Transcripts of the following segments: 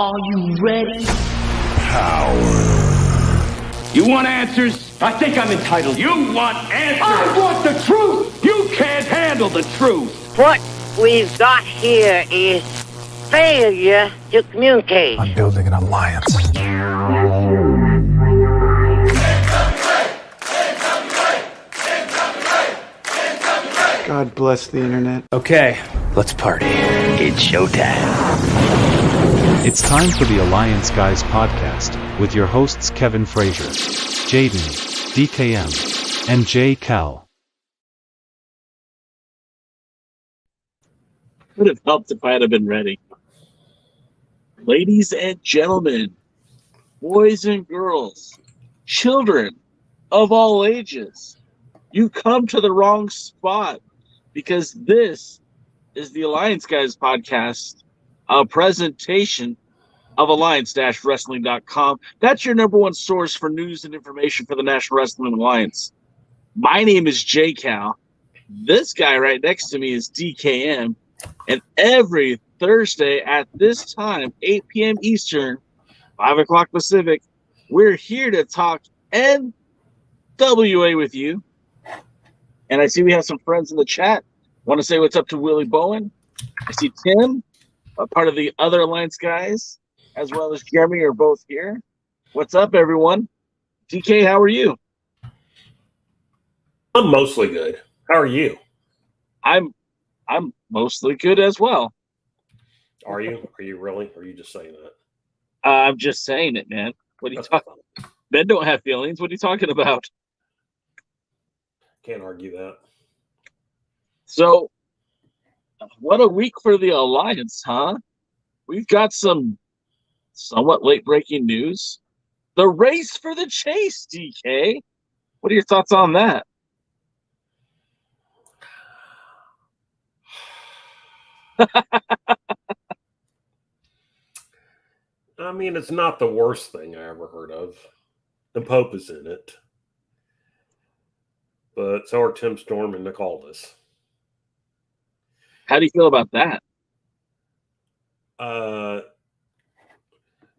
Are you ready? Power. You want answers? I think I'm entitled. You want answers? I want the truth! You can't handle the truth! What we've got here is failure to communicate. I'm building an alliance. God bless the internet. Okay, let's party. It's showtime. It's time for the Alliance Guys podcast, with your hosts Kevin Frazier, Jaden, DKM, and J. Cal. Would have helped if I had been ready. Ladies and gentlemen, boys and girls, children of all ages, you come to the wrong spot because this is the Alliance Guys podcast, a presentation of alliance-wrestling.com. That's your number one source for news and information for the National Wrestling Alliance. My name is J. Cal. This guy right next to me is DKM. And every Thursday at this time, 8 p.m. Eastern, 5 o'clock Pacific, we're here to talk NWA with you. And I see we have some friends in the chat. Want to say what's up to Willie Bowen. I see Tim, a part of the other Alliance Guys, as well as Jeremy are both here. What's up, everyone? DK, how are you? I'm mostly good. How are you? I'm mostly good as well. Are you? Are you really? Or are you just saying that? I'm just saying it, man. What are you talking about? Men don't have feelings. What are you talking about? Can't argue that. So, what a week for the Alliance, huh? We've got some somewhat late-breaking news. The race for the chase, DK. What are your thoughts on that? I mean, it's not the worst thing I ever heard of. The Pope is in it. But so are Tim Storm and Nick Aldis. How do you feel about that?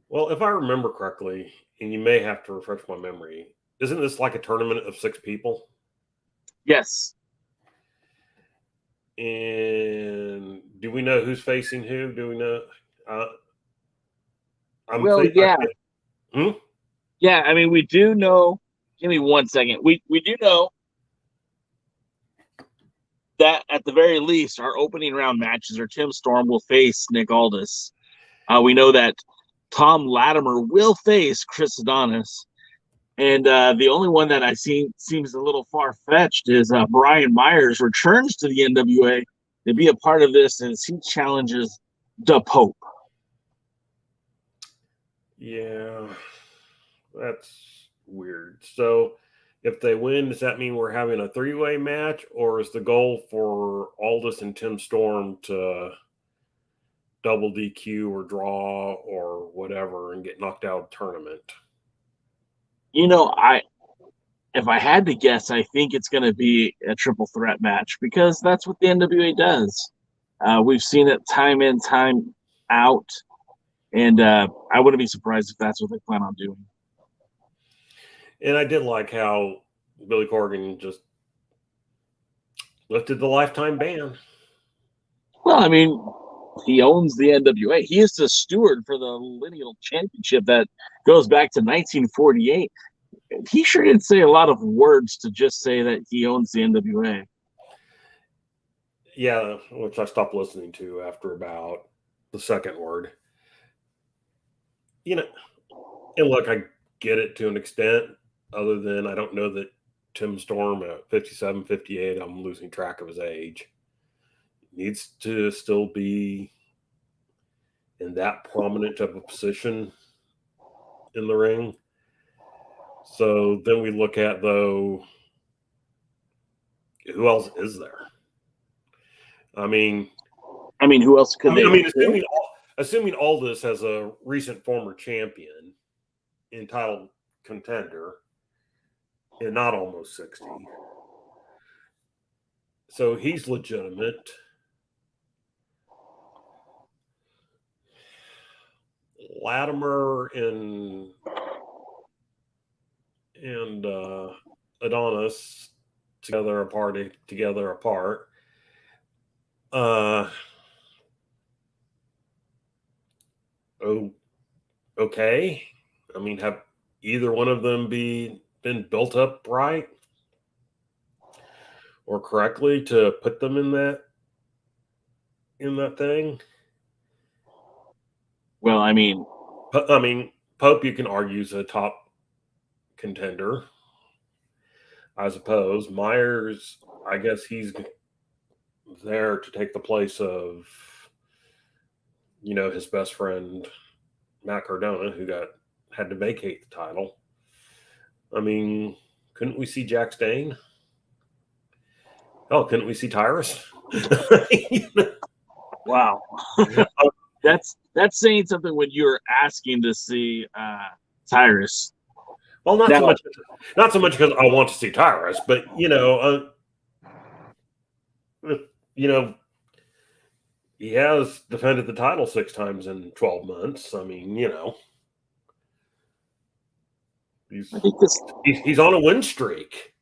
Well, if I remember correctly, and you may have to refresh my memory, isn't this like a tournament of 6 people? Yes. And do we know who's facing who? Do we know? Yeah. Yeah, I mean, we do know. Give me 1 second. We do know that at the very least, our opening round matches are Tim Storm will face Nick Aldis. We know that Thom Latimer will face Chris Adonis. And the only one that I see seems a little far-fetched is Brian Myers returns to the NWA to be a part of this as he challenges the Pope. Yeah, that's weird. So if they win, does that mean we're having a 3-way match, or is the goal for Aldis and Tim Storm to double DQ or draw or whatever and get knocked out of the tournament? You know, if I had to guess, I think it's going to be a triple threat match because that's what the NWA does. We've seen it time in, time out, and I wouldn't be surprised if that's what they plan on doing. And I did like how Billy Corgan just lifted the lifetime ban. Well, I mean, he owns the NWA. He is the steward for the lineal championship that goes back to 1948. He sure didn't say a lot of words to just say that he owns the NWA. Yeah, which I stopped listening to after about the second word. You know, and look, I get it to an extent, other than I don't know that Tim Storm at 57, 58, I'm losing track of his age, needs to still be in that prominent of a position in the ring. So then we look at, though, who else is there? I mean, who else could they? I mean, assuming Aldis has a recent former champion, entitled contender, and not almost 60. So he's legitimate. Latimer and Adonis together apart. Okay. I mean, have either one of them been built up right or correctly to put them in that thing? Well, I mean, Pope, you can argue, is a top contender, I suppose. Myers, I guess he's there to take the place of, his best friend, Matt Cardona, who had to vacate the title. I mean, couldn't we see Jack Stane? Oh, couldn't we see Tyrus? wow. That's saying something when you're asking to see Tyrus. Well, not so much because I want to see Tyrus, but he has defended the title 6 times in 12 months. I mean, he's on a win streak.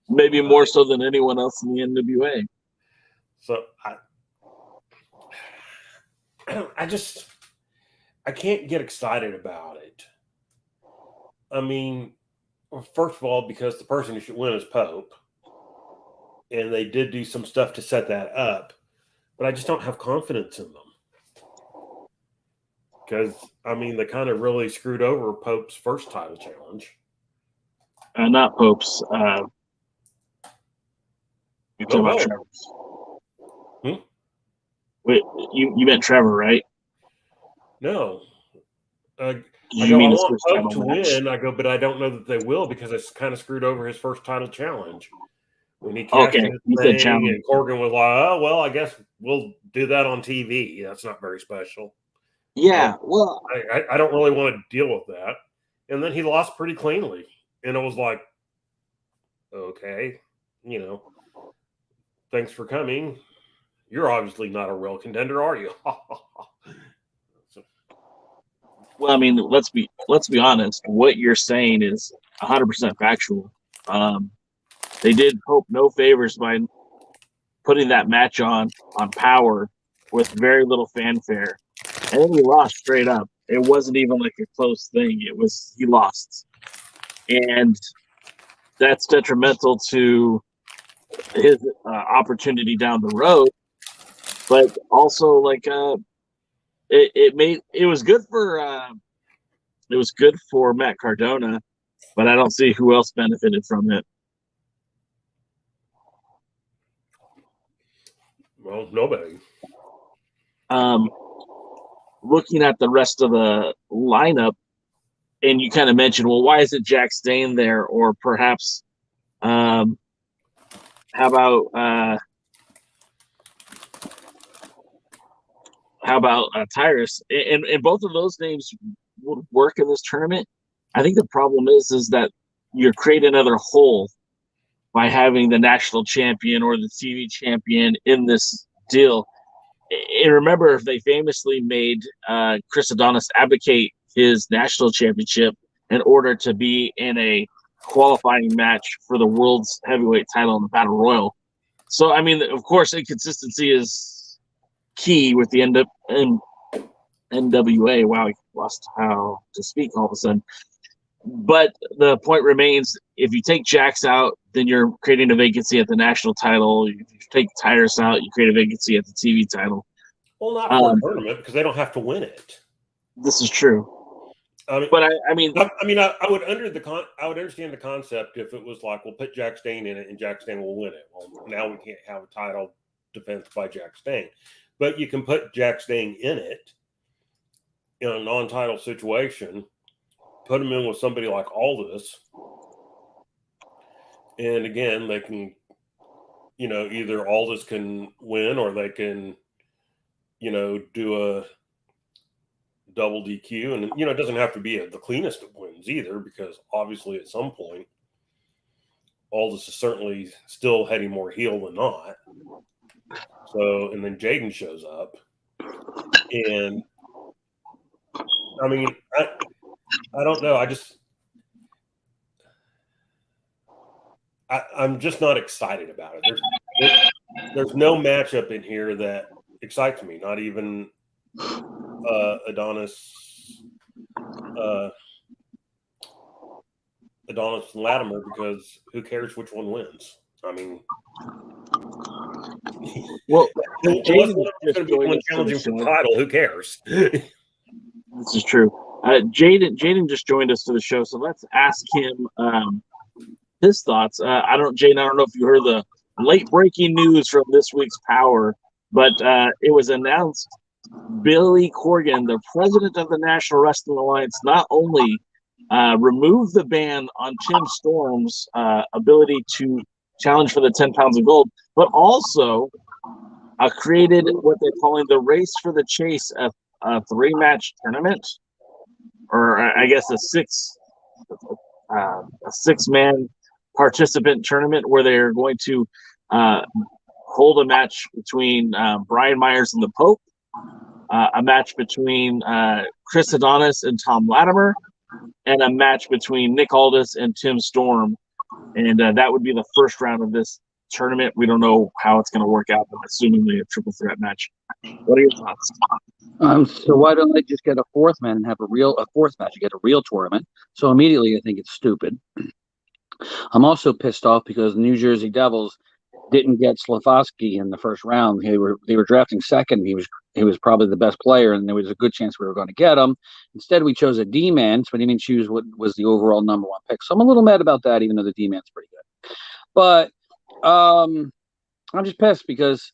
Maybe more so than anyone else in the NWA. So I can't get excited about it. I mean, first of all, because the person who should win is Pope, and they did do some stuff to set that up, but I just don't have confidence in them. Because, I mean, they kind of really screwed over Pope's first title challenge. Not Pope's. You're talking about Trevor's. Wait, you meant Trevor, right? No. I want Pope to win. But I don't know that they will because it's kind of screwed over his first title challenge. When he cashed his thing, and Corgan was like, "Oh, well, I guess we'll do that on TV. That's not very special." Yeah, well, I don't really want to deal with that. And then he lost pretty cleanly, and it was like, okay, thanks for coming. You're obviously not a real contender, are you? Well, I mean, let's be honest. What you're saying is 100% factual. They did Pope no favors by putting that match on Power with very little fanfare, and then he lost straight up. It wasn't even like a close thing. He lost, and that's detrimental to his opportunity down the road. But also, like, it was good for Matt Cardona, but I don't see who else benefited from it. Well, nobody. Looking at the rest of the lineup, and you kind of mentioned, well, why isn't Jack Stane there? Or perhaps, how about Tyrus? And both of those names would work in this tournament. I think the problem is that you're creating another hole by having the national champion or the TV champion in this deal. And remember, they famously made Chris Adonis abdicate his national championship in order to be in a qualifying match for the World's Heavyweight title in the Battle Royal. So, I mean, of course, inconsistency is key with the NWA. Wow, I lost how to speak all of a sudden. But the point remains, if you take Jax out, then you're creating a vacancy at the national title. If you take Tyrus out, you create a vacancy at the TV title. Well, not for a tournament because they don't have to win it. This is true. I would understand the concept if it was like, we'll put Jack Stane in it and Jack Stane will win it. Well, now we can't have a title defense by Jack Stane. But you can put Jack Stane in it in a non-title situation, put him in with somebody like Aldis, and again, they can, either Aldis can win or they can, do a double DQ. And, it doesn't have to be the cleanest of wins either, because obviously at some point, Aldis is certainly still heading more heel than not. So, and then Jaden shows up, and I mean, I don't know. I'm just not excited about it. There's no matchup in here that excites me. Not even Adonis and Latimer, because who cares which one wins? I mean, well, unless one of them's going to be the one challenging for the title, who cares? This is true. Jaden just joined us to the show, so let's ask him his thoughts. Jaden, I don't know if you heard the late breaking news from this week's Power, but it was announced Billy Corgan, the president of the National Wrestling Alliance, not only removed the ban on Tim Storm's ability to challenge for the 10 pounds of gold, but also created what they're calling the Race for the Chase, a 3-match tournament, or I guess a six-man participant tournament where they're going to hold a match between Brian Myers and the Pope, a match between Chris Adonis and Thom Latimer, and a match between Nick Aldis and Tim Storm. And that would be the first round of this tournament. We don't know how it's going to work out, but assumingly a triple threat match. What are your thoughts? So why don't they just get a fourth man and have a fourth match? You get a real tournament. So immediately I think it's stupid. I'm also pissed off because the New Jersey Devils didn't get Slavosky in the first round. They were drafting second. He was probably the best player, and there was a good chance we were going to get him. Instead, we chose a D-man, so we didn't choose what was the overall number 1 pick. So I'm a little mad about that, even though the D-man's pretty good. But I'm just pissed because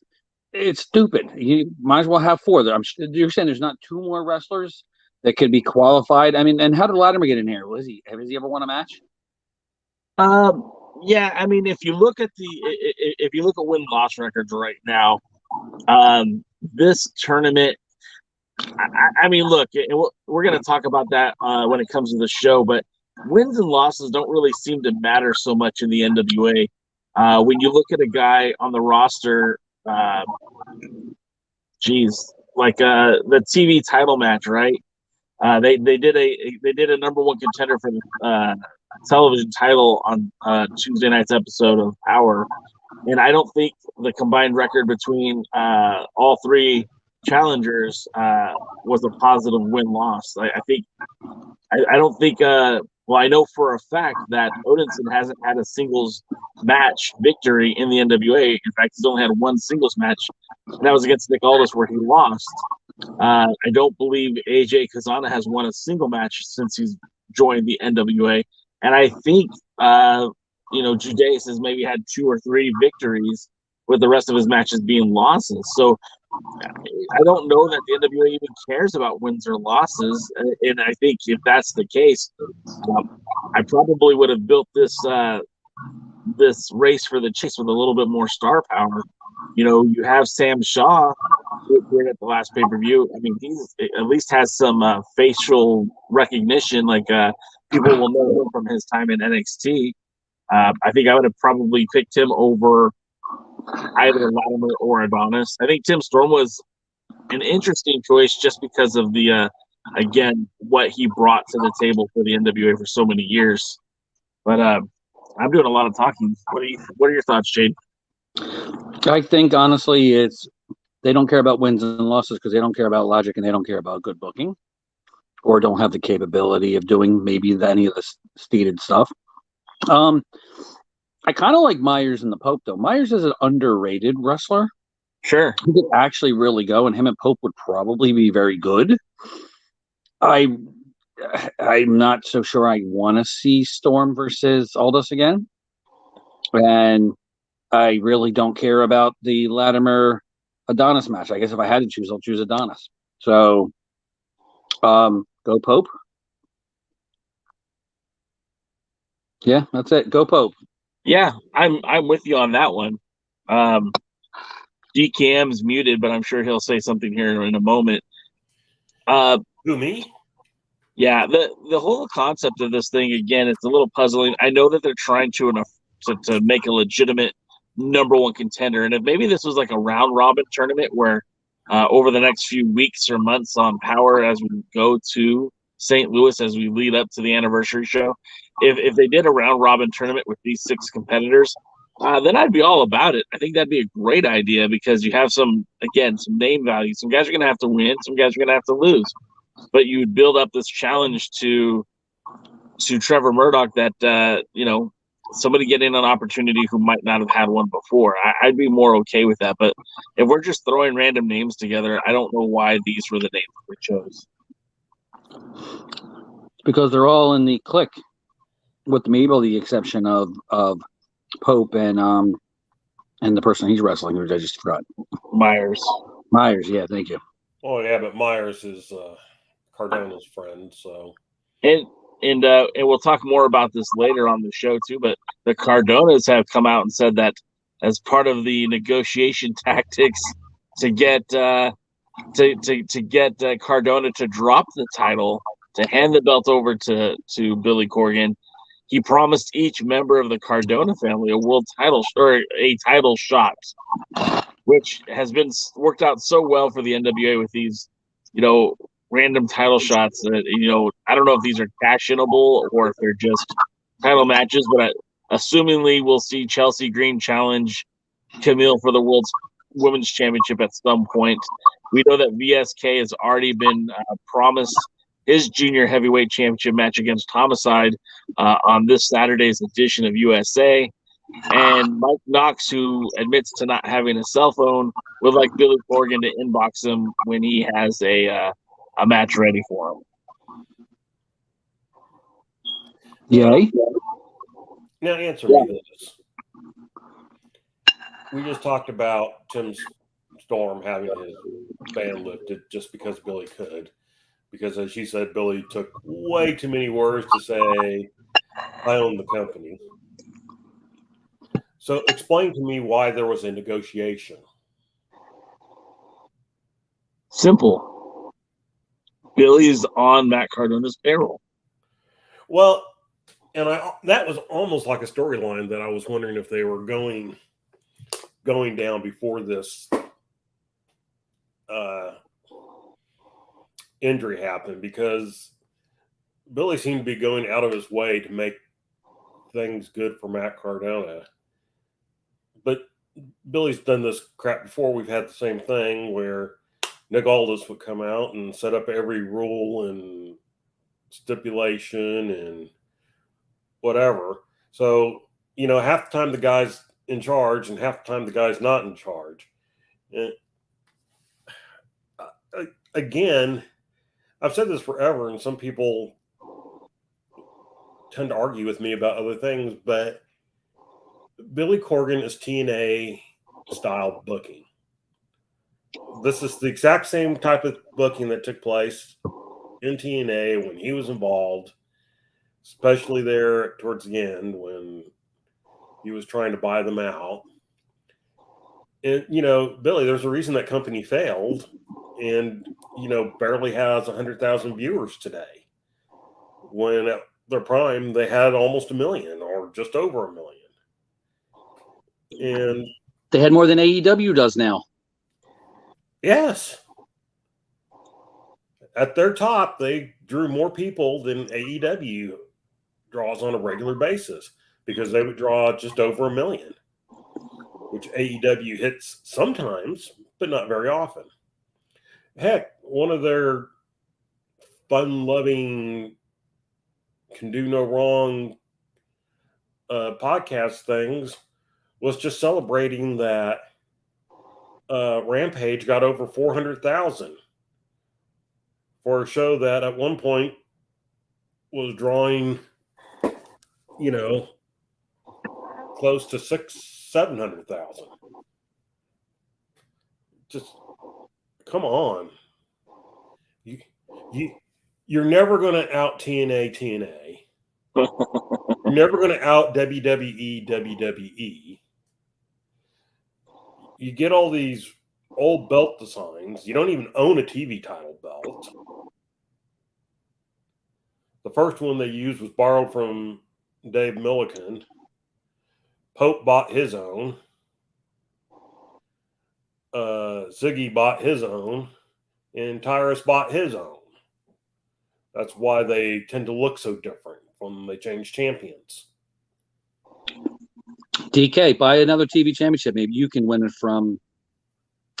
it's stupid. You might as well have 4. You're saying there's not 2 more wrestlers that could be qualified? I mean, and how did Latimer get in here? Has he ever won a match? Yeah, I mean, if you look at win-loss records right now, this tournament, I mean, look, we're going to talk about that when it comes to the show, but wins and losses don't really seem to matter so much in the NWA. When you look at a guy on the roster, like the TV title match, right? They did a number 1 contender for the television title on Tuesday night's episode of Power, and I don't think the combined record between all 3 challengers was a positive win-loss. I don't think. Well, I know for a fact that Odinson hasn't had a singles match victory in the NWA. In fact, he's only had 1 singles match, and that was against Nick Aldis, where he lost. I don't believe AJ Kazana has won a single match since he's joined the NWA. And I think, Judeus has maybe had 2 or 3 victories, with the rest of his matches being losses. So I don't know that the NWA even cares about wins or losses. And I think if that's the case, I probably would have built this race for the chase with a little bit more star power. You have Sam Shaw here at the last pay-per-view. I mean, he at least has some facial recognition, like people will know him from his time in NXT. I think I would have probably picked him over either Latimer or Adonis. I think Tim Storm was an interesting choice just because of the, again, what he brought to the table for the NWA for so many years. But I'm doing a lot of talking. What are your thoughts, Jade? I think, honestly, they don't care about wins and losses because they don't care about logic and they don't care about good booking, or don't have the capability of doing maybe any of the stated stuff. I kind of like Myers and the Pope, though. Myers is an underrated wrestler. Sure. He could actually really go, and him and Pope would probably be very good. I'm not so sure I want to see Storm versus Aldis again. And I really don't care about the Latimer Adonis match. I guess if I had to choose, I'll choose Adonis. So, go Pope. Yeah, that's it. Go Pope. Yeah, I'm with you on that one. DKM is muted, but I'm sure he'll say something here in a moment. Who, me? Yeah, the whole concept of this thing, again, it's a little puzzling. I know that they're trying to make a legitimate number 1 contender, and if maybe this was like a round robin tournament where over the next few weeks or months on Power, as we go to St. Louis as we lead up to the anniversary show. If they did a round robin tournament with these 6 competitors, then I'd be all about it. I think that'd be a great idea because you have some name value. Some guys are going to have to win, some guys are going to have to lose, but you would build up this challenge to Trevor Murdoch that somebody getting an opportunity who might not have had one before. I'd be more okay with that. But if we're just throwing random names together, I don't know why these were the names we chose. It's because they're all in the clique, with maybe the exception of Pope and the person he's wrestling, who I just forgot. Myers, yeah, thank you. Oh yeah, but Myers is Cardona's friend, so. And we'll talk more about this later on the show too. But the Cardonas have come out and said that as part of the negotiation tactics to get Cardona to drop the title, to hand the belt over to Billy Corgan, he promised each member of the Cardona family a world title or a title shot, which has been worked out so well for the NWA with these, random title shots that, I don't know if these are cashable or if they're just title matches, but assumingly we'll see Chelsea Green challenge Kamille for the World's Women's Championship at some point. We know that VSK has already been promised his junior heavyweight championship match against Homicide on this Saturday's edition of USA. And Mike Knox, who admits to not having a cell phone, would like Billy Corgan to inbox him when he has a match ready for him. Yay. Now answer me this. We just talked about Tim Storm having his ban lifted just because Billy could. Because as she said, Billy took way too many words to say, I own the company. So explain to me why there was a negotiation. Simple. Billy's on Matt Cardona's payroll. Well, and that was almost like a storyline that I was wondering if they were going down before this injury happened, because Billy seemed to be going out of his way to make things good for Matt Cardona. But Billy's done this crap before. We've had the same thing where Nick Aldis would come out and set up every rule and stipulation and whatever. So, half the time the guy's in charge and half the time the guy's not in charge. And again, I've said this forever, and some people tend to argue with me about other things, but Billy Corgan is TNA style booking. This is the exact same type of booking that took place in TNA when he was involved, especially there towards the end when he was trying to buy them out. And, Billy, there's a reason that company failed and, barely has 100,000 viewers today. When at their prime, they had almost 1 million or just over 1 million. And they had more than AEW does now. Yes. At their top, they drew more people than AEW draws on a regular basis, because they would draw just over 1 million, which AEW hits sometimes, but not very often. Heck, one of their fun-loving, can do no wrong podcast things was just celebrating that Rampage got over 400,000 for a show that at one point was drawing, close to 600,000-700,000. Just come on. You're never going to out TNA. You're never going to out WWE. You get all these old belt designs. You don't even own a TV title belt. The first one they used was borrowed from Dave Milliken. Pope bought his own. Ziggy bought his own. And Tyrus bought his own. That's why they tend to look so different when they change champions. DK, buy another TV championship. Maybe you can win it from.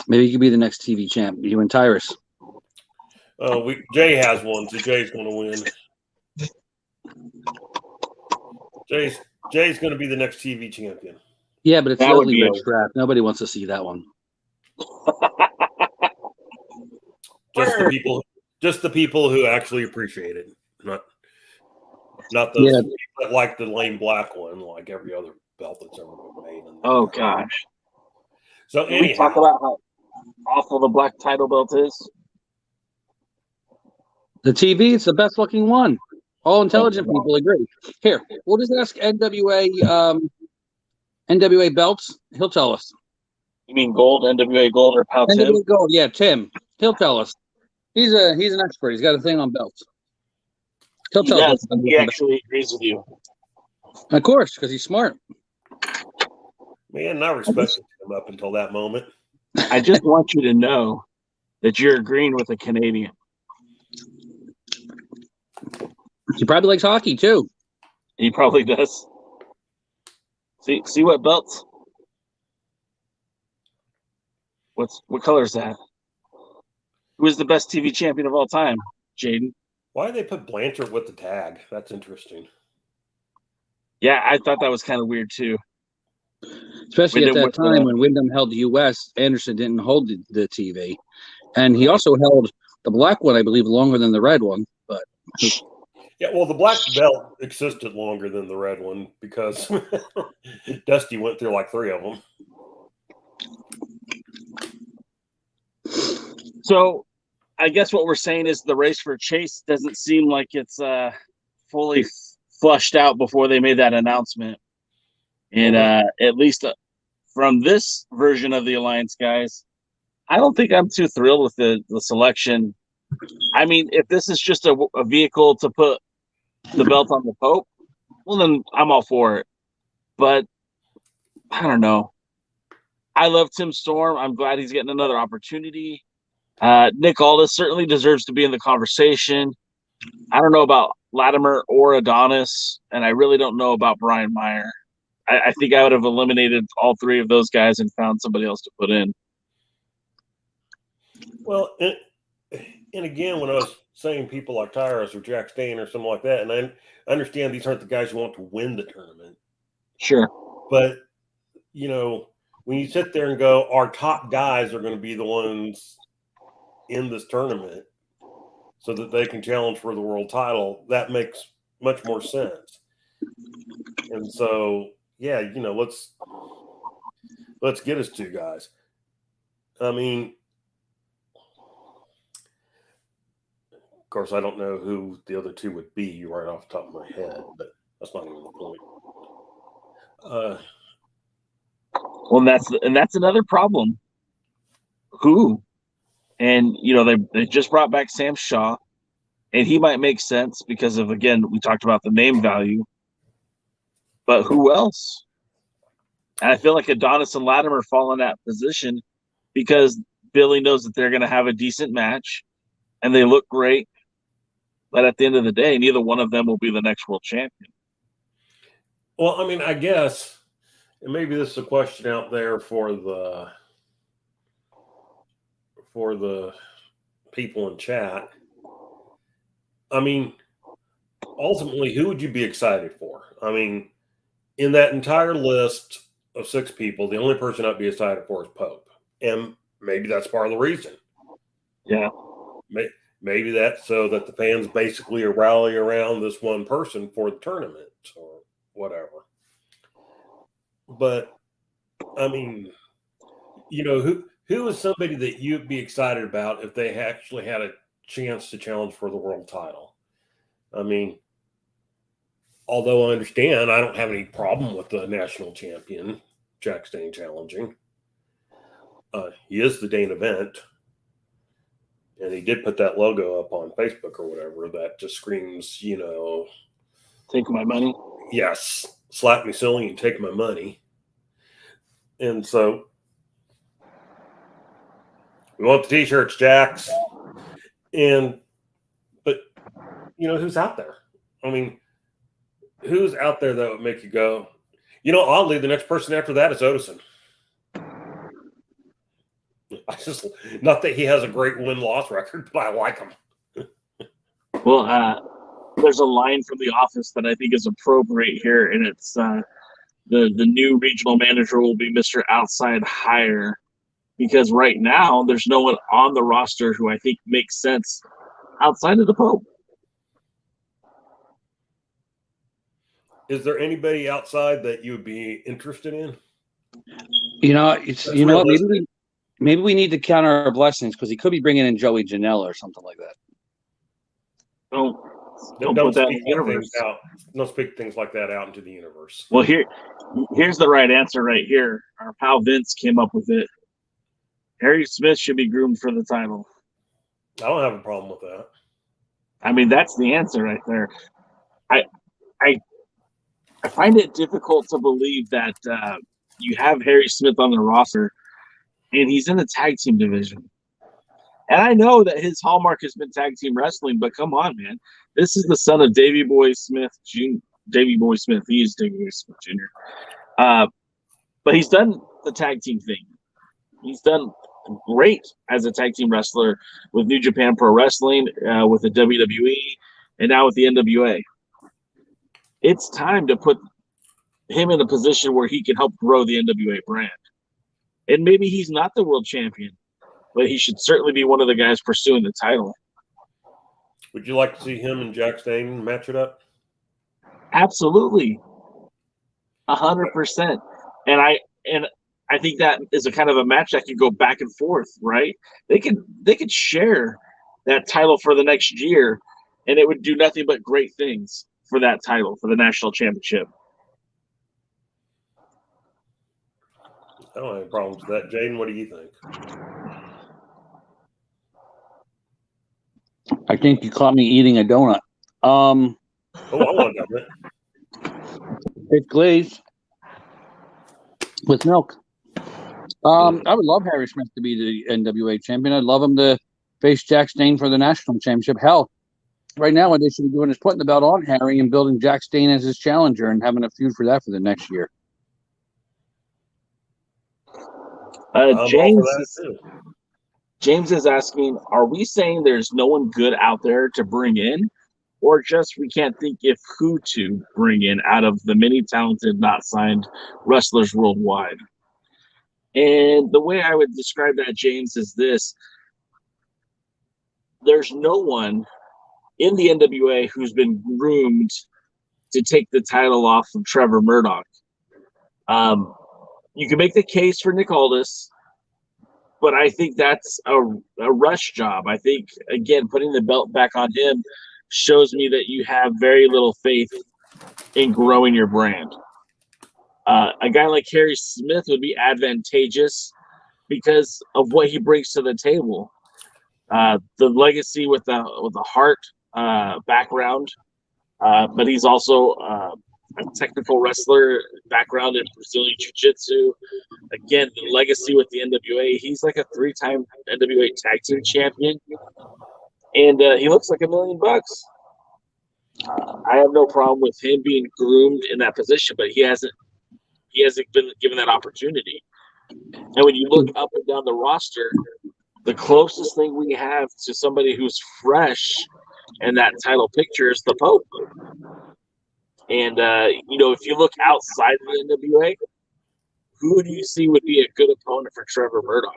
Maybe you could be the next TV champ. You and Tyrus. Jay has one, so Jay's going to win. Jay's going to be the next TV champion. Yeah, but it's the ugly red strap. Nobody wants to see that one. Just the people who actually appreciate it, not those people that like the lame black one, like every other belt that's ever been made. Oh gosh! So can we talk about how awful the black title belt is? The TV, it's the best looking one. All intelligent people agree. Here, we'll just ask NWA belts. He'll tell us. You mean gold, NWA gold, or POW Tim? NWA gold, yeah, Tim. He'll tell us. He's an expert. He's got a thing on belts. He'll tell us. He actually agrees with you. Of course, because he's smart. Man, I respected him up until that moment. I just want you to know that you're agreeing with a Canadian. He probably likes hockey too. He probably does. See what belts? What color is that? Who is the best TV champion of all time, Jaden? Why did they put Blanchard with the tag? That's interesting. Yeah, I thought that was kind of weird too. Especially at that time when Wyndham held the U.S., Anderson didn't hold the TV. And he also held the black one, I believe, longer than the red one. But yeah, well, the black belt existed longer than the red one because Dusty went through like 3 of them. So I guess what we're saying is the race for Chase doesn't seem like it's fully flushed out before they made that announcement. And at least from this version of the Alliance guys, I don't think I'm too thrilled with the selection. I mean, if this is just a vehicle to put the belt on the Pope, well, then I'm all for it. But I don't know. I love Tim Storm. I'm glad he's getting another opportunity. Nick Aldis certainly deserves to be in the conversation. I don't know about Latimer or Adonis, and I really don't know about Brian Meyer. I think I would have eliminated all 3 of those guys and found somebody else to put in. Well, and again, when I was saying people like Tyrus or Jack Stain or something like that, and I understand these aren't the guys who want to win the tournament. Sure. But, you know, when you sit there and go, our top guys are going to be the ones in this tournament so that they can challenge for the world title, that makes much more sense. And so, yeah, you know, let's get us 2 guys. I mean, of course, I don't know who the other 2 would be right off the top of my head, but that's not even the point. Well, that's another problem. Who? And, you know, they just brought back Sam Shaw, and he might make sense because of, again, we talked about the name value. But who else? And I feel like Adonis and Latimer fall in that position because Billy knows that they're going to have a decent match, and they look great. But at the end of the day, neither one of them will be the next world champion. Well, I mean, I guess, and maybe this is a question out there for the people in chat. I mean, ultimately, who would you be excited for? I mean, in that entire list of 6 people, the only person I'd be excited for is Pope. And maybe that's part of the reason. Yeah. Maybe that's so that the fans basically rally around this one person for the tournament or whatever. But, I mean, you know, who is somebody that you'd be excited about if they actually had a chance to challenge for the world title? I mean, although I understand, I don't have any problem with the national champion, Jack Stain, challenging. He is the Dane event. And he did put that logo up on Facebook or whatever that just screams, you know, take my money. Yes. Slap me silly and take my money. And so we want the t-shirts, Jax. But who's out there? I mean, who's out there that would make you go, oddly, the next person after that is Odison. Not that he has a great win-loss record, but I like him. Well, there's a line from The Office that I think is appropriate here, and it's the new regional manager will be Mr. Outside Hire, because right now there's no one on the roster who I think makes sense outside of the Pope. Is there anybody outside that you would be interested in? Maybe we need to count our blessings, because he could be bringing in Joey Janela or something like that. Don't put that in the universe. Don't speak things like that out into the universe. Well, here's the right answer right here. Our pal Vince came up with it. Harry Smith should be groomed for the title. I don't have a problem with that. I mean, that's the answer right there. I find it difficult to believe that you have Harry Smith on the roster and he's in the tag team division. And I know that his hallmark has been tag team wrestling, but come on, man. This is the son of Davey Boy Smith Jr. Davey Boy Smith. He is Davey Boy Smith Jr. But he's done the tag team thing. He's done great as a tag team wrestler with New Japan Pro Wrestling, with the WWE, and now with the NWA. It's time to put him in a position where he can help grow the NWA brand. And maybe he's not the world champion, but he should certainly be one of the guys pursuing the title. Would you like to see him and Jack Stane match it up? Absolutely. 100%. And I think that is a kind of a match that could go back and forth, right? They could share that title for the next year, and it would do nothing but great things for that title, for the national championship. I don't have any problems with that. Jaden, what do you think? I think you caught me eating a donut. I want a donut. It's glazed with milk. I would love Harry Smith to be the NWA champion. I'd love him to face Jack Stane for the national championship. Hell, right now what they should be doing is putting the belt on Harry and building Jack Stane as his challenger and having a feud for that for the next year. James is asking, are we saying there's no one good out there to bring in, or just we can't think of who to bring in out of the many talented, not signed wrestlers worldwide? And the way I would describe that, James, is this. There's no one in the NWA who's been groomed to take the title off of Trevor Murdoch. You can make the case for Nick Aldis, but I think that's a rush job. I think, again, putting the belt back on him shows me that you have very little faith in growing your brand. A guy like Harry Smith would be advantageous because of what he brings to the table. The legacy with the Hart background, but he's also a technical wrestler background in Brazilian Jiu-Jitsu. Again, the legacy with the NWA. He's like a 3-time NWA Tag Team Champion, and he looks like $1 million. I have no problem with him being groomed in that position, but he hasn't been given that opportunity. And when you look up and down the roster, the closest thing we have to somebody who's fresh in that title picture is the Pope. And, if you look outside of the NWA, who do you see would be a good opponent for Trevor Murdoch?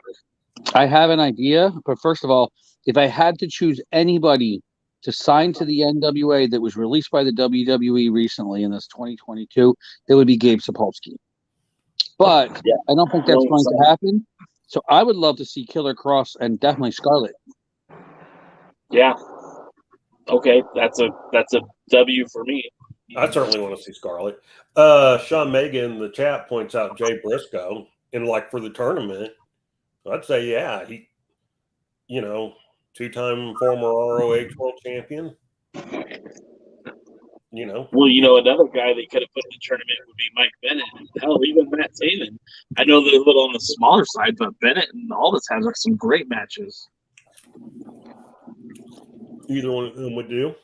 I have an idea, but first of all, if I had to choose anybody to sign to the NWA that was released by the WWE recently in this 2022, it would be Gabe Sapolsky. But I don't think that's going to happen. So I would love to see Killer Cross and definitely Scarlett. Yeah. Okay, that's a W for me. I certainly want to see Scarlett. Sean Megan in the chat points out Jay Briscoe, and like for the tournament, I'd say he, 2-time former ROH world champion. Well, another guy they could have put in the tournament would be Mike Bennett. Hell, even Matt Taven. I know they're a little on the smaller side, but Bennett and Aldis have some great matches. Either one of them would do.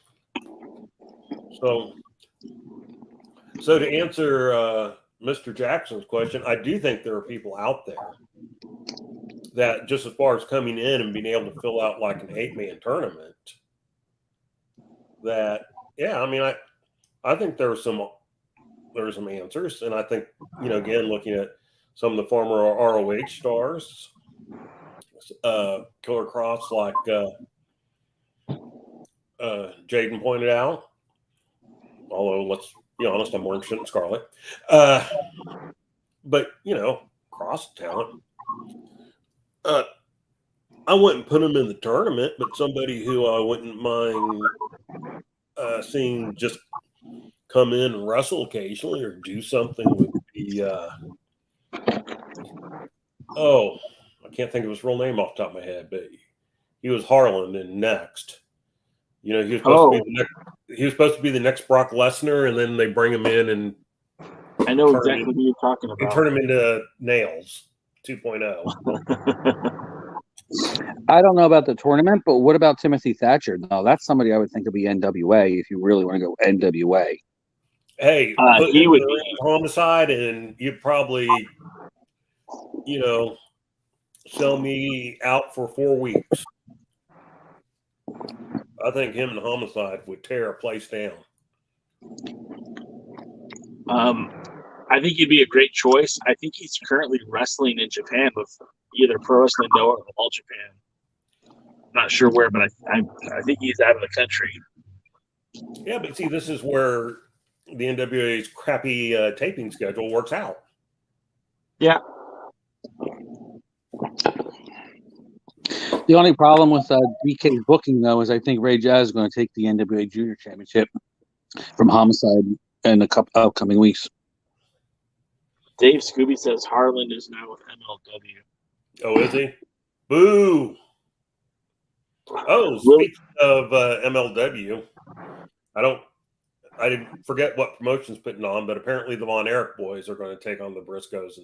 So to answer Mr. Jackson's question, I do think there are people out there that, just as far as coming in and being able to fill out like an 8-man tournament, that, yeah, I mean, I think there's some answers. And I think, again, looking at some of the former ROH stars, Killer Cross, like Jaden pointed out, although let's be honest, I'm more interested in Scarlett. But, Cross talent. I wouldn't put him in the tournament, but somebody who I wouldn't mind seeing just come in and wrestle occasionally or do something would be I can't think of his real name off the top of my head, but he was Harlan in Next. He was supposed to be the next Brock Lesnar, and then they bring him in and I know exactly who you're talking about. And turn him into Nails 2.0. I don't know about the tournament, but what about Timothy Thatcher? No, that's somebody I would think would be NWA if you really want to go NWA. Hey, he would be Homicide, and you'd probably, sell me out for 4 weeks. I think him and Homicide would tear a place down. I think he'd be a great choice. I think he's currently wrestling in Japan with either Pro Wrestling Noah or All Japan. Not sure where, but I think he's out of the country. Yeah, but see, this is where the NWA's crappy taping schedule works out. Yeah. The only problem with DK's booking, though, is I think Ray Jazz is going to take the NWA Junior Championship from Homicide in a couple upcoming weeks. Dave Scooby says Harlan is now with MLW. Oh, is he? Boo! Oh, speaking of MLW, I didn't forget what promotion's putting on, but apparently the Von Erich boys are going to take on the Briscoes.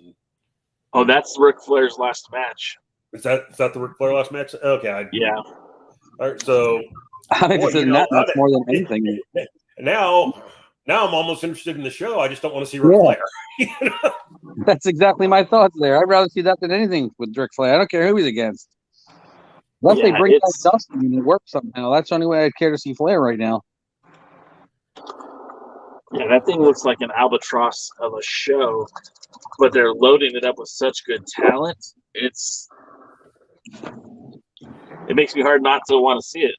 Oh, that's Ric Flair's last match. Is that the Ric Flair last match? Okay. Yeah. All right, so I'm interested in that much more than anything. Now I'm almost interested in the show. I just don't want to see Ric Flair. That's exactly my thoughts there. I'd rather see that than anything with Ric Flair. I don't care who he's against. Unless they bring back Dustin and it works somehow. That's the only way I'd care to see Flair right now. Yeah, that thing looks like an albatross of a show, but they're loading it up with such good talent. It makes me hard not to want to see it.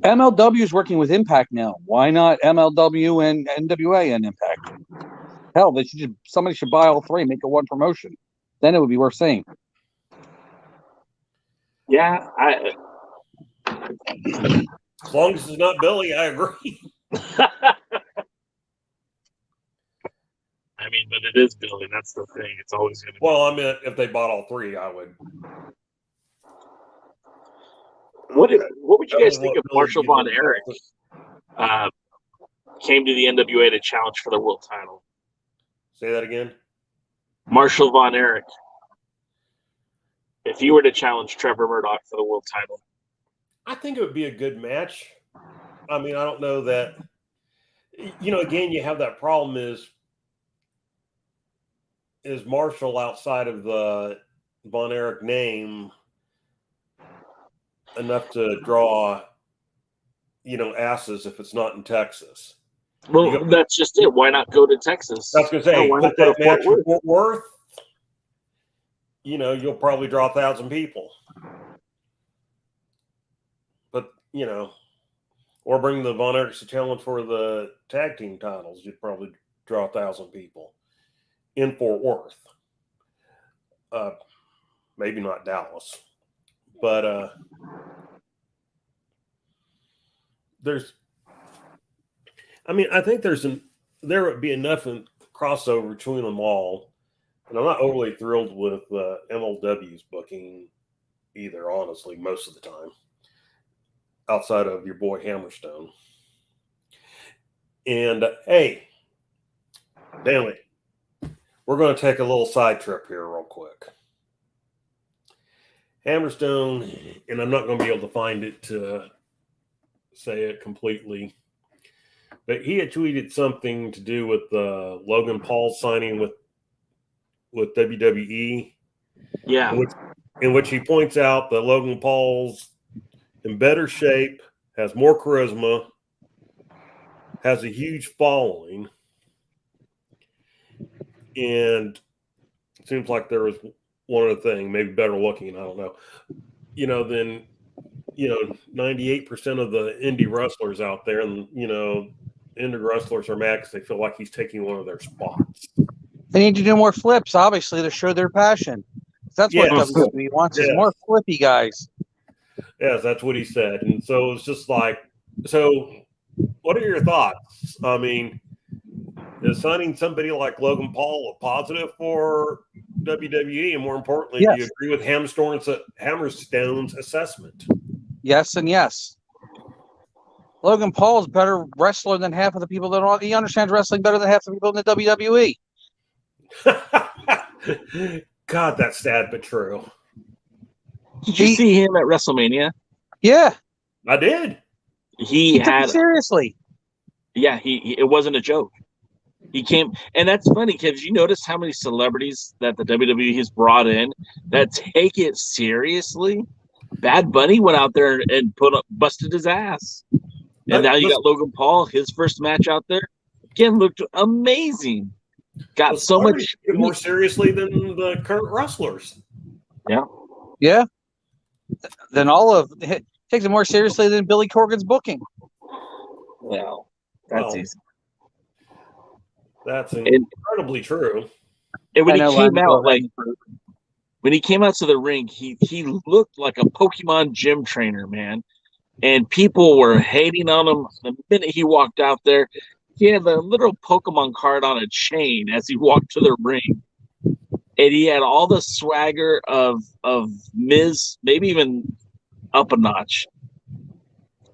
MLW is working with Impact now. Why not MLW and NWA and Impact? Hell, somebody should buy all three and make it one promotion. Then it would be worth seeing. Yeah, as long as it's not Billy, I agree. I mean, but it is Billy. That's the thing. It's always going to be. Well, I mean, if they bought all three, I would. What would you guys think of Marshall Von Erich came to the NWA to challenge for the world title? Say that again. Marshall Von Erich. If you were to challenge Trevor Murdoch for the world title, I think it would be a good match. I mean, I don't know that. Again, you have that problem is Marshall outside of the Von Erich name enough to draw, asses if it's not in Texas. Well, that's just it. Why not go to Texas? I was going to say, put that match in Fort Worth. You'll probably draw 1,000 people. But, or bring the Von Erichs to challenge for the tag team titles. You'd probably draw 1,000 people in Fort Worth. Maybe not Dallas. But I think there would be enough crossover between them all. And I'm not overly thrilled with MLW's booking either, honestly, most of the time, outside of your boy Hammerstone. And, hey, damn it, we're going to take a little side trip here real quick. Hammerstone, and I'm not going to be able to find it to say it completely. But he had tweeted something to do with Logan Paul signing with WWE. Yeah. In which he points out that Logan Paul's in better shape, has more charisma, has a huge following, and it seems like there was one other thing, maybe better looking, I don't know. Then 98% of the indie wrestlers out there, and indie wrestlers are mad because they feel like he's taking one of their spots. They need to do more flips, obviously, to show their passion. That's what WWE wants is more flippy guys. Yes, that's what he said. And so it's just like, so what are your thoughts? I mean, is signing somebody like Logan Paul a positive for WWE? And more importantly, do you agree with Hammerstone's assessment? Yes and yes. Logan Paul is a better wrestler than half of the people that are. He understands wrestling better than half the people in the WWE. God, that's sad but true. Did you see him at WrestleMania? Yeah, I did. He had took it seriously. Yeah, it wasn't a joke. He came, and that's funny because you notice how many celebrities that the WWE has brought in that take it seriously. Bad Bunny went out there and busted his ass, and now you got Logan Paul. His first match out there again looked amazing. Got so much more seriously than the current wrestlers. Yeah. Then takes it more seriously than Billy Corgan's booking. Well, that's easy. That's incredibly true. And when he came out to the ring, he looked like a Pokemon gym trainer, man. And people were hating on him the minute he walked out there. He had a little Pokemon card on a chain as he walked to the ring. And he had all the swagger of Miz, maybe even up a notch.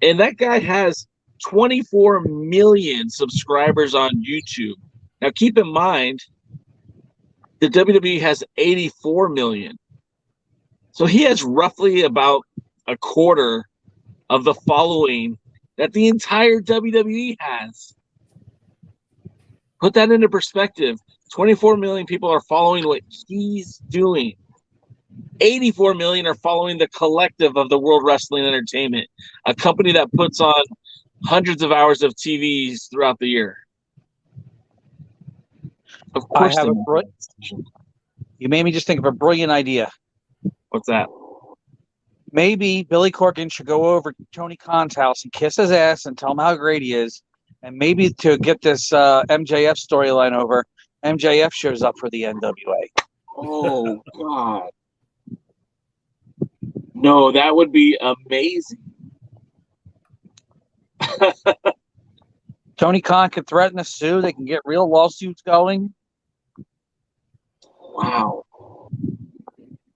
And that guy has 24 million subscribers on YouTube. Now, keep in mind, the WWE has 84 million. So he has roughly about a quarter of the following that the entire WWE has. Put that into perspective. 24 million people are following what he's doing. 84 million are following the collective of the World Wrestling Entertainment, a company that puts on hundreds of hours of TVs throughout the year. Of course, you made me just think of a brilliant idea. What's that? Maybe Billy Corgan should go over to Tony Khan's house and kiss his ass and tell him how great he is. And maybe to get this MJF storyline over, MJF shows up for the NWA. Oh, God. No, that would be amazing. Tony Khan could threaten to sue. They can get real lawsuits going. Wow.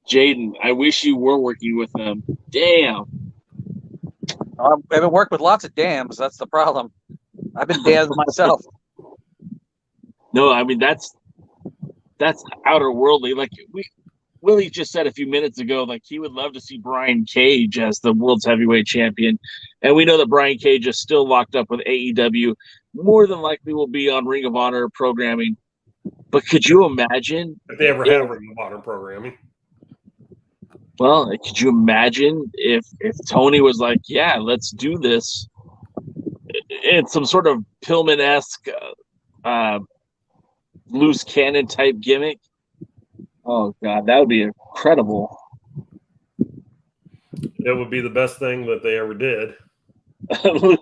Jaden, I wish you were working with them. Damn. I haven't worked with lots of dams. That's the problem. I've been damned myself. No, I mean, that's outer worldly. Like Willie just said a few minutes ago, like he would love to see Brian Cage as the world's heavyweight champion. And we know that Brian Cage is still locked up with AEW. More than likely will be on Ring of Honor programming. But could you imagine if they ever have Ring of Honor programming? Well, could you imagine if Tony was like, yeah, let's do this in some sort of Pillman-esque loose cannon type gimmick? Oh, God, that would be incredible. It would be the best thing that they ever did. By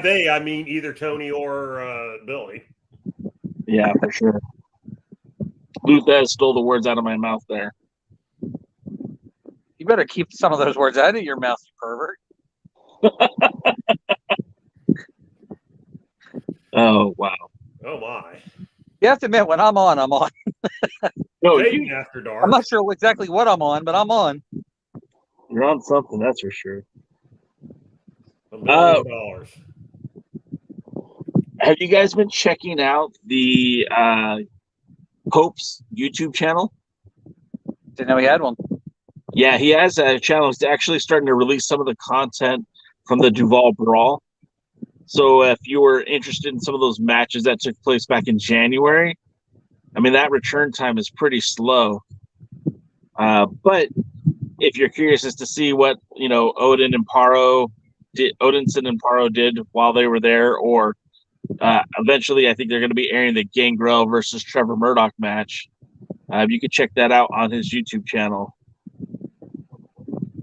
they, I mean either Tony or Billy. Yeah, for sure. Luthez stole the words out of my mouth there. You better keep some of those words out of your mouth, you pervert. Oh, wow. Oh, my. You have to admit, when I'm on, I'm on. No, After Dark. I'm not sure exactly what I'm on, but I'm on. You're on something, that's for sure. $1 million. Have you guys been checking out the Pope's YouTube channel? Didn't know he had one. Yeah, he has a channel. He's actually starting to release some of the content from the Duval Brawl. So if you were interested in some of those matches that took place back in January, I mean, that return time is pretty slow. But if you're curious as to see what, Odinson and Paro did while they were there, or eventually I think they're going to be airing the Gangrel versus Trevor Murdoch match. You can check that out on his YouTube channel.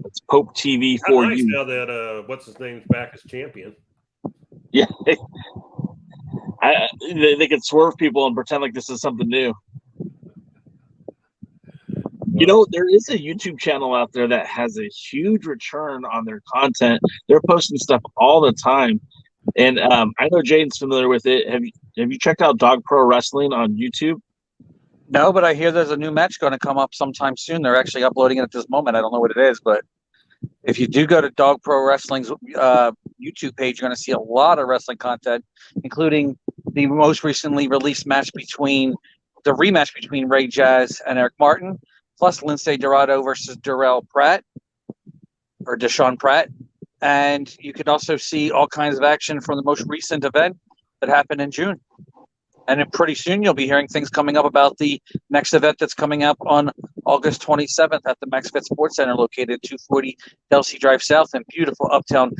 It's Pope TV for nice you. Now that what's his name's back as champion. Yeah. They can swerve people and pretend like this is something new. There is a YouTube channel out there that has a huge return on their content. They're posting stuff all the time. And I know Jaden's familiar with it. Have you checked out Dog Pro Wrestling on YouTube? No, but I hear there's a new match going to come up sometime soon. They're actually uploading it at this moment. I don't know what it is, but if you do go to Dog Pro Wrestling's YouTube page, you're going to see a lot of wrestling content, including the most recently released rematch between Ray Jazz and Eric Martin, plus Lindsay Dorado versus Deshaun Pratt. And you can also see all kinds of action from the most recent event that happened in June. And then pretty soon you'll be hearing things coming up about the next event that's coming up on August 27th at the Max Fit Sports Center located at 240 Delsea Drive South in beautiful uptown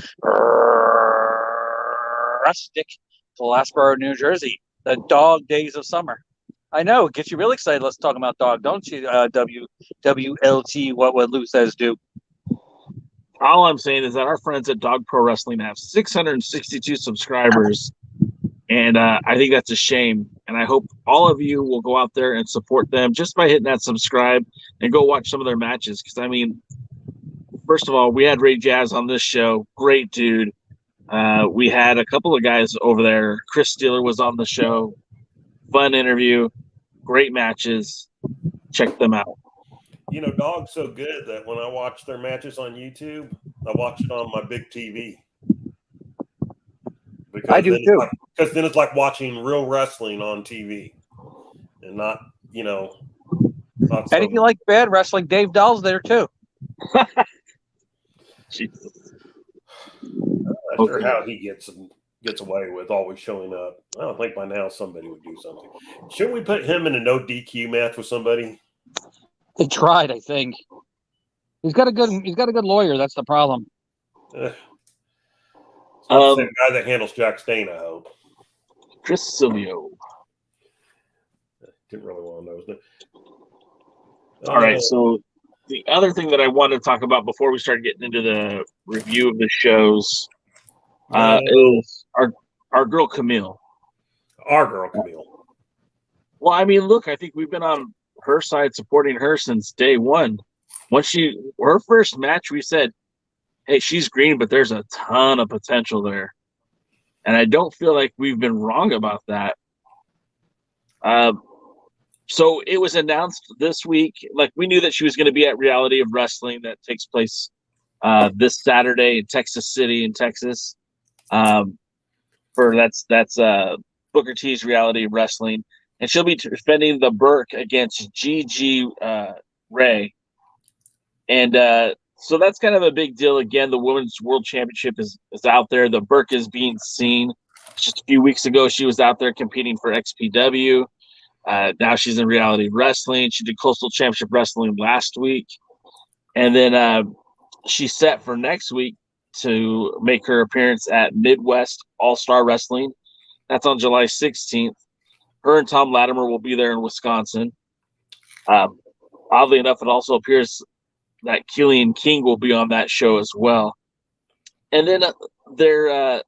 rustic Glassboro, New Jersey. The dog days of summer. I know, it gets you really excited. Let's talk about dog, don't you? WLT, what would Lou says do? All I'm saying is that our friends at Dog Pro Wrestling have 662 subscribers. And I think that's a shame. And I hope all of you will go out there and support them just by hitting that subscribe and go watch some of their matches. Because, I mean, first of all, we had Ray Jazz on this show. Great dude. We had a couple of guys over there. Chris Steeler was on the show. Fun interview. Great matches. Check them out. Dog's so good that when I watch their matches on YouTube, I watch it on my big TV. Because I do too. Because then it's like watching real wrestling on TV, and not. Not and if you like bad wrestling, Dave Dahl's there too. Jesus. I'm not sure how he gets away with always showing up. I don't think by now somebody would do something. Shouldn't we put him in a no DQ match with somebody? They tried, I think. He's got a good lawyer. That's the problem. It's not the same guy that handles Jack Stain, I hope. Chris Silvio. Didn't really want to know, isn't it? All right, so the other thing that I wanted to talk about before we start getting into the review of the shows is our girl Kamille. Our girl Kamille. Well, I mean, look, I think we've been on her side supporting her since day one. Her first match, we said, hey, she's green, but there's a ton of potential there. And I don't feel like we've been wrong about that. So it was announced this week. Like, we knew that she was going to be at Reality of Wrestling that takes place this Saturday in Texas City in Texas. That's Booker T's Reality of Wrestling. And she'll be defending the Burke against Gigi Rey. And so that's kind of a big deal. Again, the Women's World Championship is out there. The Burke is being seen. Just a few weeks ago, she was out there competing for XPW. Now she's in Reality Wrestling. She did Coastal Championship Wrestling last week. And then she's set for next week to make her appearance at Midwest All-Star Wrestling. That's on July 16th. Her and Thom Latimer will be there in Wisconsin. Oddly enough, it also appears that Kilynn King will be on that show as well. And then there's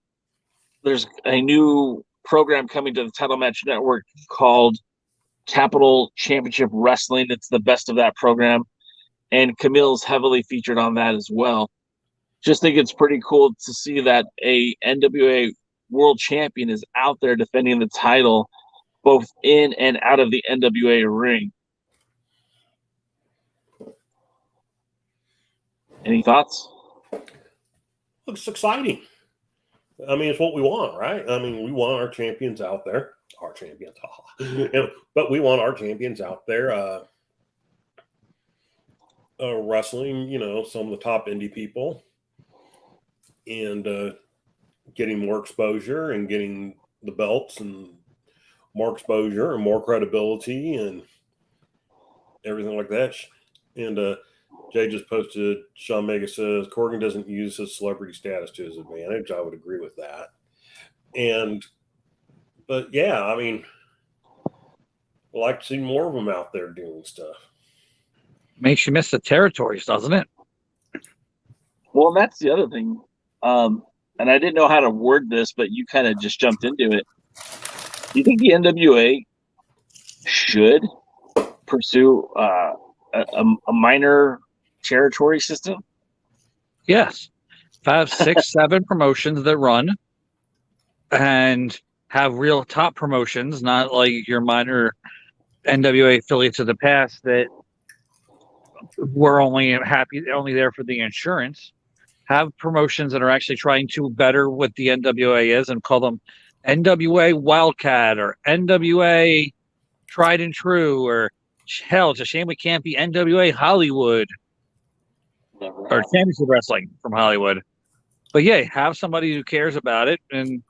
a new program coming to the Title Match Network called Capital Championship Wrestling. It's the best of that program. And Kamille's heavily featured on that as well. Just think it's pretty cool to see that a NWA World Champion is out there defending the title both in and out of the NWA ring. Any thoughts? Looks exciting. I mean, it's what we want, right? I mean, we want our champions out there. Our champions. But we want our champions out there wrestling, some of the top indie people. And getting more exposure and getting the belts and more exposure and more credibility and everything like that. And Jay just posted, Sean Mega says, Corgan doesn't use his celebrity status to his advantage. I would agree with that. But yeah, I mean, I'd like to see more of them out there doing stuff. Makes you miss the territories, doesn't it? Well, and that's the other thing. And I didn't know how to word this, but you kind of just jumped into it. Do you think the NWA should pursue a minor territory system? Yes. 5, 6, 7 promotions that run and have real top promotions, not like your minor NWA affiliates of the past that were only there for the insurance. Have promotions that are actually trying to better what the NWA is and call them NWA Wildcat or NWA Tried and True, or hell, it's a shame we can't be NWA Hollywood or Championship Wrestling from Hollywood. But yeah, have somebody who cares about it and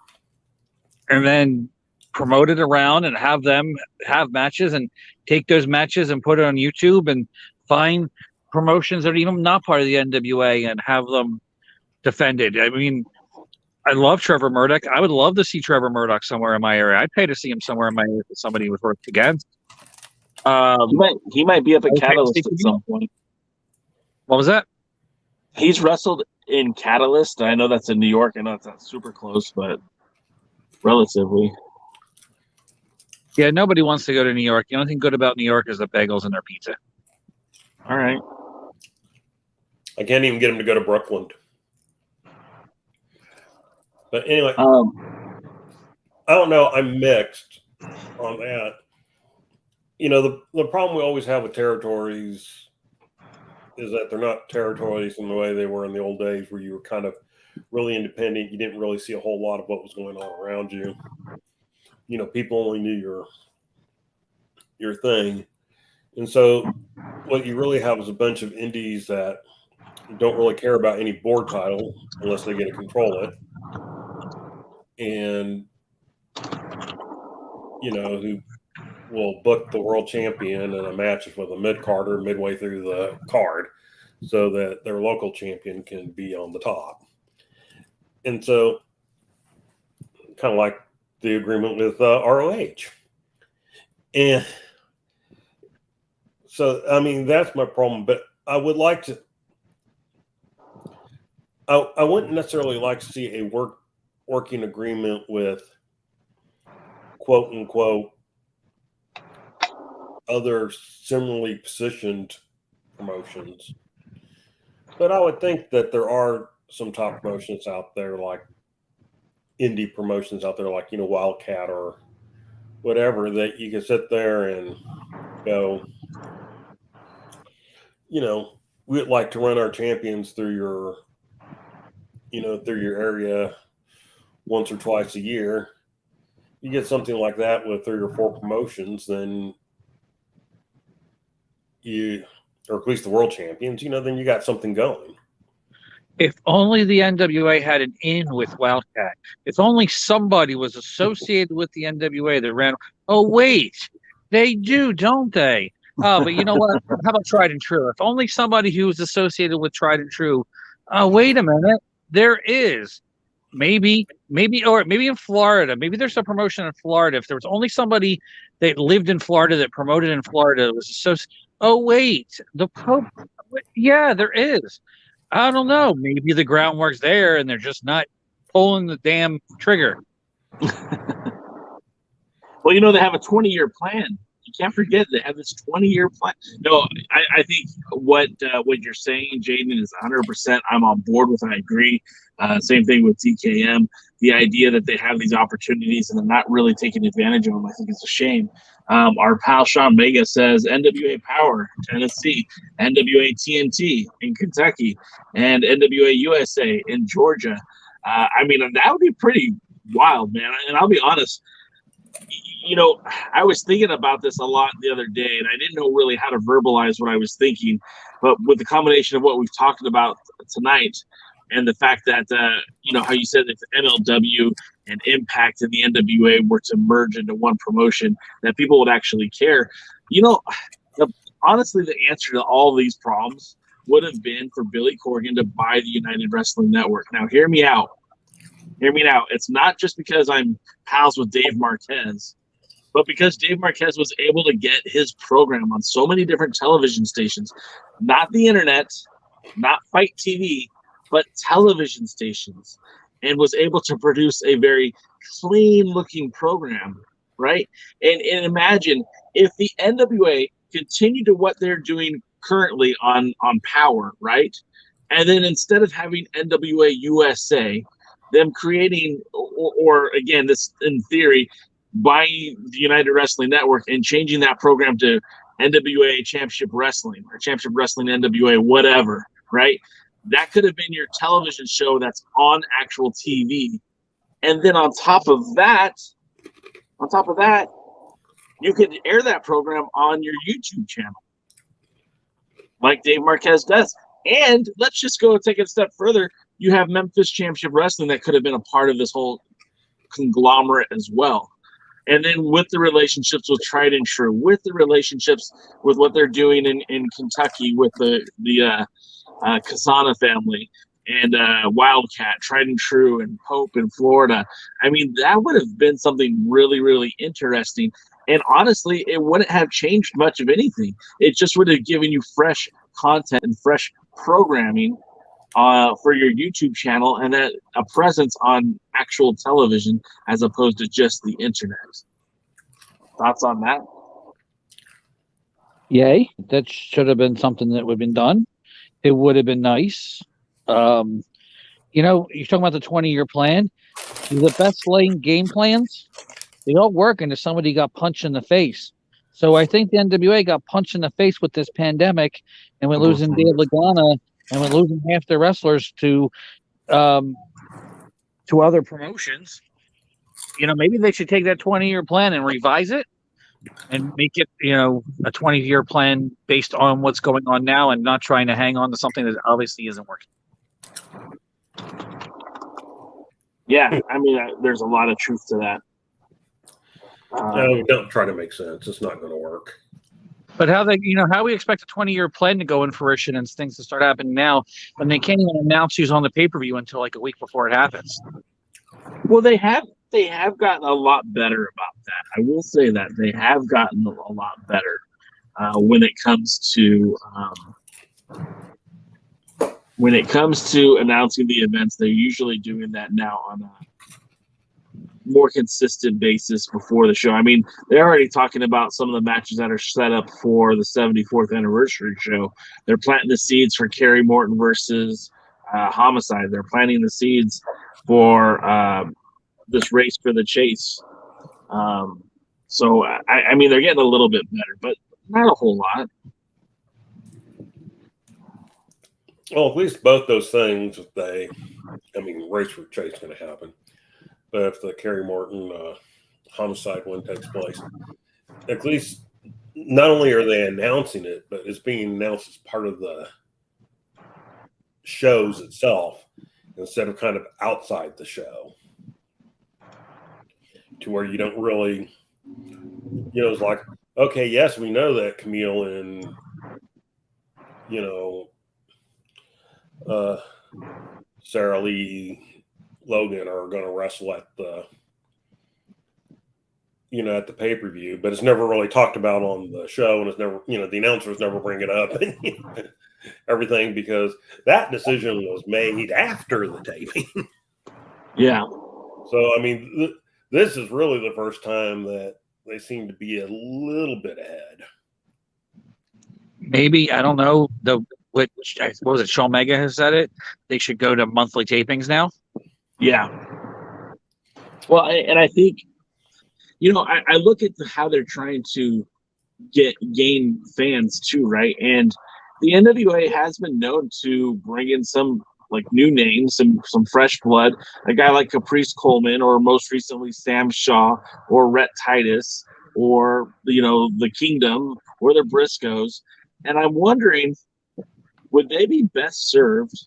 then promote it around and have them have matches and take those matches and put it on YouTube and find promotions that are even not part of the NWA and have them defended. I mean, I love Trevor Murdoch. I would love to see Trevor Murdoch somewhere in my area. I'd pay to see him somewhere in my area if somebody was worked against. He might be up at Catalyst at some point. What was that? He's wrestled in Catalyst. I know that's in New York. I know it's not super close, but relatively. Yeah, nobody wants to go to New York. The only thing good about New York is the bagels and their pizza. All right. I can't even get him to go to Brooklyn. But anyway, I don't know. I'm mixed on that. You know, the problem we always have with territories is that they're not territories in the way they were in the old days, where you were kind of really independent. You didn't really see a whole lot of what was going on around you. You know, people only knew your thing. And so what you really have is a bunch of indies that don't really care about any board title unless they get to control it. And, you know, who will book the world champion in a match with a mid-carder midway through the card so that their local champion can be on the top. And so kind of like the agreement with ROH. And so, I mean, that's my problem. But I would like to, I wouldn't necessarily like to see a working agreement with quote unquote other similarly positioned promotions. But I would think that there are some top promotions out there, like indie promotions out there, like, you know, Wildcat or whatever, that you can sit there and go, you know, we'd like to run our champions through your, you know, through your area once or twice a year. You get something like that with 3 or 4 promotions, then you, or at least the world champions, you know, then you got something going. If only the NWA had an in with Wildcat. If only somebody was associated with the NWA that ran. Oh, wait, they do, don't they? Oh, but you know what? How about Tried and True? If only somebody who was associated with Tried and True. Oh, wait a minute. There is. Maybe in Florida. Maybe there's a promotion in Florida. If there was only somebody that lived in Florida that promoted in Florida that was associated. Oh, wait, the Pope. Yeah, there is. I don't know. Maybe the groundwork's there and they're just not pulling the damn trigger. Well, you know, they have a 20-year plan. You can't forget they have this 20-year plan. No, I think what you're saying, Jaden, is 100%. I'm on board with. I agree. Same thing with DKM. The idea that they have these opportunities and they're not really taking advantage of them, I think it's a shame. Our pal Sean Mega says NWA Power, Tennessee, NWA TNT in Kentucky, and NWA USA in Georgia. I mean, that would be pretty wild, man. And I'll be honest, you know, I was thinking about this a lot the other day, and I didn't know really how to verbalize what I was thinking. But with the combination of what we've talked about tonight, And the fact that, how you said if MLW and Impact and the NWA were to merge into one promotion, that people would actually care. Honestly, the answer to all these problems would have been for Billy Corgan to buy the United Wrestling Network. Now, hear me out. Hear me out. It's not just because I'm pals with Dave Marquez, but because Dave Marquez was able to get his program on so many different television stations, not the internet, not Fight TV, but television stations, and was able to produce a very clean-looking program, right? And imagine if the NWA continued to what they're doing currently on Power, right? And then instead of having NWA USA, them creating, or again, this in theory, buying the United Wrestling Network and changing that program to NWA Championship Wrestling or Championship Wrestling NWA, whatever, right? That could have been your television show that's on actual TV. And then on top of that, you could air that program on your YouTube channel, like Dave Marquez does. And let's just go take it a step further. You have Memphis Championship Wrestling that could have been a part of this whole conglomerate as well. And then with the relationships with Tried and True, with the relationships with what they're doing in Kentucky with the Kazana family and Wildcat, Tried and True, and Pope in Florida. I mean, that would have been something really, really interesting. And honestly, it wouldn't have changed much of anything. It just would have given you fresh content and fresh programming for your YouTube channel, and a presence on actual television as opposed to just the internet. Thoughts on that? Yay. That should have been something that would have been done. It would have been nice. You're talking about the 20-year plan. The best laid game plans, they all work until somebody got punched in the face. So I think the NWA got punched in the face with this pandemic, and we're losing Dave Lagana, and we're losing half their wrestlers to other promotions. Maybe they should take that 20-year plan and revise it and make it, a 20-year plan based on what's going on now, and not trying to hang on to something that obviously isn't working. Yeah, I mean, there's a lot of truth to that. No, don't try to make sense. It's not going to work. But how we expect a 20-year plan to go in fruition and things to start happening now when they can't even announce who's on the pay-per-view until like a week before it happens? Well, they have gotten a lot better about that. I will say that they have gotten a lot better when it comes to announcing the events. They're usually doing that now on a more consistent basis before the show. I mean, they're already talking about some of the matches that are set up for the 74th anniversary show. They're planting the seeds for Kerry Morton versus Homicide. They're planting the seeds for this race for the chase. So, I mean, they're getting a little bit better, but not a whole lot. Well, at least both those things, race for chase is going to happen. But if the Kerry Morton Homicide one takes place, at least not only are they announcing it, but it's being announced as part of the shows itself instead of kind of outside the show, to where you don't really, it's like, okay, yes, we know that Kamille and, Sarah Lee Logan are going to wrestle at the pay-per-view, but it's never really talked about on the show, and it's never, the announcers never bring it up and everything, because that decision was made after the taping. Yeah. So, I mean, this is really the first time that they seem to be a little bit ahead. Maybe, I don't know, what was it, Shawn Mega has said it, they should go to monthly tapings now. Yeah. Well, I think, I look at how they're trying to gain fans too, right? And the NWA has been known to bring in some new names, some fresh blood, a guy like Caprice Coleman, or most recently Sam Shaw, or Rhett Titus, or the Kingdom, or the Briscoes. And I'm wondering, would they be best served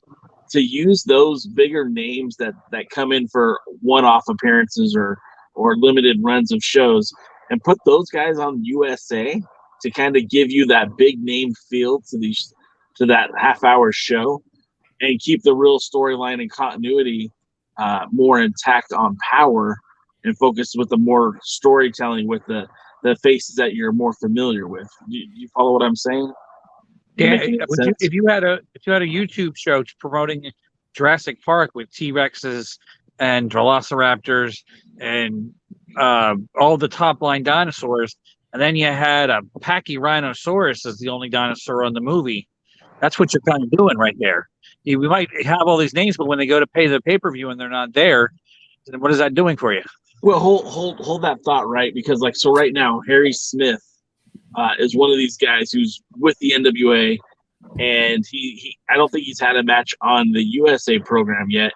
to use those bigger names that come in for one-off appearances or limited runs of shows and put those guys on USA to kind of give you that big name feel to that half-hour show and keep the real storyline and continuity more intact on Power and focus with the more storytelling with the faces that you're more familiar with. Do you follow what I'm saying? Yeah, if you had a YouTube show promoting Jurassic Park with T-Rexes and Velociraptors and all the top line dinosaurs, and then you had a Pachyrhinosaurus as the only dinosaur on the movie, that's what you're kind of doing right there. We might have all these names, but when they go to pay the pay-per-view and they're not there, then what is that doing for you? Well, hold that thought, right? Because so right now, Harry Smith is one of these guys who's with the NWA, and he I don't think he's had a match on the USA program yet.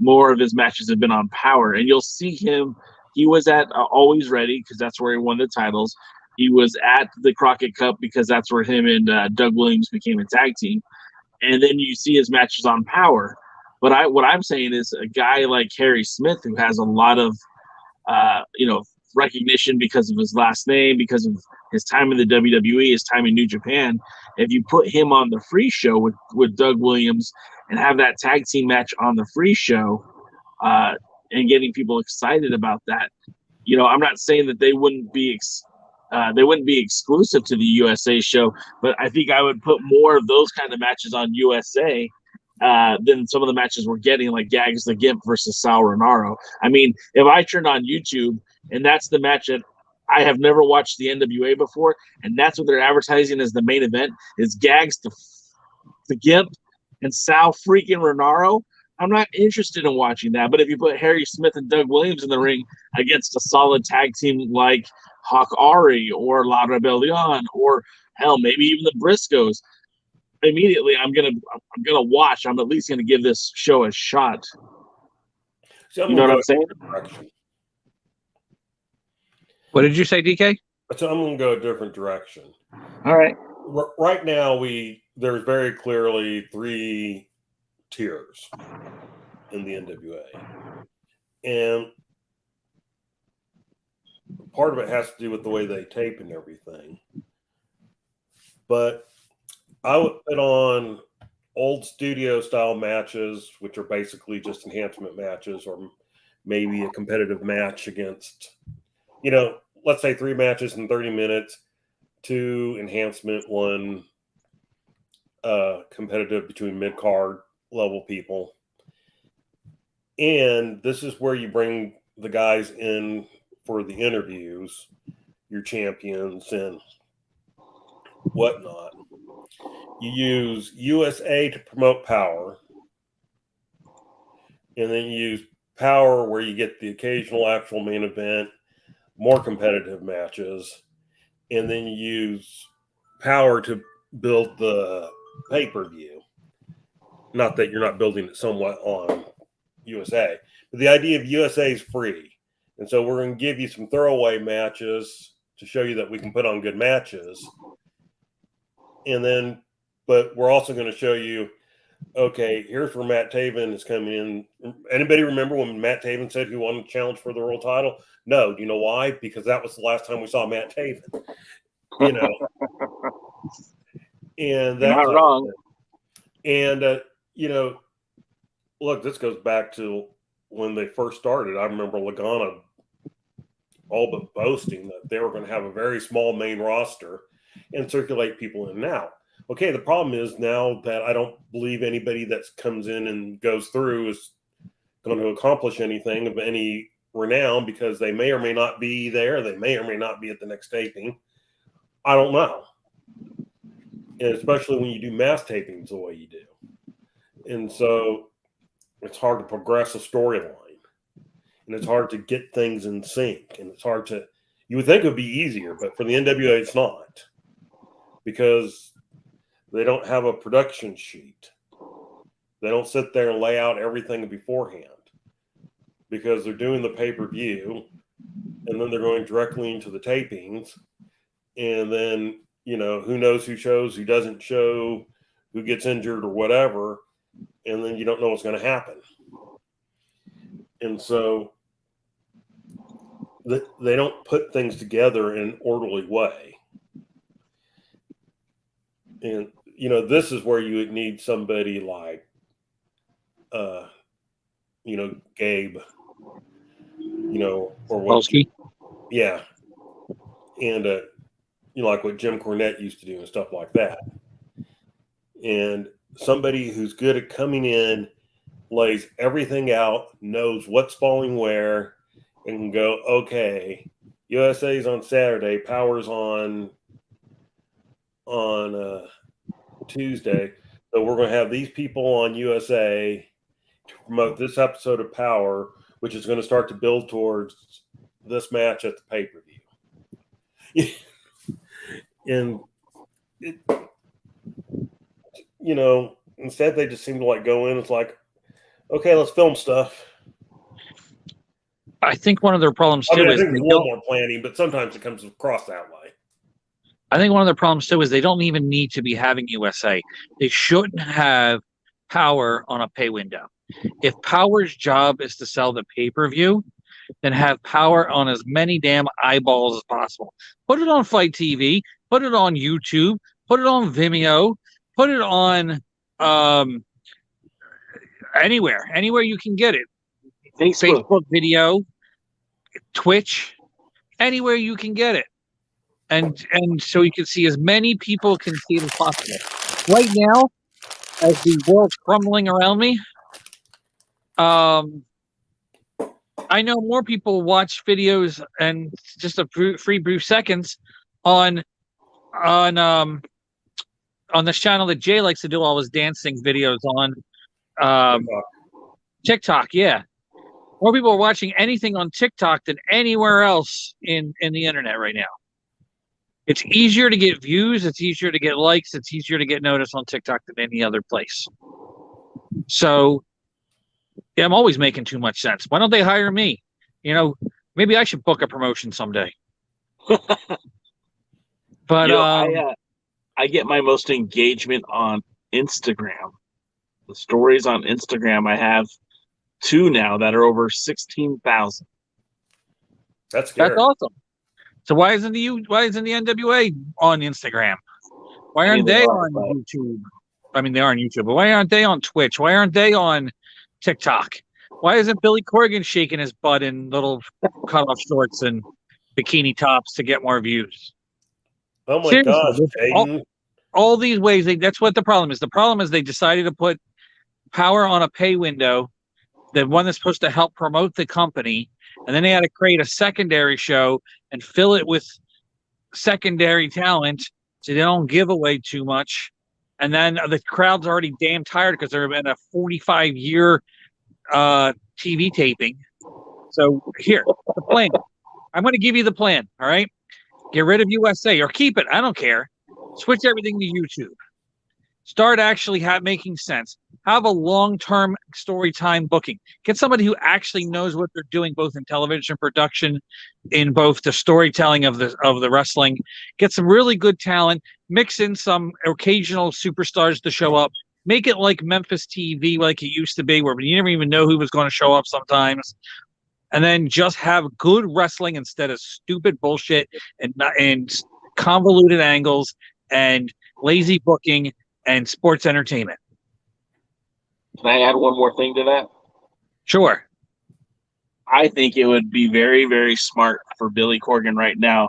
More of his matches have been on Power, and you'll see him. He was at Always Ready because that's where he won the titles. He was at the Crockett Cup because that's where him and Doug Williams became a tag team. And then you see his matches on Power. But what I'm saying is a guy like Harry Smith, who has a lot of recognition because of his last name, because of his time in the WWE, his time in New Japan. If you put him on the free show with Doug Williams and have that tag team match on the free show, and getting people excited about that, I'm not saying that they wouldn't be exclusive to the USA show, but I think I would put more of those kind of matches on USA than some of the matches we're getting, like Gags the Gimp versus Sal Renaro. I mean, if I turned on YouTube and that's the match that I have never watched the NWA before, and that's what they're advertising as the main event, is Gags the Gimp and Sal freaking Renaro, I'm not interested in watching that. But if you put Harry Smith and Doug Williams in the ring against a solid tag team like Hawk Ari or La Rebellion, or hell, maybe even the Briscoes, immediately I'm gonna watch. I'm at least gonna give this show a shot. So you know what I'm saying? What did you say, DK? So I'm going to go a different direction. All right. Right now, there's very clearly 3 tiers in the NWA, and part of it has to do with the way they tape and everything. But I would put on old studio style matches, which are basically just enhancement matches, or maybe a competitive match against, let's say 3 matches in 30 minutes, 2 enhancement, 1 competitive between mid-card level people. And this is where you bring the guys in for the interviews, your champions and whatnot. You use USA to promote Power, and then you use Power where you get the occasional actual main event, more competitive matches, and then you use Power to build the pay-per-view. Not that you're not building it somewhat on USA, but the idea of USA is free. And so we're going to give you some throwaway matches to show you that we can put on good matches. And then, but we're also going to show you, okay, here's where Matt Taven is coming in. Anybody remember when Matt Taven said he wanted to challenge for the world title? No. Do you know why? Because that was the last time we saw Matt Taven. And that's not wrong. And, look, this goes back to when they first started. I remember Lagana all but boasting that they were going to have a very small main roster and circulate people in and out. Okay, the problem is now that I don't believe anybody that comes in and goes through is going to accomplish anything of any renown, because they may or may not be there. They may or may not be at the next taping. I don't know. And especially when you do mass tapings the way you do. And so it's hard to progress a storyline. And it's hard to get things in sync. And it's hard to, you would think it would be easier, but for the NWA, it's not. Because they don't have a production sheet. They don't sit there and lay out everything beforehand. Because they're doing the pay-per-view, and then they're going directly into the tapings. And then, who knows who shows, who doesn't show, who gets injured or whatever. and then you don't know what's going to happen. And so they don't put things together in an orderly way. And, you know, this is where you would need somebody like, you know, Gabe, you know, or what? Yeah. And, you know, like what Jim Cornette used to do and stuff like that. And somebody who's good at coming in, lays everything out, knows what's falling where, and can go, okay, USA's on Saturday, Power's on Tuesday. So we're going to have these people on USA to promote this episode of Power, which is going to start to build towards this match at the pay-per-view. And, you know, instead they just seem to like go in. It's like, okay, let's film stuff. I think one of their problems too is there's a little more planning, but sometimes it comes across that way. I think one of their problems too is they don't even need to be having USA. They shouldn't have Power on a pay window. If Power's job is to sell the pay-per-view, then have Power on as many damn eyeballs as possible. Put it on Fight TV, put it on YouTube, put it on Vimeo, put it on anywhere you can get it. Facebook video, Twitch, anywhere you can get it. And so you can see as many people can see it as possible. Right now, as the world's crumbling around me, I know more people watch videos and just a free brief seconds on this channel that Jay likes to do all his dancing videos on TikTok. Yeah, more people are watching anything on TikTok than anywhere else in the internet right now. It's easier to get views. It's easier to get likes. It's easier to get noticed on TikTok than any other place. So, yeah, I'm always making too much sense. Why don't they hire me? You know, maybe I should book a promotion someday. But you know, I get my most engagement on Instagram. The stories on Instagram, I have 2 now that are over 16,000. That's scary. That's awesome. So why isn't the NWA on Instagram? Why aren't they on YouTube? I mean, they are on YouTube, but why aren't they on Twitch? Why aren't they on TikTok? Why isn't Billy Corgan shaking his butt in little cutoff shorts and bikini tops to get more views? Oh my gosh, Aiden. All these ways, that's what the problem is. The problem is they decided to put Power on a pay window, the one that's supposed to help promote the company, and then they had to create a secondary show and fill it with secondary talent so they don't give away too much. And then the crowd's already damn tired because they're in a 45-year TV taping. So here, the plan. I'm going to give you the plan, all right? Get rid of USA or keep it. I don't care. Switch everything to YouTube. Start actually making sense. Have a long-term story time booking. Get somebody who actually knows what they're doing, both in television production, in both the storytelling of the wrestling. Get some really good talent. Mix in some occasional superstars to show up. Make it like Memphis TV, like it used to be, where you never even know who was going to show up sometimes. And then just have good wrestling instead of stupid bullshit and convoluted angles and lazy booking and sports entertainment. Can I add one more thing to that? Sure. I think it would be very, very smart for Billy Corgan right now.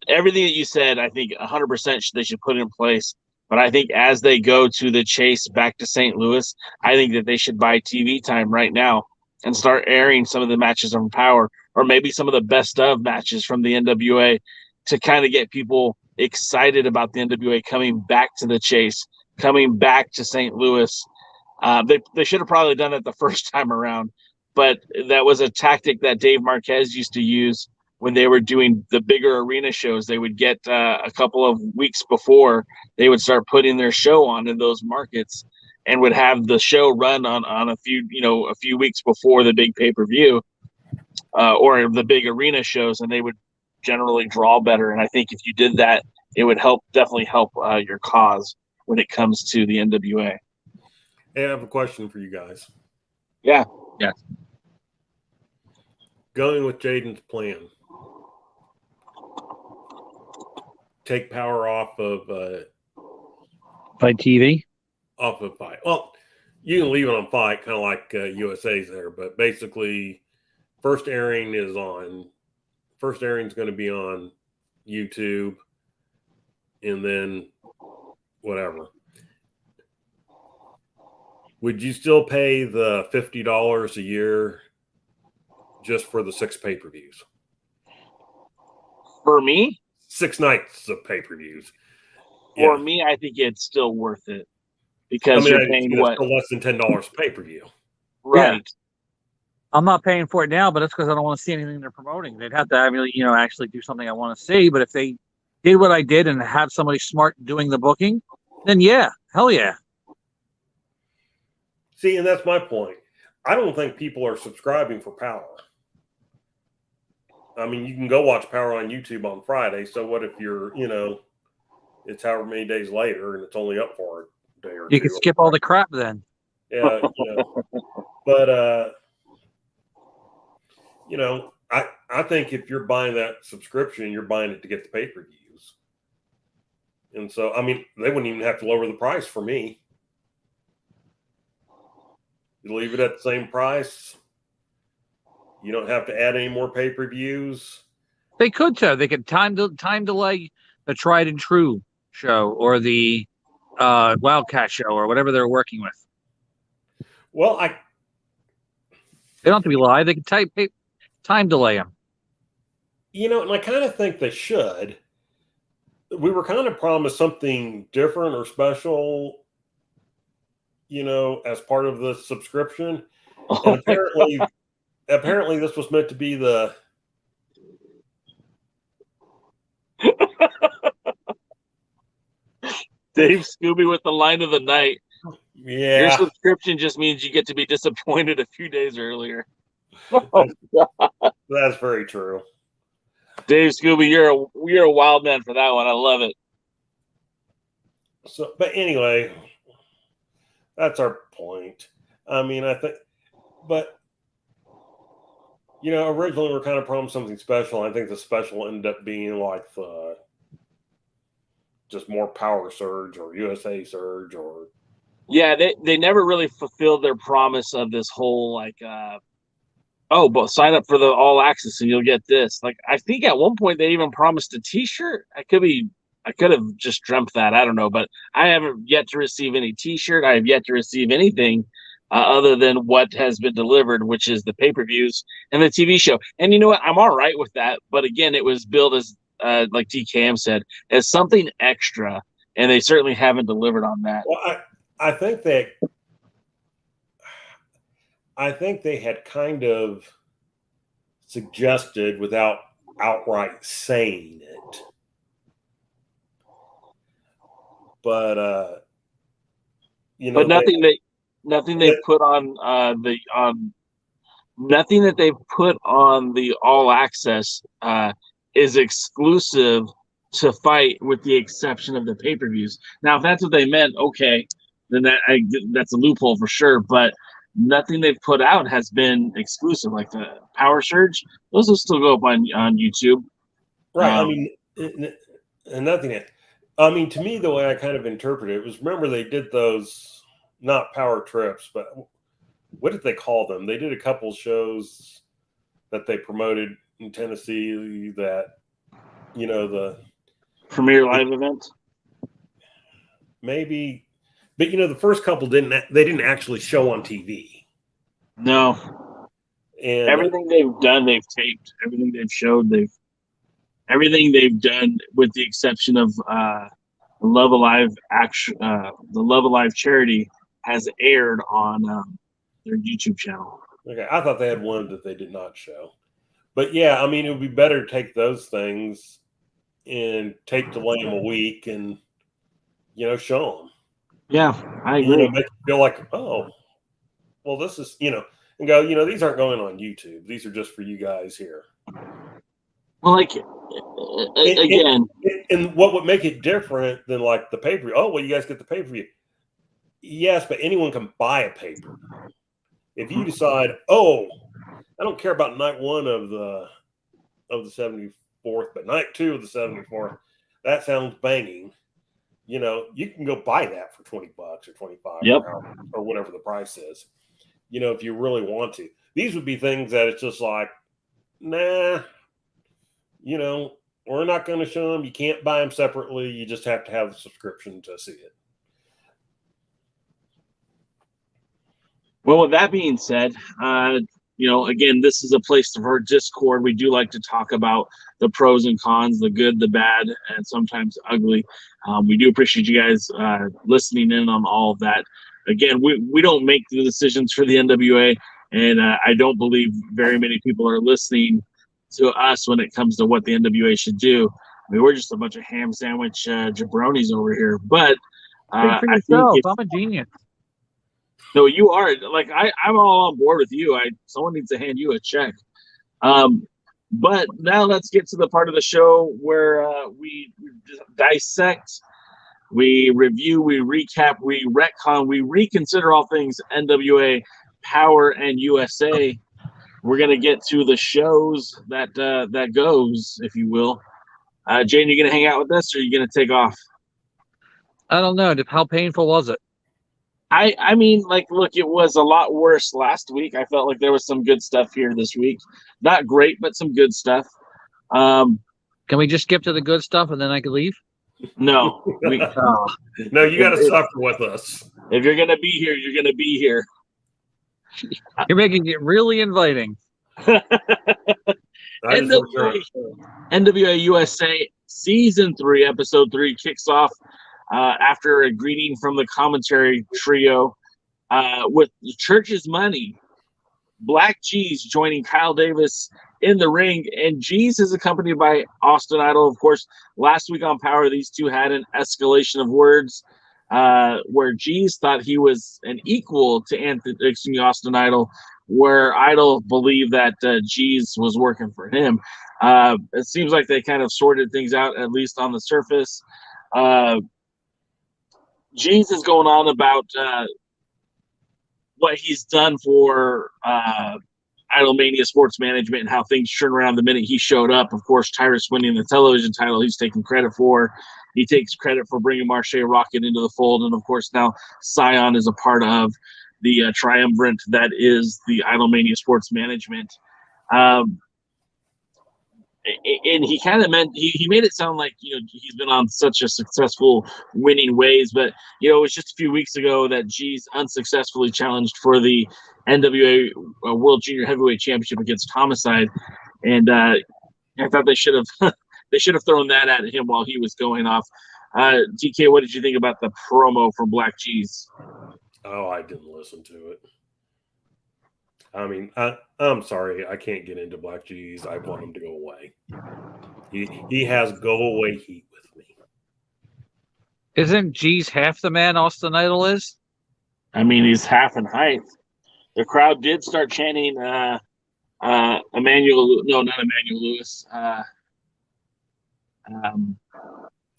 Everything that you said, I think 100% they should put in place. But I think as they go to the chase back to St. Louis, I think that they should buy TV time right now and start airing some of the matches on Power, or maybe some of the best of matches from the NWA, to kind of get people excited about the NWA coming back to the chase, coming back to St. Louis. They should have probably done it the first time around, but that was a tactic that Dave Marquez used to use when they were doing the bigger arena shows. They would get a couple of weeks before, they would start putting their show on in those markets and would have the show run on a few weeks before the big pay-per-view or the big arena shows, and they would generally draw better. And I think if you did that, it would definitely help your cause when it comes to the NWA. Hey, I have a question for you guys. Yeah. Going with Jaden's plan. Take Power off of Fight TV. Fight. Well, you can leave it on Fight, kind of like USA's there, but basically, first airing is going to be on YouTube, and then whatever. Would you still pay the $50 a year just for the 6 pay-per-views? For me? 6 nights of pay-per-views. For me, I think it's still worth it because you're paying what? Still less than $10 pay-per-view. Right. Yeah. I'm not paying for it now, but that's because I don't want to see anything they're promoting. They'd have to actually do something I want to see. But if they did what I did and have somebody smart doing the booking, then yeah, hell yeah. See, and that's my point. I don't think people are subscribing for Power. I mean, you can go watch Power on YouTube on Friday. So what if you're, it's however many days later and it's only up for a day or two? You can skip all the crap then. Yeah, but I think if you're buying that subscription, you're buying it to get the pay-per-views. And so, I mean, they wouldn't even have to lower the price for me. You leave it at the same price. You don't have to add any more pay-per-views. They could too. They could time delay the Tried and True show or the Wildcat show or whatever they're working with. Well, they don't have to be live. They can time delay them. And I kind of think they should. We were kind of promised something different or special, as part of the subscription. And apparently this was meant to be the Dave Scooby with the line of the night. Yeah. Your subscription just means you get to be disappointed a few days earlier. That's very true. Dave Scooby, you're a wild man for that one. I love it. So, but anyway, that's our point. I mean, I think, but originally we were kind of promised something special. I think the special ended up being like the just more Power Surge or USA Surge or. Yeah, they never really fulfilled their promise of this whole but sign up for the All Access and you'll get this. Like, I think at one point they even promised a T-shirt. I could have just dreamt that. I don't know, but I haven't yet to receive any T-shirt. I have yet to receive anything other than what has been delivered, which is the pay-per-views and the TV show. And you know what? I'm all right with that. But again, it was billed as, like TKM said, as something extra, and they certainly haven't delivered on that. Well, I think they had kind of suggested without outright saying it. But but nothing they've put on nothing that they've put on the All Access is exclusive to Fight, with the exception of the pay-per-views. Now, if that's what they meant, okay, then that's a loophole for sure. But nothing they've put out has been exclusive, like the Power Surge. Those will still go up on YouTube. Right. I mean, and nothing. I mean, to me, the way I kind of interpret it was, remember they did those, not power trips, but what did they call them? They did a couple shows that they promoted in Tennessee that, the Premier Live event. Maybe, but the first couple didn't actually show on TV. No. And everything they've done, they've taped. Everything they've showed, everything they've done, with the exception of the Love Alive the Love Alive charity, has aired on their YouTube channel. Okay, I thought they had one that they did not show, but yeah, I mean, it would be better to take those things and delay them a week and show them. Yeah, I agree. Make you feel like, oh, well, this is and go, these aren't going on YouTube. These are just for you guys here. Well, again, and what would make it different than like the pay-per-view? Oh, well, you guys get the pay-per-view. Yes, but anyone can buy a paper. If you decide, oh, I don't care about night 1 of the 74th, but night 2 of the 74th, that sounds banging. You know, you can go buy that for $20 or $25 or whatever the price is. You know, if you really want to. These would be things that it's just like, nah, you know, we're not going to show them. You can't buy them separately. You just have to have the subscription to see it. Well, with that being said, you know, again, this is a place for Discord. We do like to talk about the pros and cons, the good, the bad, and sometimes ugly. We do appreciate you guys listening in on all of that. Again, we don't make the decisions for the NWA, and I don't believe very many people are listening to us when it comes to what the NWA should do. I mean, we're just a bunch of ham sandwich jabronis over here. But Think for I yourself. think I'm a genius. no, you are. Like, I'm all on board with you. Someone needs to hand you a check. But now let's get to the part of the show where we dissect, we review, we recap, we retcon, we reconsider all things NWA Power and USA. We're gonna get to the shows that goes, if you will. Jane, you gonna hang out with us, or are you gonna take off? I don't know. How painful was it? I mean, like, look, it was a lot worse last week. I felt like there was some good stuff here this week. Not great, but some good stuff. Can we just skip to the good stuff and then I can leave? No. No, you got to suffer with us. If you're going to be here, you're going to be here. You're making it really inviting. NWA USA Season 3, Episode 3 kicks off after a greeting from the commentary trio with the church's money. Black Cheese joining Kyle Davis in the ring, and Cheese is accompanied by Austin Idol. Of course, last week on Power, these two had an escalation of words where Cheese thought he was an equal to Austin Idol, where Idol believed that Cheese was working for him. It seems like they kind of sorted things out, at least on the surface. Cheese is going on about what he's done for Idolmania Sports Management and how things turned around the minute he showed up. Of course, Tyrus winning the television title, he's taking credit for. He takes credit for bringing Marche Rocket into the fold. And, of course, now Scion is a part of the triumvirate that is the Idolmania Sports Management. And he kind of he made it sound like, you know, he's been on such a successful winning ways, but, you know, it was just a few weeks ago that G's unsuccessfully challenged for the NWA World Junior Heavyweight Championship against Homicide, and I thought they should have thrown that at him while he was going off. DK, what did you think about the promo from Black Cheese? Oh, I didn't listen to it. I mean, I'm sorry, I can't get into Black Cheese. I want him to go away. He has go away heat with me. Isn't G's half the man Austin Idol is? I mean, he's half in height. The crowd did start chanting Emmanuel. No, not Emmanuel Lewis.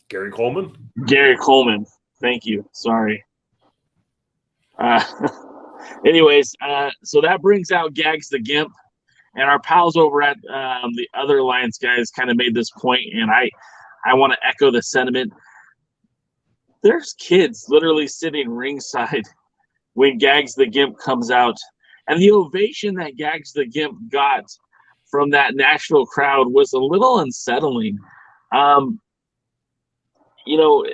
Gary Coleman? Gary Coleman. Thank you. Sorry. Anyways, so that brings out Gags the Gimp, and our pals over at the other Alliance guys kind of made this point, and I want to echo the sentiment. There's kids literally sitting ringside when Gags the Gimp comes out, and the ovation that Gags the Gimp got from that Nashville crowd was a little unsettling. You know,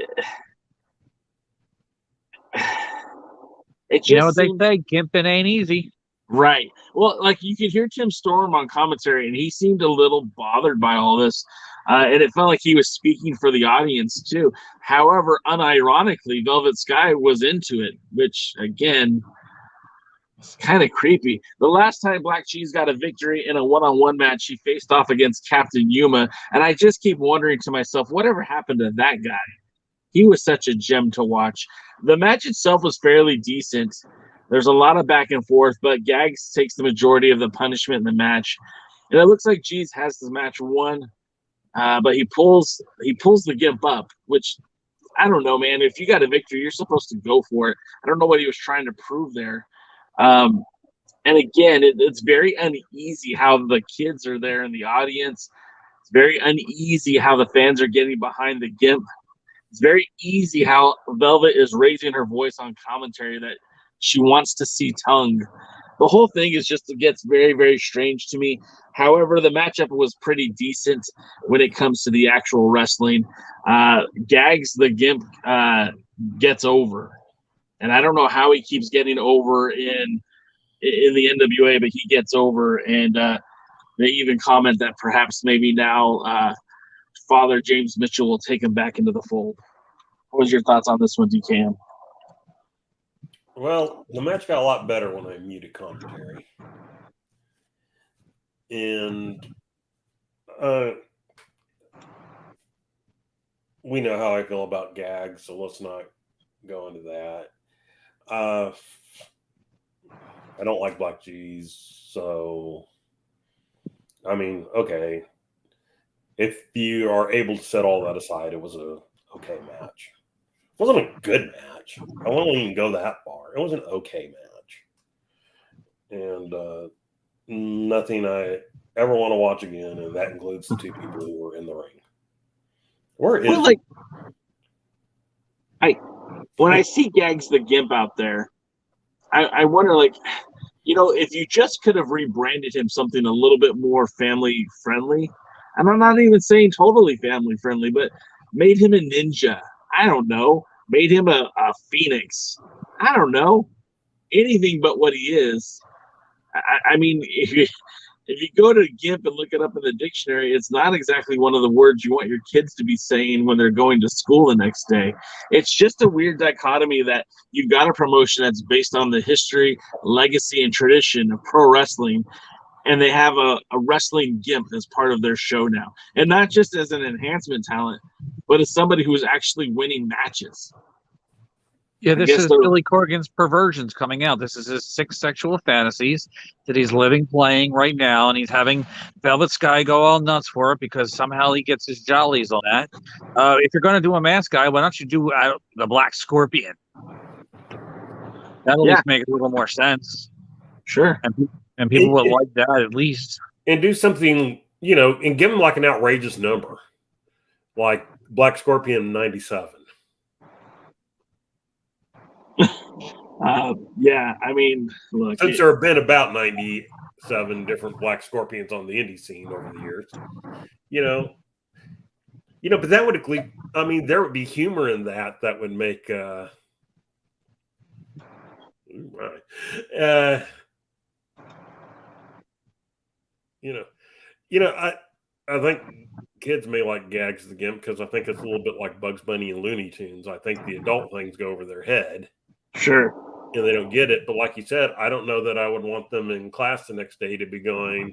it just, you know what they say, gimping ain't easy. Right. Well, like, you could hear Tim Storm on commentary, and he seemed a little bothered by all this. And it felt like he was speaking for the audience, too. However, unironically, Velvet Sky was into it, which, again, is kind of creepy. The last time Black Cheese got a victory in a one-on-one match, she faced off against Captain Yuma. And I just keep wondering to myself, whatever happened to that guy? He was such a gem to watch. The match itself was fairly decent. There's a lot of back and forth, but Gags takes the majority of the punishment in the match. And it looks like Cheese has this match won, but he pulls the Gimp up, which I don't know, man. If you got a victory, you're supposed to go for it. I don't know what he was trying to prove there. And again, it's very uneasy how the kids are there in the audience. It's very uneasy how the fans are getting behind the Gimp. It's very easy how Velvet is raising her voice on commentary that she wants to see Tongue. The whole thing is just, it gets very, very strange to me. However, the matchup was pretty decent when it comes to the actual wrestling. Gags the Gimp gets over. And I don't know how he keeps getting over in the NWA, but he gets over. And they even comment that perhaps maybe now Father James Mitchell will take him back into the fold. What was your thoughts on this one, DKM? Well, the match got a lot better when I muted commentary. And we know how I feel about gags, so let's not go into that. I don't like black cheese, so I mean, okay. If you are able to set all that aside, it was a okay match. It wasn't a good match. I won't even go that far. It was an okay match. And nothing I ever want to watch again, and that includes the two people who were in the ring. Where is when I see Gags the Gimp out there, I wonder, like, you know, if you just could have rebranded him something a little bit more family friendly, and I'm not even saying totally family friendly, but made him a ninja. I don't know. Made him a phoenix. I don't know. Anything but what he is. I mean, if you go to GIMP and look it up in the dictionary, it's not exactly one of the words you want your kids to be saying when they're going to school the next day. It's just a weird dichotomy that you've got a promotion that's based on the history, legacy, and tradition of pro wrestling, and they have a wrestling GIMP as part of their show now. And not just as an enhancement talent, but as somebody who's actually winning matches. Yeah, this is Billy Corgan's perversions coming out. This is his 6 sexual fantasies that he's living, playing right now, and he's having Velvet Sky go all nuts for it because somehow he gets his jollies on that. If you're going to do a mask guy, why don't you do the Black Scorpion? That'll at least make a little more sense. Sure. And people will like that at least. And do something, you know, and give him like an outrageous number, like Black Scorpion 97. Yeah, I mean, look, since there have been about 97 different Black Scorpions on the indie scene over the years, you know, but that would include, I mean, there would be humor in that would make, I think kids may like Gags the Gimp because I think it's a little bit like Bugs Bunny and Looney Tunes. I think the adult things go over their head. Sure. And they don't get it. But like you said, I don't know that I would want them in class the next day to be going,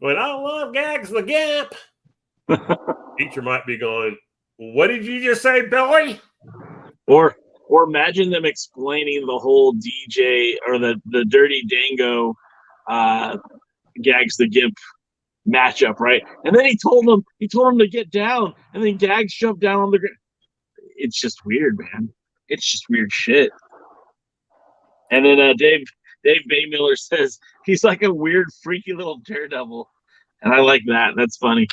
I love Gags the Gimp. Teacher might be going, what did you just say, Billy? Or imagine them explaining the whole DJ or the Dirty Dango Gags the Gimp matchup, right? And then he told him to get down, and then Gags jumped down on the ground. It's just weird, man. It's just weird shit. And then Dave Baymiller says he's like a weird, freaky little daredevil, and I like that. That's funny.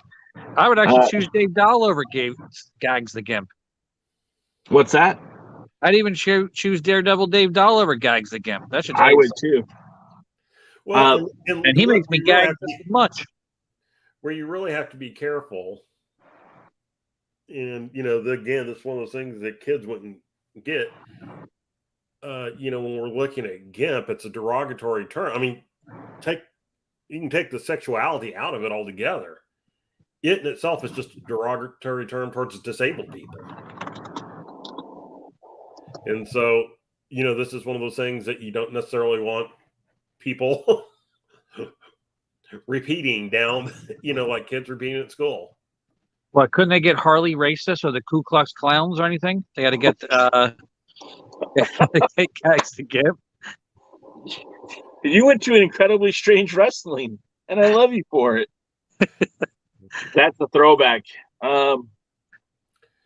I would actually choose Dave Dahl over Gags the Gimp. What's that? I'd even choose Daredevil Dave Dahl over Gags the Gimp. That should. I would too. Well, and he makes me gag just much. Where you really have to be careful, and again, that's one of those things that kids wouldn't get. When we're looking at GIMP, it's a derogatory term. I mean, you can take the sexuality out of it altogether. It in itself is just a derogatory term towards disabled people. And so, this is one of those things that you don't necessarily want people repeating down, like kids repeating at school. What, couldn't they get Harley racist or the Ku Klux Clowns or anything? They had to get Gags the Gimp. You went to an incredibly strange wrestling, and I love you for it. That's a throwback.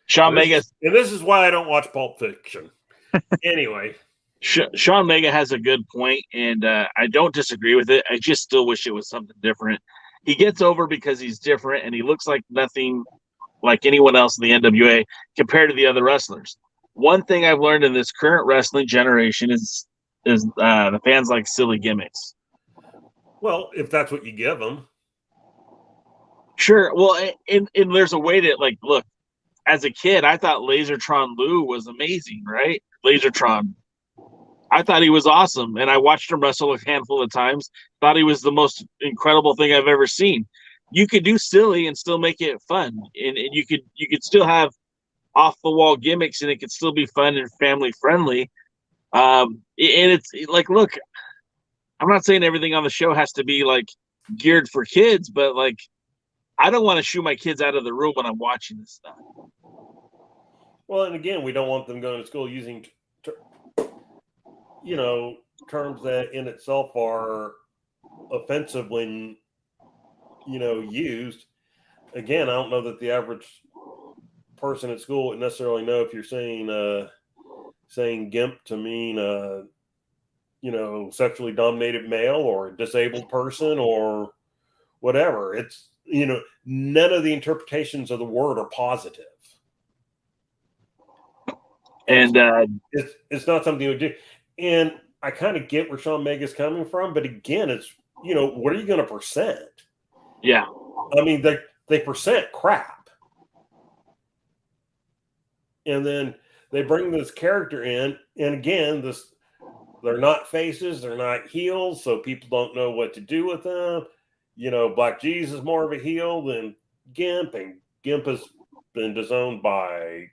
Sean Mega, and this is why I don't watch Pulp Fiction. Anyway, Sean Mega has a good point, and I don't disagree with it. I just still wish it was something different. He gets over because he's different, and he looks like nothing like anyone else in the NWA compared to the other wrestlers. One thing I've learned in this current wrestling generation is the fans like silly gimmicks. well, if that's what you give them. Sure. Well, and there's a way to, like, look, as a kid, I thought Lasertron Lou was amazing, right? Lasertron. I thought he was awesome, and I watched him wrestle a handful of times. Thought he was the most incredible thing I've ever seen. You could do silly and still make it fun, and you could still have off the wall gimmicks, and it could still be fun and family friendly. And it's like, look, I'm not saying everything on the show has to be like geared for kids, but like, I don't want to shoo my kids out of the room when I'm watching this stuff. Well, and again, we don't want them going to school using, terms that in itself are offensive when, used. Again, I don't know that the average person at school would necessarily know if you're saying gimp to mean, sexually dominated male or a disabled person or whatever. It's, none of the interpretations of the word are positive. And it's not something you would do. And I kind of get where Sean Mega's coming from, but again, it's, what are you going to present? Yeah. I mean, they present crap. And then they bring this character in, and again, they're not faces, they're not heels, so people don't know what to do with them. Black Jesus is more of a heel than Gimp, and Gimp has been disowned by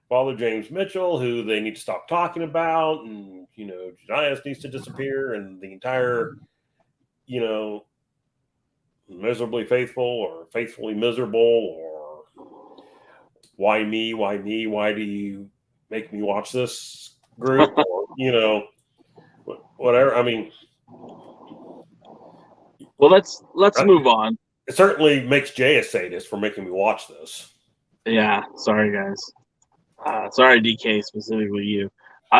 Father James Mitchell, who they need to stop talking about, and Janias needs to disappear, and the entire, miserably faithful or faithfully miserable, or why me, why do you make me watch this group, or whatever. I mean, well, let's move on. It certainly makes Jay a sadist for making me watch this. Yeah, sorry guys. Sorry, DK, specifically you.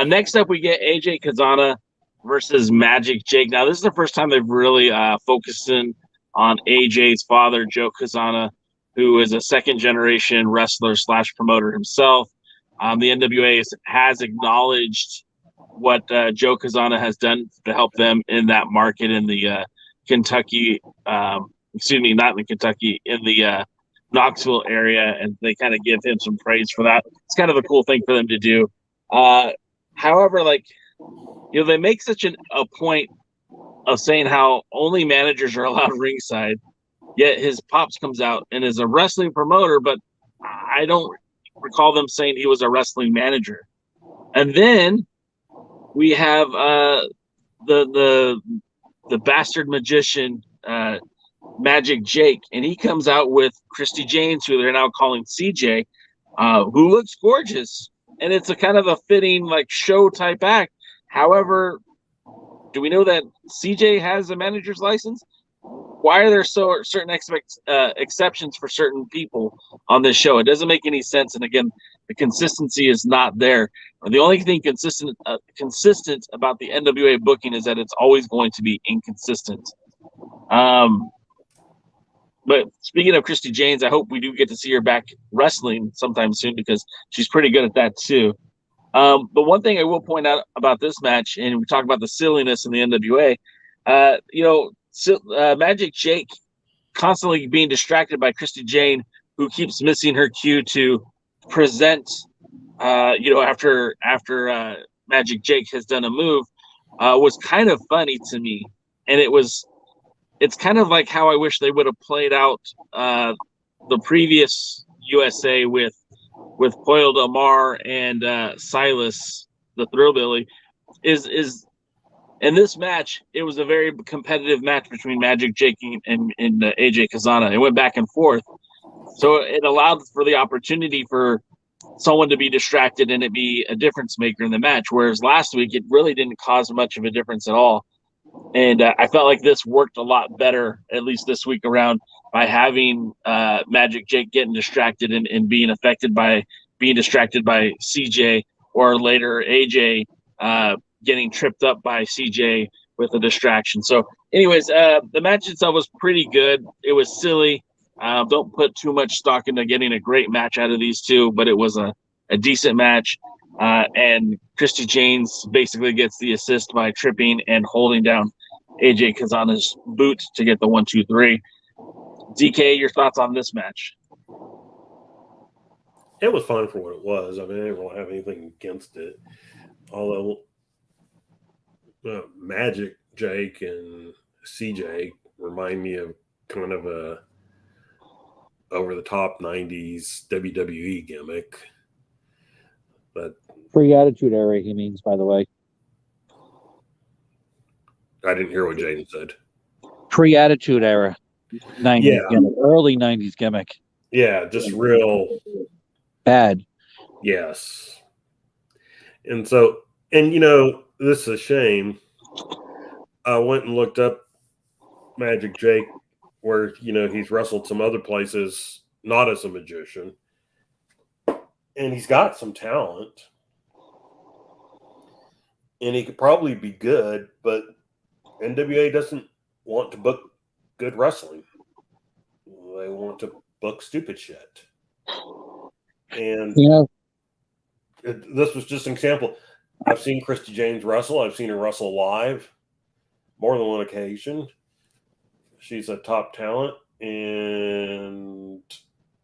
Next up, we get AJ Kazana versus Magic Jake. Now, this is the first time they've really focused in on AJ's father, Joe Kazana, who is a second-generation wrestler / promoter himself. The NWA has acknowledged what Joe Kazana has done to help them in that market in the Kentucky, not in the Kentucky, in the Knoxville area, and they kind of give him some praise for that. It's kind of a cool thing for them to do. However, they make such a point of saying how only managers are allowed ringside, yet his pops comes out and is a wrestling promoter, but I don't recall them saying he was a wrestling manager. And then we have the bastard magician, Magic Jake, and he comes out with Christy James, who they're now calling CJ, who looks gorgeous, and it's a kind of a fitting show type act. However, do we know that CJ has a manager's license? Why are there certain exceptions for certain people on this show? It doesn't make any sense, and again, the consistency is not there. The only thing consistent about the NWA booking is that it's always going to be inconsistent. But speaking of Christy James, I hope we do get to see her back wrestling sometime soon, because she's pretty good at that too. But one thing I will point out about this match, and we talk about the silliness in the NWA, Magic Jake constantly being distracted by Christy Jane, who keeps missing her cue to present, after Magic Jake has done a move, was kind of funny to me. And it's kind of like how I wish they would have played out the previous USA with Poyle Del Mar and Silas, the Thrillbilly. Is in this match, it was a very competitive match between Magic Jake and AJ Kazana. It went back and forth. So it allowed for the opportunity for someone to be distracted and it be a difference maker in the match. Whereas last week, it really didn't cause much of a difference at all. And I felt like this worked a lot better, at least this week around, by having Magic Jake getting distracted and being distracted by CJ, or later AJ getting tripped up by CJ with a distraction. So anyways, the match itself was pretty good. It was silly. Don't put too much stock into getting a great match out of these two, but it was a decent match. And Christy James basically gets the assist by tripping and holding down AJ Kazana's boot to get the 1-2-3. DK, your thoughts on this match? It was fine for what it was. I mean, I didn't really have anything against it. Although Magic Jake and CJ remind me of kind of a over-the-top 90s WWE gimmick. But Pre-Attitude Era, he means, by the way. I didn't hear what Jaden said. Pre-Attitude Era. 90s gimmick, early 90s gimmick. Yeah, just real bad. Yes. And so, and you know, this is a shame. I went and looked up Magic Jake, where, you know, he's wrestled some other places, not as a magician. And he's got some talent. And he could probably be good, but NWA doesn't want to book good wrestling. They want to book stupid shit. And you know, this was just an example. I've seen Christy James wrestle. I've seen her wrestle live more than one occasion. She's a top talent, and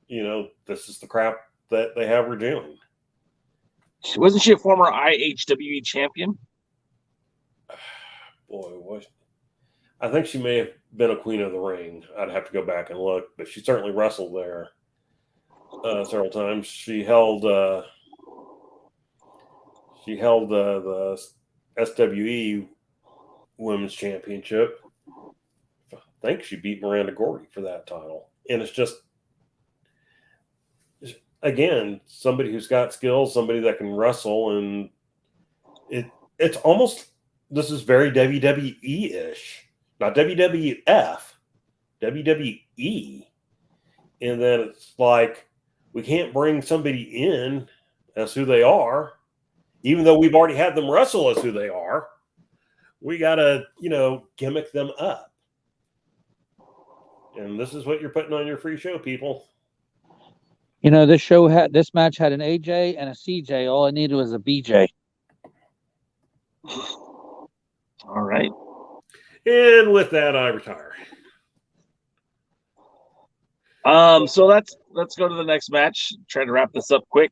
you know, this is the crap that they have her doing. Wasn't she a former IHWE champion? Boy, what? I think she may have been a Queen of the Ring. I'd have to go back and look, but she certainly wrestled there several times. She held the SWE Women's Championship. I think she beat Miranda Gordy for that title. And it's just, again, somebody who's got skills, somebody that can wrestle, and it's almost, this is very WWE-ish. Not WWF, WWE. And then it's like, we can't bring somebody in as who they are, even though we've already had them wrestle as who they are. We got to, you know, gimmick them up. And this is what you're putting on your free show, people. You know, this match had an AJ and a CJ. All I needed was a BJ. All right. And with that, I retire. So let's go to the next match. Try to wrap this up quick.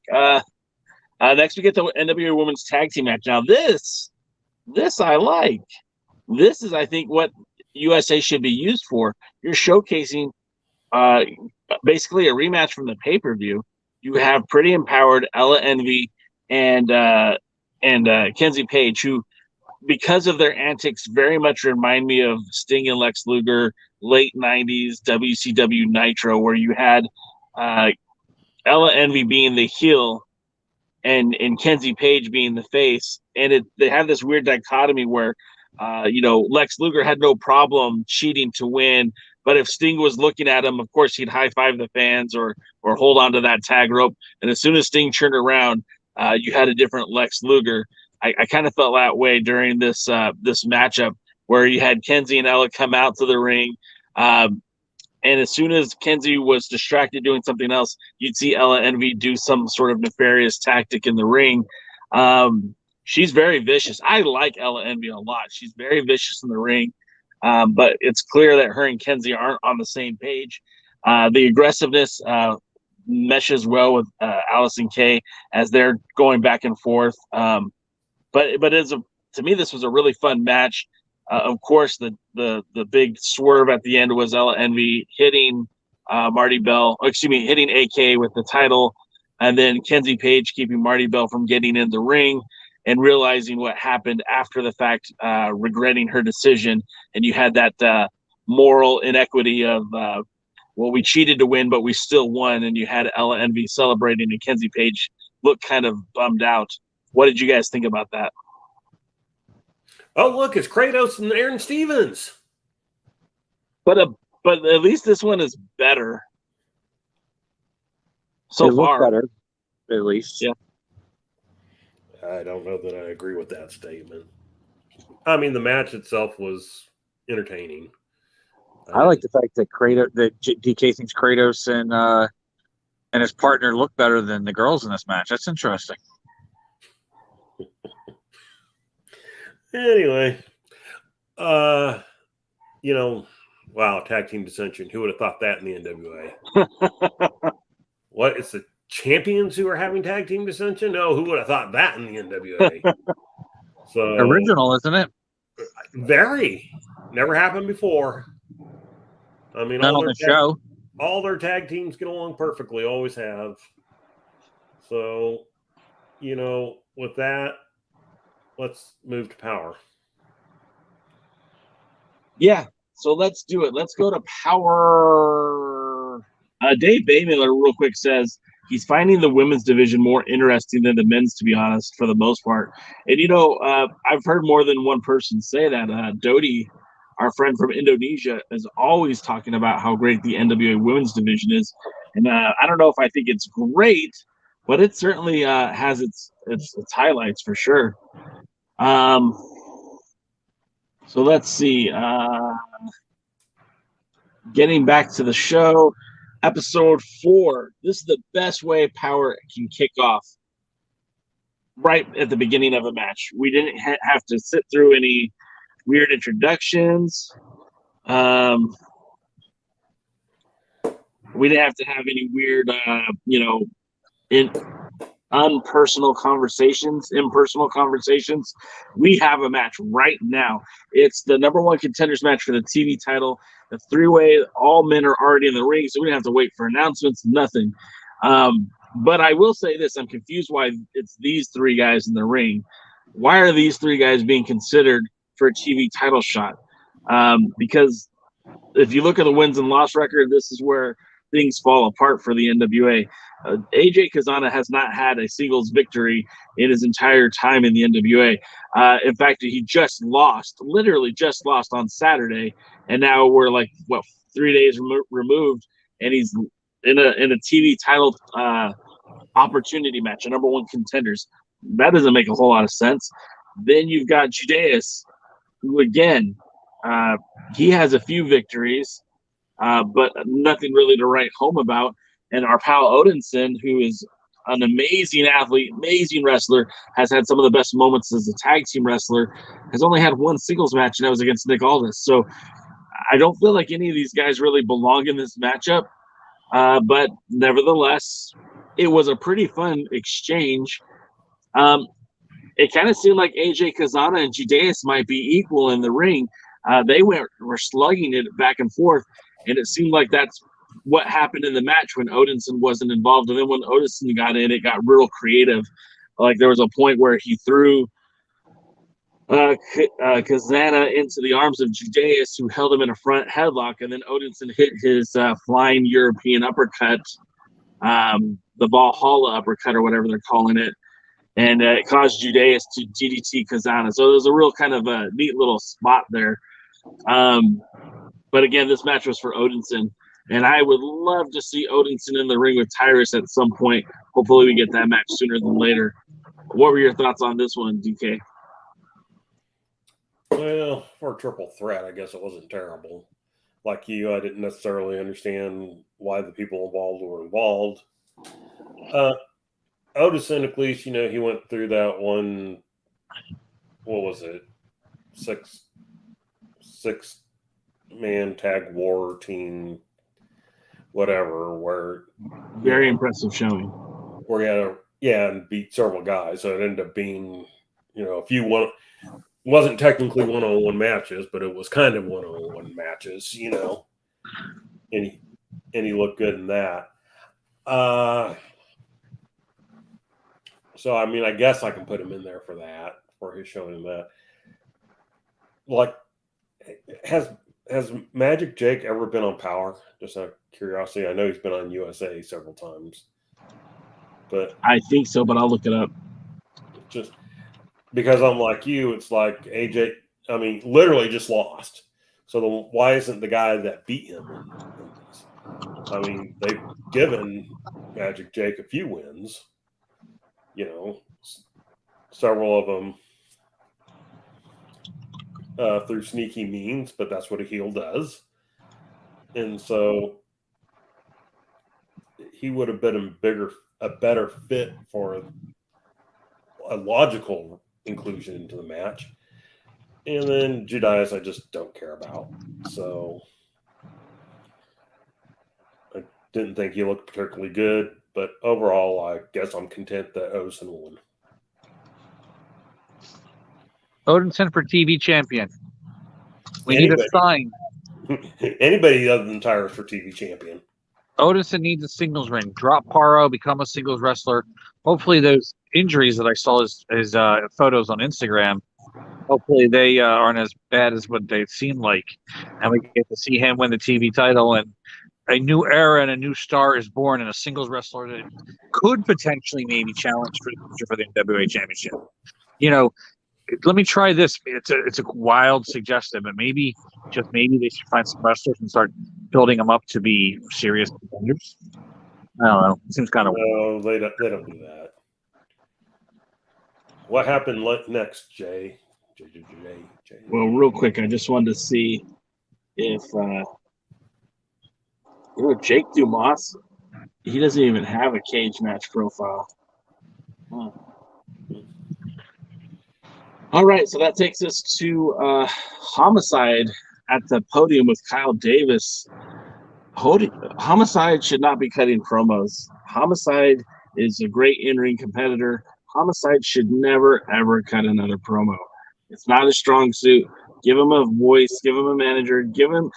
Next we get the NWA Women's Tag Team match. Now this I like. This is, I think, what USA should be used for. You're showcasing basically a rematch from the pay-per-view. You have pretty empowered Ella Envy and Kenzie Page, who, because of their antics, very much remind me of Sting and Lex Luger, late 90s WCW Nitro, where you had Ella Envy being the heel and Kenzie Page being the face. And they have this weird dichotomy where, Lex Luger had no problem cheating to win, but if Sting was looking at him, of course, he'd high-five the fans or hold on to that tag rope. And as soon as Sting turned around, you had a different Lex Luger. I kind of felt that way during this matchup, where you had Kenzie and Ella come out to the ring, and as soon as Kenzie was distracted doing something else, you'd see Ella Envy do some sort of nefarious tactic in the ring. She's very vicious. I like Ella Envy a lot. She's very vicious in the ring, but it's clear that her and Kenzie aren't on the same page. The aggressiveness meshes well with Allison Kay as they're going back and forth. But to me, this was a really fun match. Of course, the big swerve at the end was Ella Envy hitting hitting AK with the title, and then Kenzie Page keeping Marty Bell from getting in the ring and realizing what happened after the fact, regretting her decision. And you had that moral inequity of, we cheated to win, but we still won. And you had Ella Envy celebrating and Kenzie Page looked kind of bummed out. What did you guys think about that? Oh, look, it's Kratos and Aaron Stevens. But at least this one is better. So It looked far, better, at least. Yeah. I don't know that I agree with that statement. I mean, the match itself was entertaining. I like the fact that DK thinks Kratos and his partner look better than the girls in this match. That's interesting. Anyway, wow, tag team dissension. Who would have thought that in the NWA? What? It's the champions who are having tag team dissension? No, who would have thought that in the NWA? So Original, isn't it? Very. Never happened before. I mean, Not on the show. All their tag teams get along perfectly, always have. So, with that, let's move to Power. Yeah, so let's do it. Let's go to Power. Dave Baymiller, real quick, says he's finding the women's division more interesting than the men's, to be honest, for the most part. And, I've heard more than one person say that. Dodi, our friend from Indonesia, is always talking about how great the NWA women's division is. And I don't know if I think it's great, but it certainly has its highlights for sure. So let's see. Getting back to the show, episode 4. This is the best way Power can kick off right at the beginning of a match. We didn't have to sit through any weird introductions. We didn't have to have any weird, impersonal conversations. We have a match right now. It's the number 1 contenders match for the TV title. The 3-way, all men are already in the ring, so we don't have to wait for announcements, nothing. But I will say this, I'm confused why it's these 3 guys in the ring. Why are these 3 guys being considered for a TV title shot? Because if you look at the wins and loss record, this is where things fall apart for the NWA. AJ Kazana has not had a singles victory in his entire time in the NWA. In fact, he literally just lost on Saturday, and now we're 3 days removed, and he's in a TV title opportunity match, a number 1 contenders. That doesn't make a whole lot of sense. Then you've got Judeus, who again, he has a few victories, but nothing really to write home about. And our pal Odinson, who is an amazing athlete, amazing wrestler, has had some of the best moments as a tag team wrestler, has only had 1 singles match, and that was against Nick Aldis. So I don't feel like any of these guys really belong in this matchup. But nevertheless, it was a pretty fun exchange. It kind of seemed like AJ Kazana and Judeus might be equal in the ring. They were slugging it back and forth, and it seemed like that's what happened in the match when Odinson wasn't involved. And then when Odinson got in, it got real creative. Like there was a point where he threw Kazana into the arms of Judeus, who held him in a front headlock, and then Odinson hit his flying European uppercut, the Valhalla uppercut or whatever they're calling it, and it caused Judeus to DDT Kazana. So there was a real kind of a neat little spot there. But again, this match was for Odinson, and I would love to see Odinson in the ring with Tyrus at some point. Hopefully we get that match sooner than later. What were your thoughts on this one, DK? Well, for a triple threat, I guess it wasn't terrible. Like you, I didn't necessarily understand why the people involved were involved. Odinson, at least, you know, he went through that one, what was it, six-man tag war team, whatever, where... Very impressive showing. Where he had and beat several guys, so it ended up being, you know, a few one... Wasn't technically one-on-one matches, but it was kind of one-on-one matches, you know. And he looked good in that. So, I mean, I guess I can put him in there for that, for his showing that. Like, has Magic Jake ever been on Power? Just out of curiosity. I know he's been on USA several times. But I think so, but I'll look it up. Just, because I'm like you, it's like AJ, I mean, literally just lost. So why isn't the guy that beat him in this? I mean, they've given Magic Jake a few wins, you know, several of them through sneaky means, but that's what a heel does. And so he would have been a better fit for a logical inclusion into the match. And then Judas, I just don't care about. So I didn't think he looked particularly good, but overall, I guess I'm content that Odinson won. Odinson for TV champion. We need a sign. Anybody other than Tyrus for TV champion. Odinson needs a singles ring. Drop Paro, become a singles wrestler. Hopefully those injuries that I saw his photos on Instagram, hopefully they aren't as bad as what they seem like. And we get to see him win the TV title, and a new era and a new star is born, and a singles wrestler that could potentially maybe challenge for the NWA Championship. You know, let me try this. It's a wild suggestion, but maybe, just maybe, they should find some wrestlers and start building them up to be serious contenders. I don't know. It seems kind of weird. No, they don't do that. What happened next, Jay? Well, real quick, I just wanted to see if Jake Dumas, he doesn't even have a cage match profile. Huh. All right, so that takes us to Homicide at the podium with Kyle Davis. Homicide should not be cutting promos. Homicide is a great in-ring competitor. Homicide should never, ever cut another promo. It's not a strong suit. Give him a voice. Give him a manager. Give him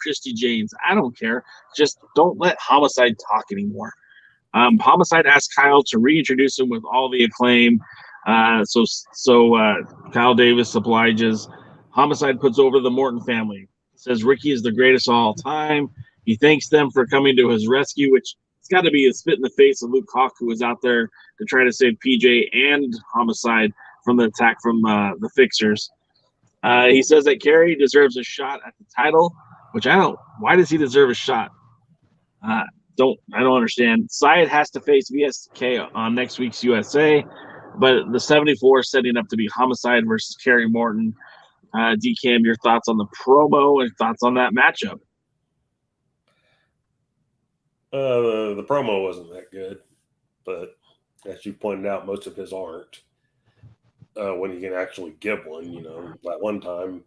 Christy James. I don't care. Just don't let Homicide talk anymore. Homicide asked Kyle to reintroduce him with all the acclaim. So Kyle Davis obliges. Homicide puts over the Morton family. Says Ricky is the greatest of all time. He thanks them for coming to his rescue, which it's got to be a spit in the face of Luke Hawk, who was out there to try to save PJ and Homicide from the attack from the Fixers. He says that Kerry deserves a shot at the title, which I don't. Why does he deserve a shot? I don't understand. Syed has to face VSK on next week's USA, but the 74 is setting up to be Homicide versus Kerry Morton. DCam, your thoughts on the promo and thoughts on that matchup? The promo wasn't that good, but as you pointed out, most of his aren't. When you can actually give one, you know, that one time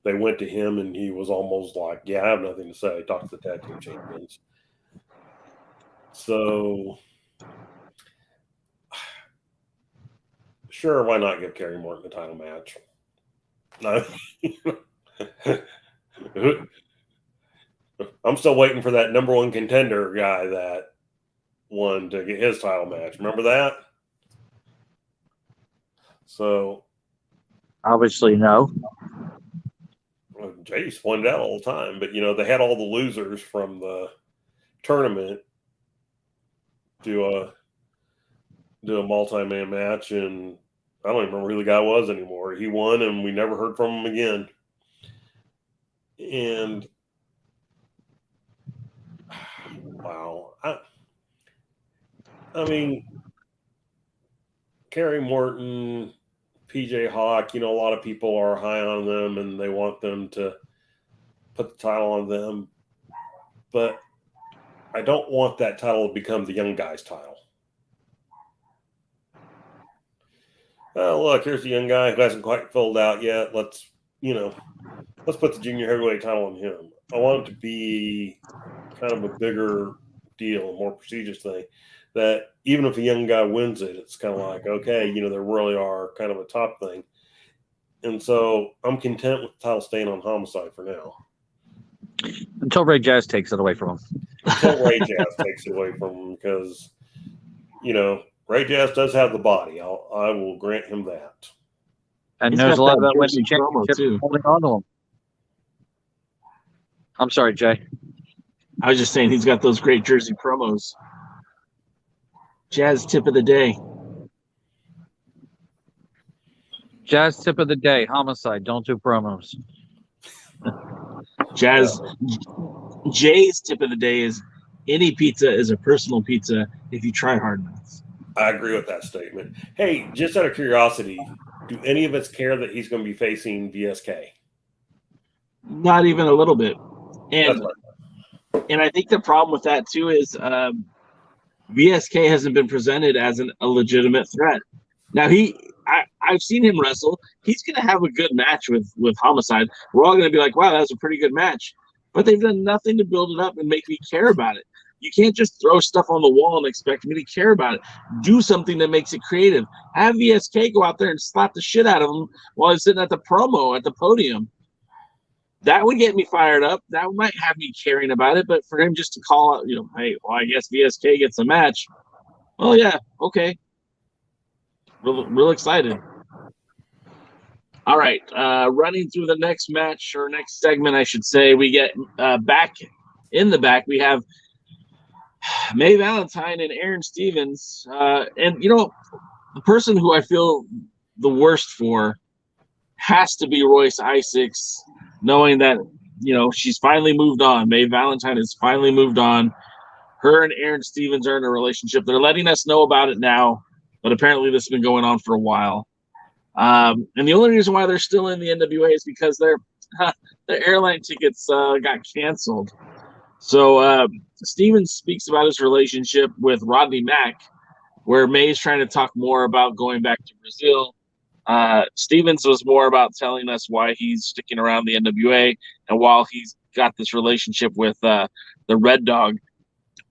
they went to him and he was almost like, "Yeah, I have nothing to say. Talk to the tag team champions." So, sure, why not give Kerry Morton the title match? No. I'm still waiting for that number one contender guy that won to get his title match. Remember that? So, obviously, no. Well, Jay's pointed out all the time, but you know, they had all the losers from the tournament do a multi-man match, and I don't even remember who the guy was anymore. He won, and we never heard from him again. And wow, I mean, Kerry Morton, PJ Hawk, you know, a lot of people are high on them, and they want them to put the title on them. But I don't want that title to become the young guy's title. Oh, look, here's the young guy who hasn't quite filled out yet. Let's put the junior heavyweight title on him. I want it to be kind of a bigger deal, a more prestigious thing, that even if a young guy wins it, it's kind of like, okay, you know, there really are kind of a top thing. And so I'm content with the title staying on Homicide for now. Until Ray Jazz takes it away from him. Until Ray Jazz takes it away from him, because, you know, Ray Jazz does have the body. I will grant him that. And there's a lot of that winning championship holding on to him. I'm sorry, Jay. I was just saying he's got those great Jersey promos. Jazz tip of the day. Jazz tip of the day: homicide. Don't do promos. Jazz. Jay's tip of the day is any pizza is a personal pizza if you try hard enough. I agree with that statement. Hey, just out of curiosity, do any of us care that he's going to be facing VSK? Not even a little bit. And I think the problem with that too is VSK hasn't been presented as a legitimate threat. Now I've seen him wrestle. He's going to have a good match with Homicide. We're all going to be like, wow, that was a pretty good match. But they've done nothing to build it up and make me care about it. You can't just throw stuff on the wall and expect me to care about it. Do something that makes it creative. Have VSK go out there and slap the shit out of him while he's sitting at the promo at the podium. That would get me fired up. That might have me caring about it. But for him just to call out, hey, well, I guess VSK gets a match. Oh, yeah, okay. Real excited. All right, running through the next match or next segment, I should say, we get back in the back. We have May Valentine and Aaron Stevens. And, the person who I feel the worst for has to be Royce Isaacs, knowing that, she's finally moved on. May Valentine has finally moved on. Her and Aaron Stevens are in a relationship. They're letting us know about it now, but apparently this has been going on for a while. And the only reason why they're still in the NWA is because their airline tickets got canceled. So Stevens speaks about his relationship with Rodney Mack, where May's trying to talk more about going back to Brazil. Stevens was more about telling us why he's sticking around the NWA and while he's got this relationship with the Red Dog.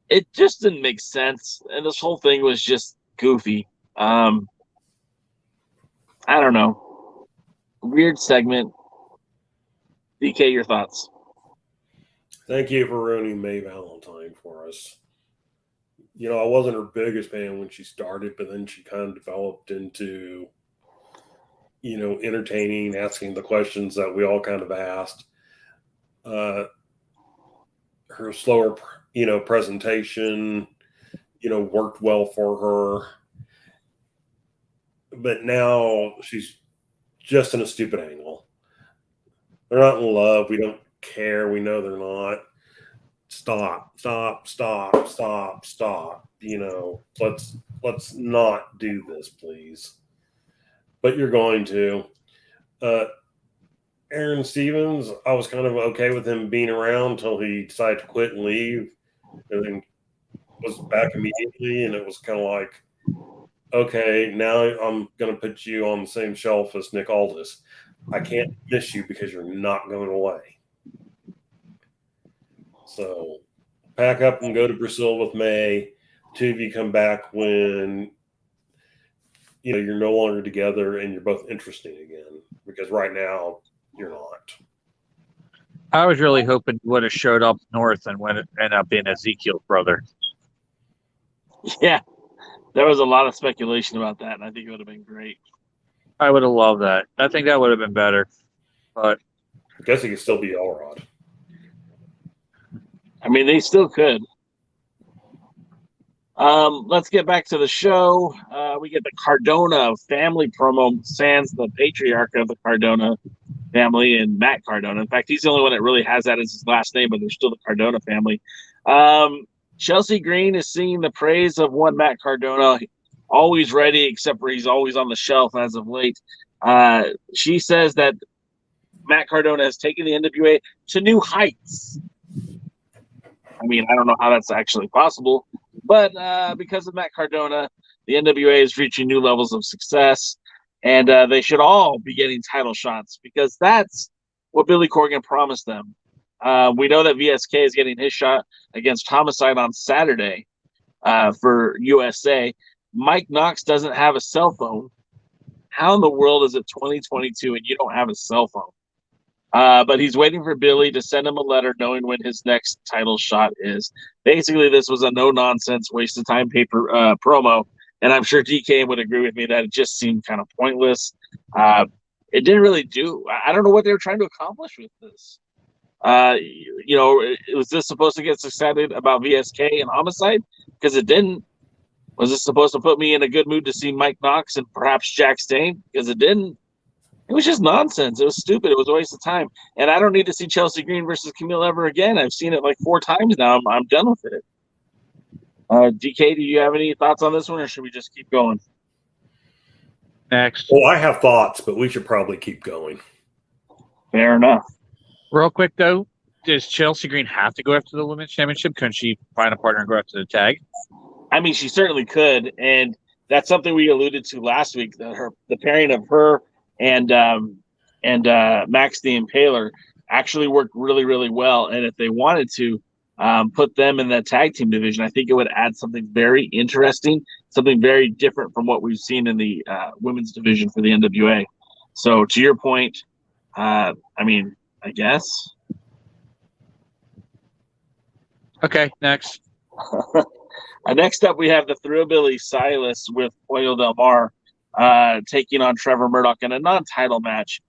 It just didn't make sense, and this whole thing was just goofy. I don't know. Weird segment. DK, your thoughts? Thank you for ruining May Valentine for us. I wasn't her biggest fan when she started, but then she kind of developed into, entertaining, asking the questions that we all kind of asked. Her slower, presentation, worked well for her. But now she's just in a stupid angle. They're not in love. We don't care. We know they're not. Stop. Let's not do this, please. But you're going to. Aaron Stevens, I was kind of okay with him being around until he decided to quit and leave, and then was back immediately, and it was kind of like, okay, now I'm going to put you on the same shelf as Nick Aldis. I can't miss you because you're not going away. So pack up and go to Brazil with May. Two of you come back when you're no longer together and you're both interesting again, because right now you're not. I was really hoping he would have showed up north and would end up being Ezekiel's brother. Yeah. There was a lot of speculation about that, and I think it would have been great. I would have loved that. I think that would have been better. But I guess he could still be Elrod. I mean, they still could. Let's get back to the show. We get the Cardona family promo, sans the patriarch of the Cardona family and Matt Cardona. In fact, he's the only one that really has that as his last name, but they're still the Cardona family. Chelsea Green is singing the praise of one Matt Cardona, always ready, except for he's always on the shelf as of late. She says that Matt Cardona has taken the NWA to new heights. I mean, I don't know how that's actually possible, but because of Matt Cardona, the NWA is reaching new levels of success, and they should all be getting title shots because that's what Billy Corgan promised them. We know that VSK is getting his shot against Homicide on Saturday for USA. Mike Knox doesn't have a cell phone. How in the world is it 2022 and you don't have a cell phone? But he's waiting for Billy to send him a letter knowing when his next title shot is. Basically, this was a no-nonsense, waste-of-time paper promo, and I'm sure DK would agree with me that it just seemed kind of pointless. It didn't really do – I don't know what they were trying to accomplish with this. Was this supposed to get us excited about VSK and Homicide? Because it didn't. Was this supposed to put me in a good mood to see Mike Knox and perhaps Jack Stain? Because it didn't. It was just nonsense. It was stupid. It was a waste of time. And I don't need to see Chelsea Green versus Kamille ever again. I've seen it like 4 times now. I'm done with it. DK, do you have any thoughts on this one, or should we just keep going? Next. Well, I have thoughts, but we should probably keep going. Fair enough. Real quick, though, does Chelsea Green have to go after the women's championship? Couldn't she find a partner and go after the tag? I mean, she certainly could, and that's something we alluded to last week. The pairing of her and Max the Impaler actually worked really, really well. And if they wanted to put them in that tag team division, I think it would add something very interesting, something very different from what we've seen in the women's division for the NWA. So to your point, I mean, I guess. Okay, next. Next up, we have the Thrillbilly Silas with Pollo Del Mar taking on Trevor Murdoch in a non-title match.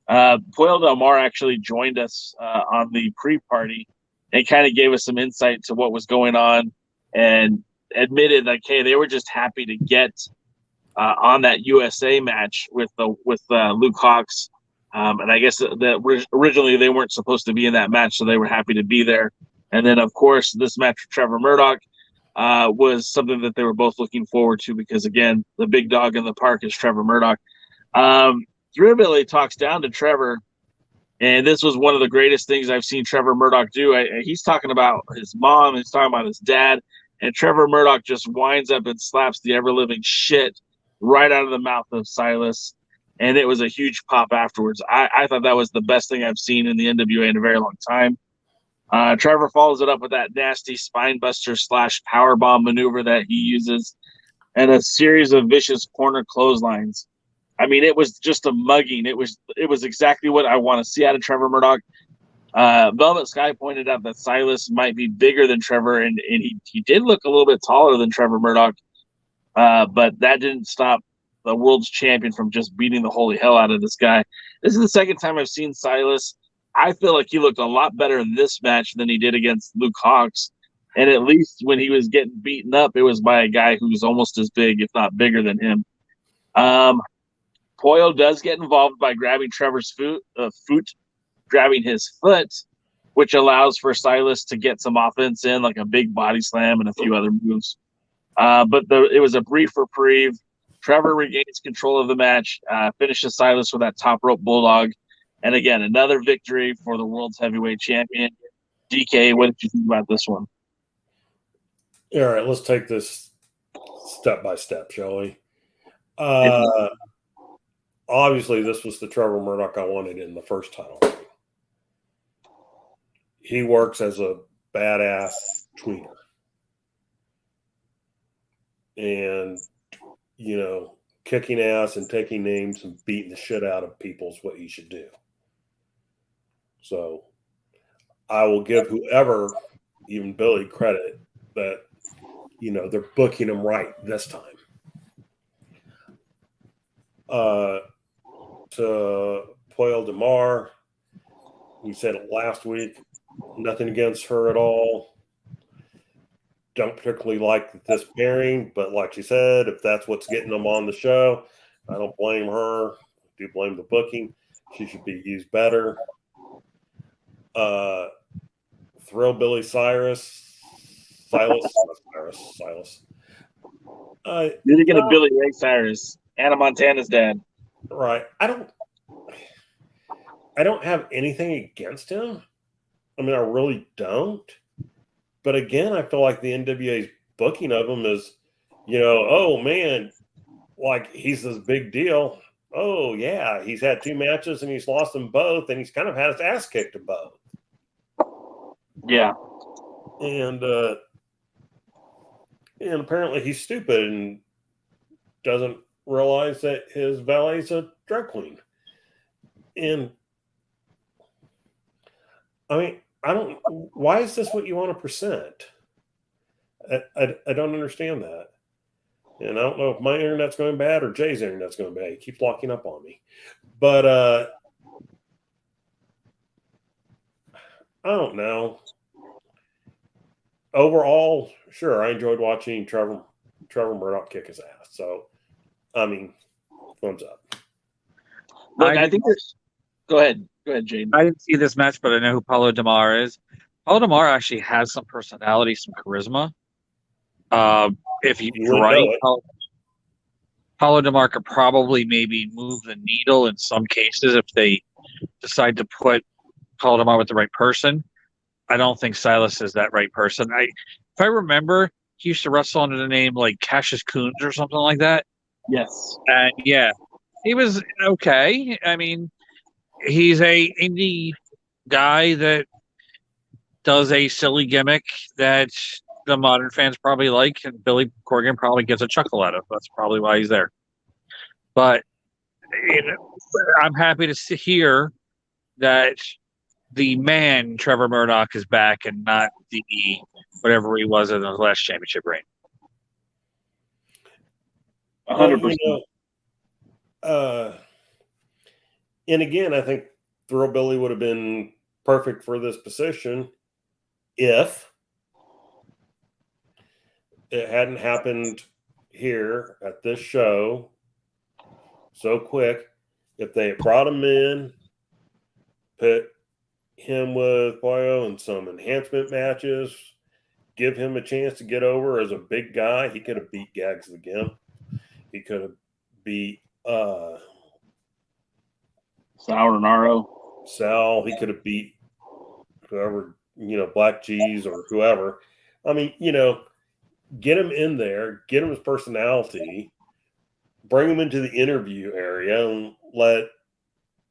Pollo Del Mar actually joined us on the pre-party and kind of gave us some insight to what was going on and admitted, like, hey, they were just happy to get on that USA match with Luke Hawx. And I guess that originally they weren't supposed to be in that match, so they were happy to be there. And then, of course, this match with Trevor Murdoch was something that they were both looking forward to because, again, the big dog in the park is Trevor Murdoch. Thrillbilly talks down to Trevor, and this was one of the greatest things I've seen Trevor Murdoch do. He's talking about his mom, he's talking about his dad, and Trevor Murdoch just winds up and slaps the ever-living shit right out of the mouth of Silas, and it was a huge pop afterwards. I thought that was the best thing I've seen in the NWA in a very long time. Trevor follows it up with that nasty spinebuster / powerbomb maneuver that he uses and a series of vicious corner clotheslines. I mean, it was just a mugging. It was exactly what I want to see out of Trevor Murdoch. Velvet Sky pointed out that Silas might be bigger than Trevor, and he did look a little bit taller than Trevor Murdoch, but that didn't stop the world's champion from just beating the holy hell out of this guy. This is the second time I've seen Silas. I feel like he looked a lot better in this match than he did against Luke Hawx. And at least when he was getting beaten up, it was by a guy who was almost as big, if not bigger than him. Pollo does get involved by grabbing Trevor's foot, grabbing his foot, which allows for Silas to get some offense in, like a big body slam and a few other moves. But it was a brief reprieve. Trevor regains control of the match, finishes Silas with that top rope bulldog. And again, another victory for the world's heavyweight champion. DK, what did you think about this one? All right, let's take this step by step, shall we? Obviously, this was the Trevor Murdoch I wanted in the first title. He works as a badass tweener. And, kicking ass and taking names and beating the shit out of people is what he should do. So I will give whoever, even Billy, credit that, they're booking him right this time. To Pollo Del Mar, we said it last week, nothing against her at all. Don't particularly like this pairing, but like she said, if that's what's getting them on the show, I don't blame her. I do blame the booking. She should be used better. Thrillbilly Silas. You're thinking of Billy Ray Cyrus, Anna Montana's dad. Right. I don't have anything against him. I mean, I really don't. But again, I feel like the NWA's booking of him is, oh man, like he's this big deal. Oh yeah, he's had 2 matches and he's lost them both, and he's kind of had his ass kicked in both. Yeah. And apparently he's stupid and doesn't realize that his valet's a drag queen. And I mean, why is this what you want to present? I don't understand that. And I don't know if my internet's going bad or Jay's internet's going bad. He keeps locking up on me. But I don't know. Overall, sure, I enjoyed watching Trevor Murdoch kick his ass. So, I mean, thumbs up. Look, I think there's. Go ahead, Jaden. I didn't see this match, but I know who Paulo Damar is. Paulo Damar actually has some personality, some charisma. If he's right, Paulo Damar could probably maybe move the needle in some cases if they decide to put Paulo Damar with the right person. I don't think Silas is that right person. If I remember, he used to wrestle under the name like Cassius Coons or something like that. Yes. And yeah, he was okay. I mean, he's a indie guy that does a silly gimmick that the modern fans probably like, and Billy Corgan probably gets a chuckle out of. That's probably why he's there. But I'm happy to hear that the man Trevor Murdoch is back and not the whatever he was in the last championship reign. 100%. And again, I think Thrill Billy would have been perfect for this position if it hadn't happened here at this show so quick. If they had brought him in, put him with Pollo in some enhancement matches, give him a chance to get over as a big guy, he could have beat Gags again. He could have beat Sal. He could have beat whoever, Black Cheese or whoever. I mean, get him in there, get him his personality, bring him into the interview area and let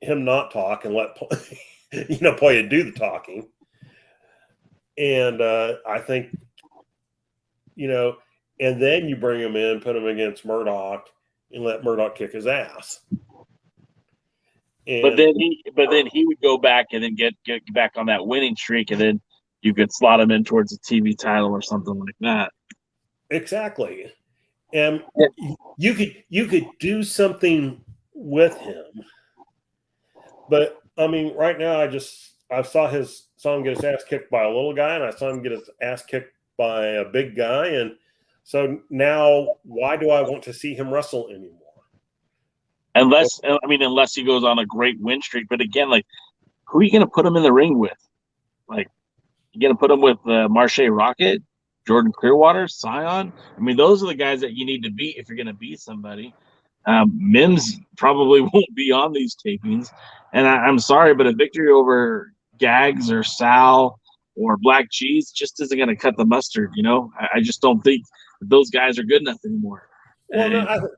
him not talk and let Pollo do the talking. And I think, and then you bring him in, put him against Murdoch, and let Murdoch kick his ass. And, but then he would go back and then get back on that winning streak, and then you could slot him in towards a TV title or something like that. Exactly. And you could do something with him. But I mean, right now I saw him get his ass kicked by a little guy, and I saw him get his ass kicked by a big guy, and so now why do I want to see him wrestle anymore? Unless he goes on a great win streak. But again, like, who are you going to put him in the ring with? Like, you going to put him with Marche Rocket, Jordan Clearwater, Scion? I mean, those are the guys that you need to beat if you're going to beat somebody. Mims probably won't be on these tapings. And I'm sorry, but a victory over Gags or Sal or Black Cheese just isn't going to cut the mustard, I just don't think those guys are good enough anymore. Well,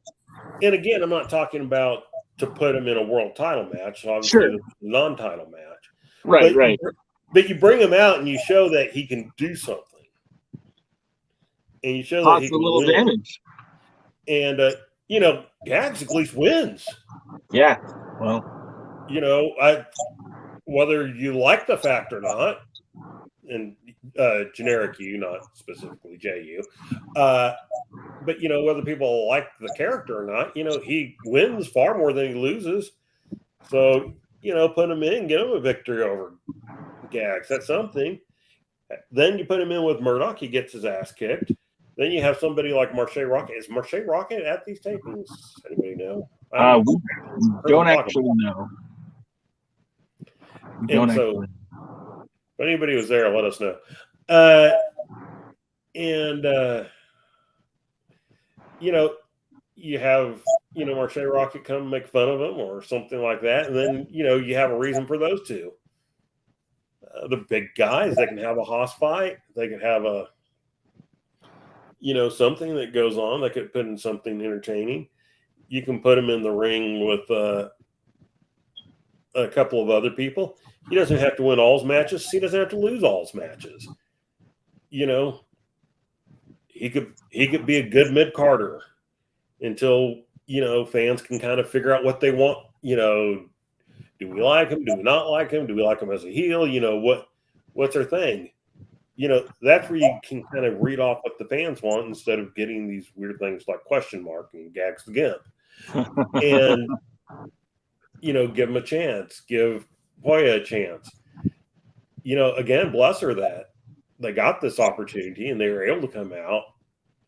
and again, I'm not talking about to put him in a world title match, obviously a non-title match. Right. But you bring him out and you show that he can do something. And you show that he can a little win. damage. And, Gags at least wins. Yeah. Well, whether you like the fact or not, and generic you, not specifically JU, but whether people like the character or not, he wins far more than he loses. So, put him in, get him a victory over Gags. That's something. Then you put him in with Murdoch, he gets his ass kicked. Then you have somebody like Marche Rocket. Is Marche Rocket at these tapings? Anybody know? We don't actually know. If anybody was there, let us know. You have, Marche Rocket come make fun of him or something like that. And then, you have a reason for those two. The big guys, they can have a hoss fight. They can have something that goes on. They could put in something entertaining. You can put him in the ring with a couple of other people. He doesn't have to win all his matches. He doesn't have to lose all his matches. He could be a good mid-carder until, fans can kind of figure out what they want. Do we like him? Do we not like him? Do we like him as a heel? What's their thing? That's where you can kind of read off what the fans want instead of getting these weird things like question mark and Gags the Gimp. And, give him a chance. Give Pollo a chance. Again, bless her that they got this opportunity and they were able to come out.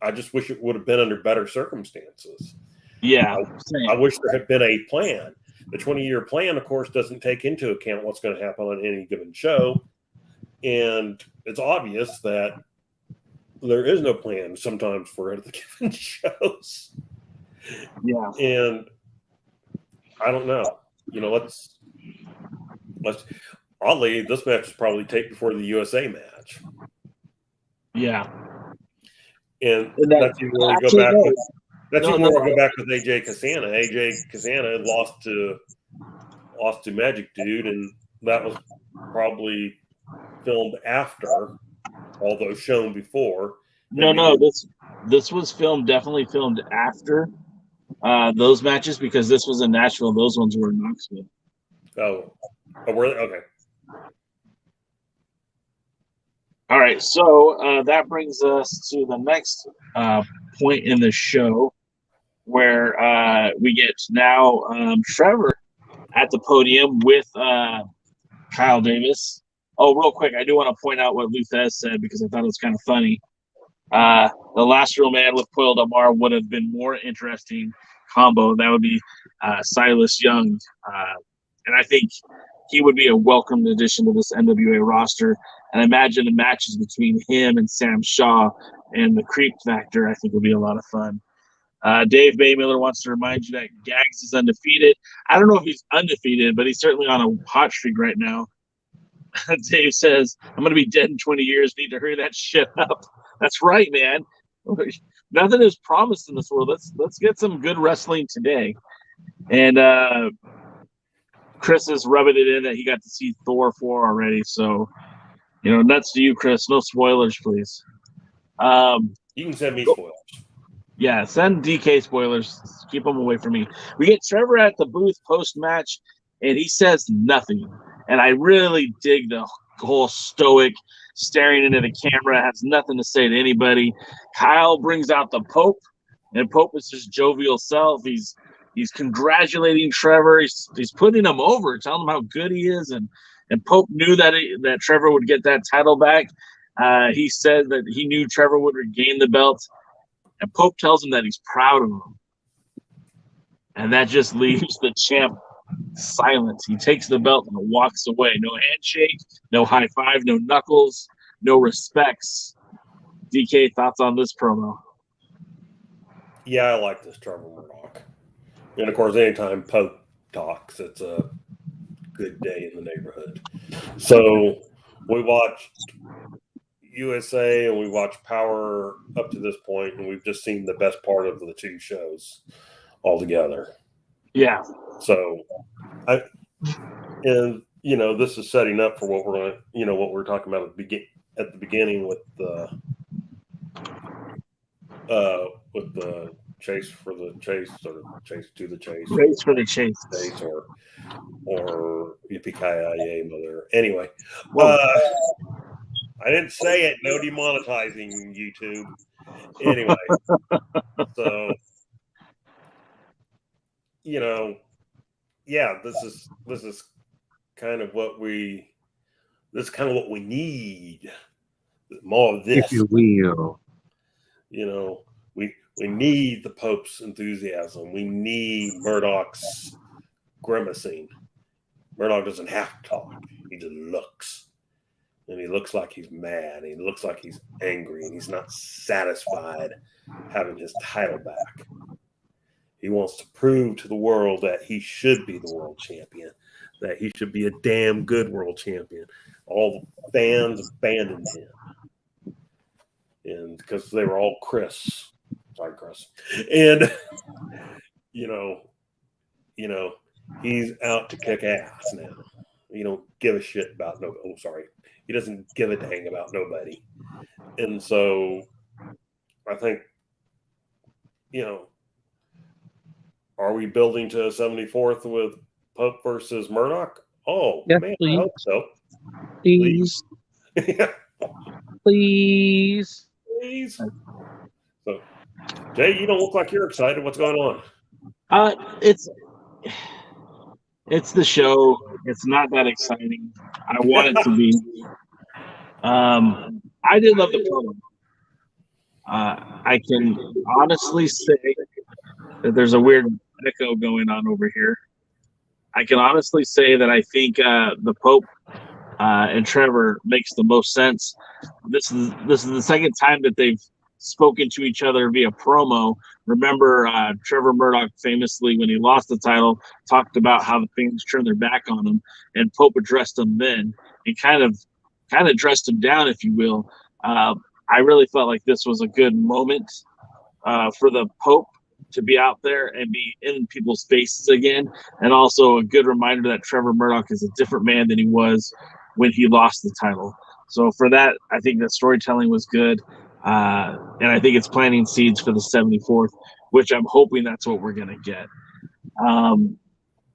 I just wish it would have been under better circumstances. Yeah. I wish there had been a plan. The 20-year plan, of course, doesn't take into account what's going to happen on any given show. And it's obvious that there is no plan sometimes for the given shows. Yeah. And I don't know. Let's oddly, this match is probably taped before the USA match. Yeah. And that's even where we go back. That's even where we go back with AJ Kazana. AJ Kazana lost to Magic Dude, and that was probably filmed after, although shown before. No, this was definitely filmed after those matches, because this was in Nashville. Those ones were in Knoxville. Oh, were they? Okay. All right, so that brings us to the next point in the show, where we get now Trevor at the podium with Kyle Davis. Oh, real quick, I do want to point out what Luthez said, because I thought it was kind of funny. The last real man with Coil Del Mar would have been more interesting combo. That would be Silas Young. And I think he would be a welcomed addition to this NWA roster. And I imagine the matches between him and Sam Shaw and the Creep Factor, I think, would be a lot of fun. Dave Baymiller wants to remind you that Gags is undefeated. I don't know if he's undefeated, but he's certainly on a hot streak right now. Dave says, I'm going to be dead in 20 years. Need to hurry that shit up. That's right, man. Nothing is promised in this world. Let's get some good wrestling today. And Chris is rubbing it in that he got to see Thor 4 already. So, nuts to you, Chris. No spoilers, please. You can send me spoilers. Yeah, send DK spoilers. Keep them away from me. We get Trevor at the booth post-match, and he says nothing. And I really dig the whole stoic, staring into the camera, has nothing to say to anybody. Kyle brings out the Pope, and Pope is his jovial self. He's congratulating Trevor. He's putting him over, telling him how good he is. And Pope knew that Trevor would get that title back. He said that he knew Trevor would regain the belt. And Pope tells him that he's proud of him. And that just leaves the champ silent. He takes the belt and walks away. No handshake, no high five, no knuckles, no respects. DK, thoughts on this promo? Yeah, I like this Trevor Murdoch. And of course, anytime Pope talks, it's a good day in the neighborhood. So we watched USA and we watched Power up to this point, and we've just seen the best part of the two shows all together. Yeah. So this is setting up for what we're going to, what we're talking about at the beginning with the chase for the chase, or chase to the chase. Race for the chase. Or yippee-ki-yay, mother. Anyway, I didn't say it. No demonetizing YouTube. Anyway, so this is kind of what we need. More of this, if you will. We need the Pope's enthusiasm. We need Murdoch's grimacing. Murdoch doesn't have to talk. He just looks. And he looks like he's mad. He looks like he's angry. And he's not satisfied having his title back. He wants to prove to the world that he should be the world champion. That he should be a damn good world champion. All the fans abandoned him. And because they were all Chris. Sorry, Chris. And, he's out to kick ass now. You don't give a shit about nobody. Oh, sorry. He doesn't give a dang about nobody. And so I think, are we building to a 74th with Pope versus Murdoch? Oh, yes, man, please. I hope so. Please. Please. Please. So, Jay, you don't look like you're excited. What's going on? It's the show. It's not that exciting. I want it to be. I did love the promo. I can honestly say that there's a weird echo going on over here. I can honestly say that I think the Pope and Trevor makes the most sense. This is the second time that they've spoken to each other via promo. Remember, Trevor Murdoch famously, when he lost the title, talked about how the fans turned their back on him, and Pope addressed him then and kind of dressed him down, if you will. I really felt like this was a good moment for the Pope to be out there and be in people's faces again, and also a good reminder that Trevor Murdoch is a different man than he was when he lost the title. So for that, I think that storytelling was good, and I think it's planting seeds for the 74th, which I'm hoping that's what we're going to get.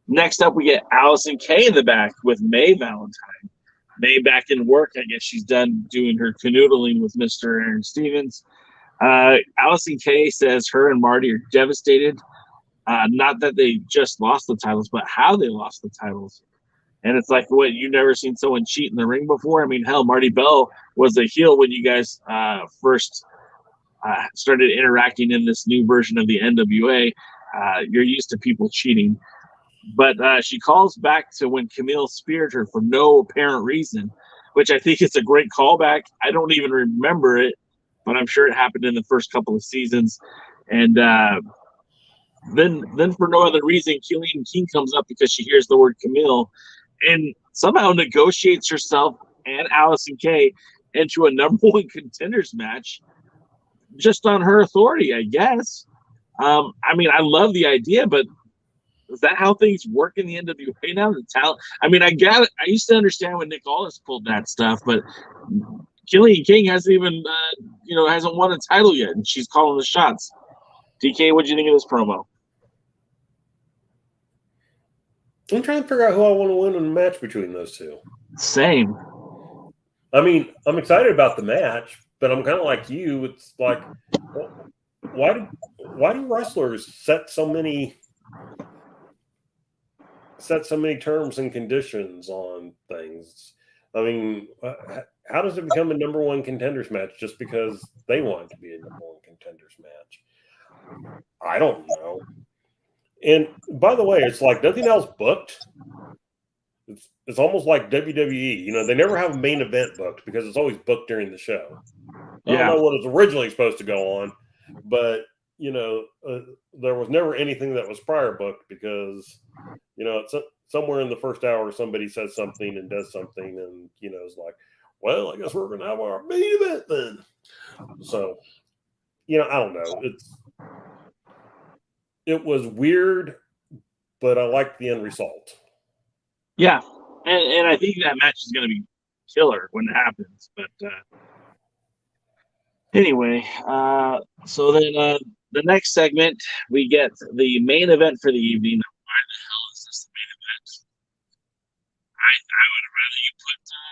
Next up, we get Allison Kay in the back with May Valentine. May back in work. I guess she's done doing her canoodling with Mr. Aaron Stevens. Allison Kay says her and Marty are devastated. Not that they just lost the titles, but how they lost the titles. And it's like, what, you've never seen someone cheat in the ring before? I mean, hell, Marty Bell was a heel when you guys first started interacting in this new version of the NWA. You're used to people cheating. But she calls back to when Kamille speared her for no apparent reason, which I think is a great callback. I don't even remember it, but I'm sure it happened in the first couple of seasons. And then for no other reason, Kilynn King comes up because she hears the word Kamille and somehow negotiates herself and Allison Kay into a #1 contenders match just on her authority, I guess. I mean, I love the idea, but is that how things work in the NWA now? The talent. I mean, I got it. I used to understand when Nick Aldis pulled that stuff, but Kilynn King hasn't even, hasn't won a title yet, and she's calling the shots. DK, what do you think of this promo? I'm trying to figure out who I want to win in a match between those two. Same. I mean, I'm excited about the match, but I'm kind of like you. It's like, why do wrestlers set so many terms and conditions on things? I mean, how does it become a #1 contenders match just because they want it to be a #1 contenders match? I don't know. And by the way, it's like nothing else booked. It's almost like WWE. They never have a main event booked because it's always booked during the show. I don't know what was originally supposed to go on, but there was never anything that was prior booked because it's somewhere in the first hour somebody says something and does something, and it's like, well, I guess we're gonna have our main event then. So I don't know. It was weird, but I liked the end result. Yeah, and I think that match is going to be killer when it happens. But anyway, so then the next segment, we get the main event for the evening. Why the hell is this the main event? I would rather you put a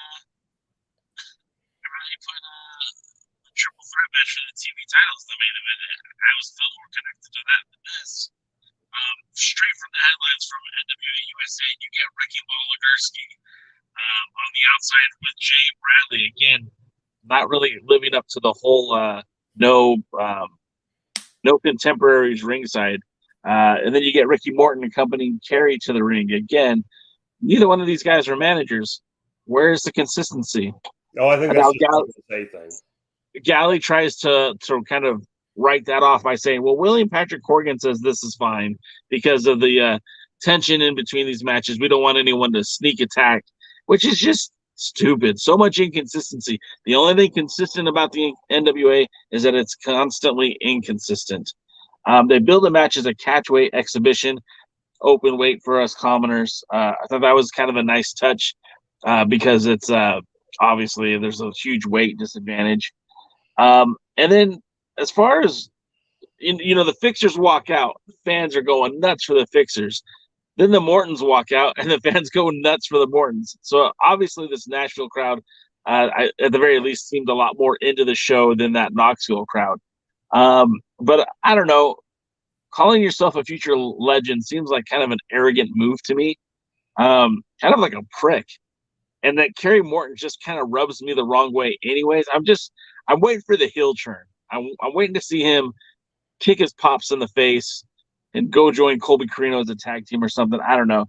triple threat match for the TV titles the main event. I was still more connected to that than this. Straight from the headlines from NWA USA, you get Ricky Ball-Legursky on the outside with Jay Bradley. Again, not really living up to the whole no contemporaries ringside. And then you get Ricky Morton accompanying Kerry to the ring. Again, neither one of these guys are managers. Where's the consistency? Oh, I think that's just a thing. Galley tries to kind of write that off by saying, well, William Patrick Corgan says this is fine because of the tension in between these matches. We don't want anyone to sneak attack, which is just stupid. So much inconsistency. The only thing consistent about the NWA is that it's constantly inconsistent. They build a match as a catchweight exhibition, open weight for us commoners. I thought that was kind of a nice touch because it's obviously there's a huge weight disadvantage. And then as far as, the Fixers walk out, the fans are going nuts for the Fixers. Then the Mortons walk out, and the fans go nuts for the Mortons. So obviously this Nashville crowd, at the very least, seemed a lot more into the show than that Knoxville crowd. But I don't know. Calling yourself a future legend seems like kind of an arrogant move to me. Kind of like a prick. And that Kerry Morton just kind of rubs me the wrong way anyways. I'm waiting for the heel turn. I'm waiting to see him kick his pops in the face and go join Colby Carino as a tag team or something. I don't know.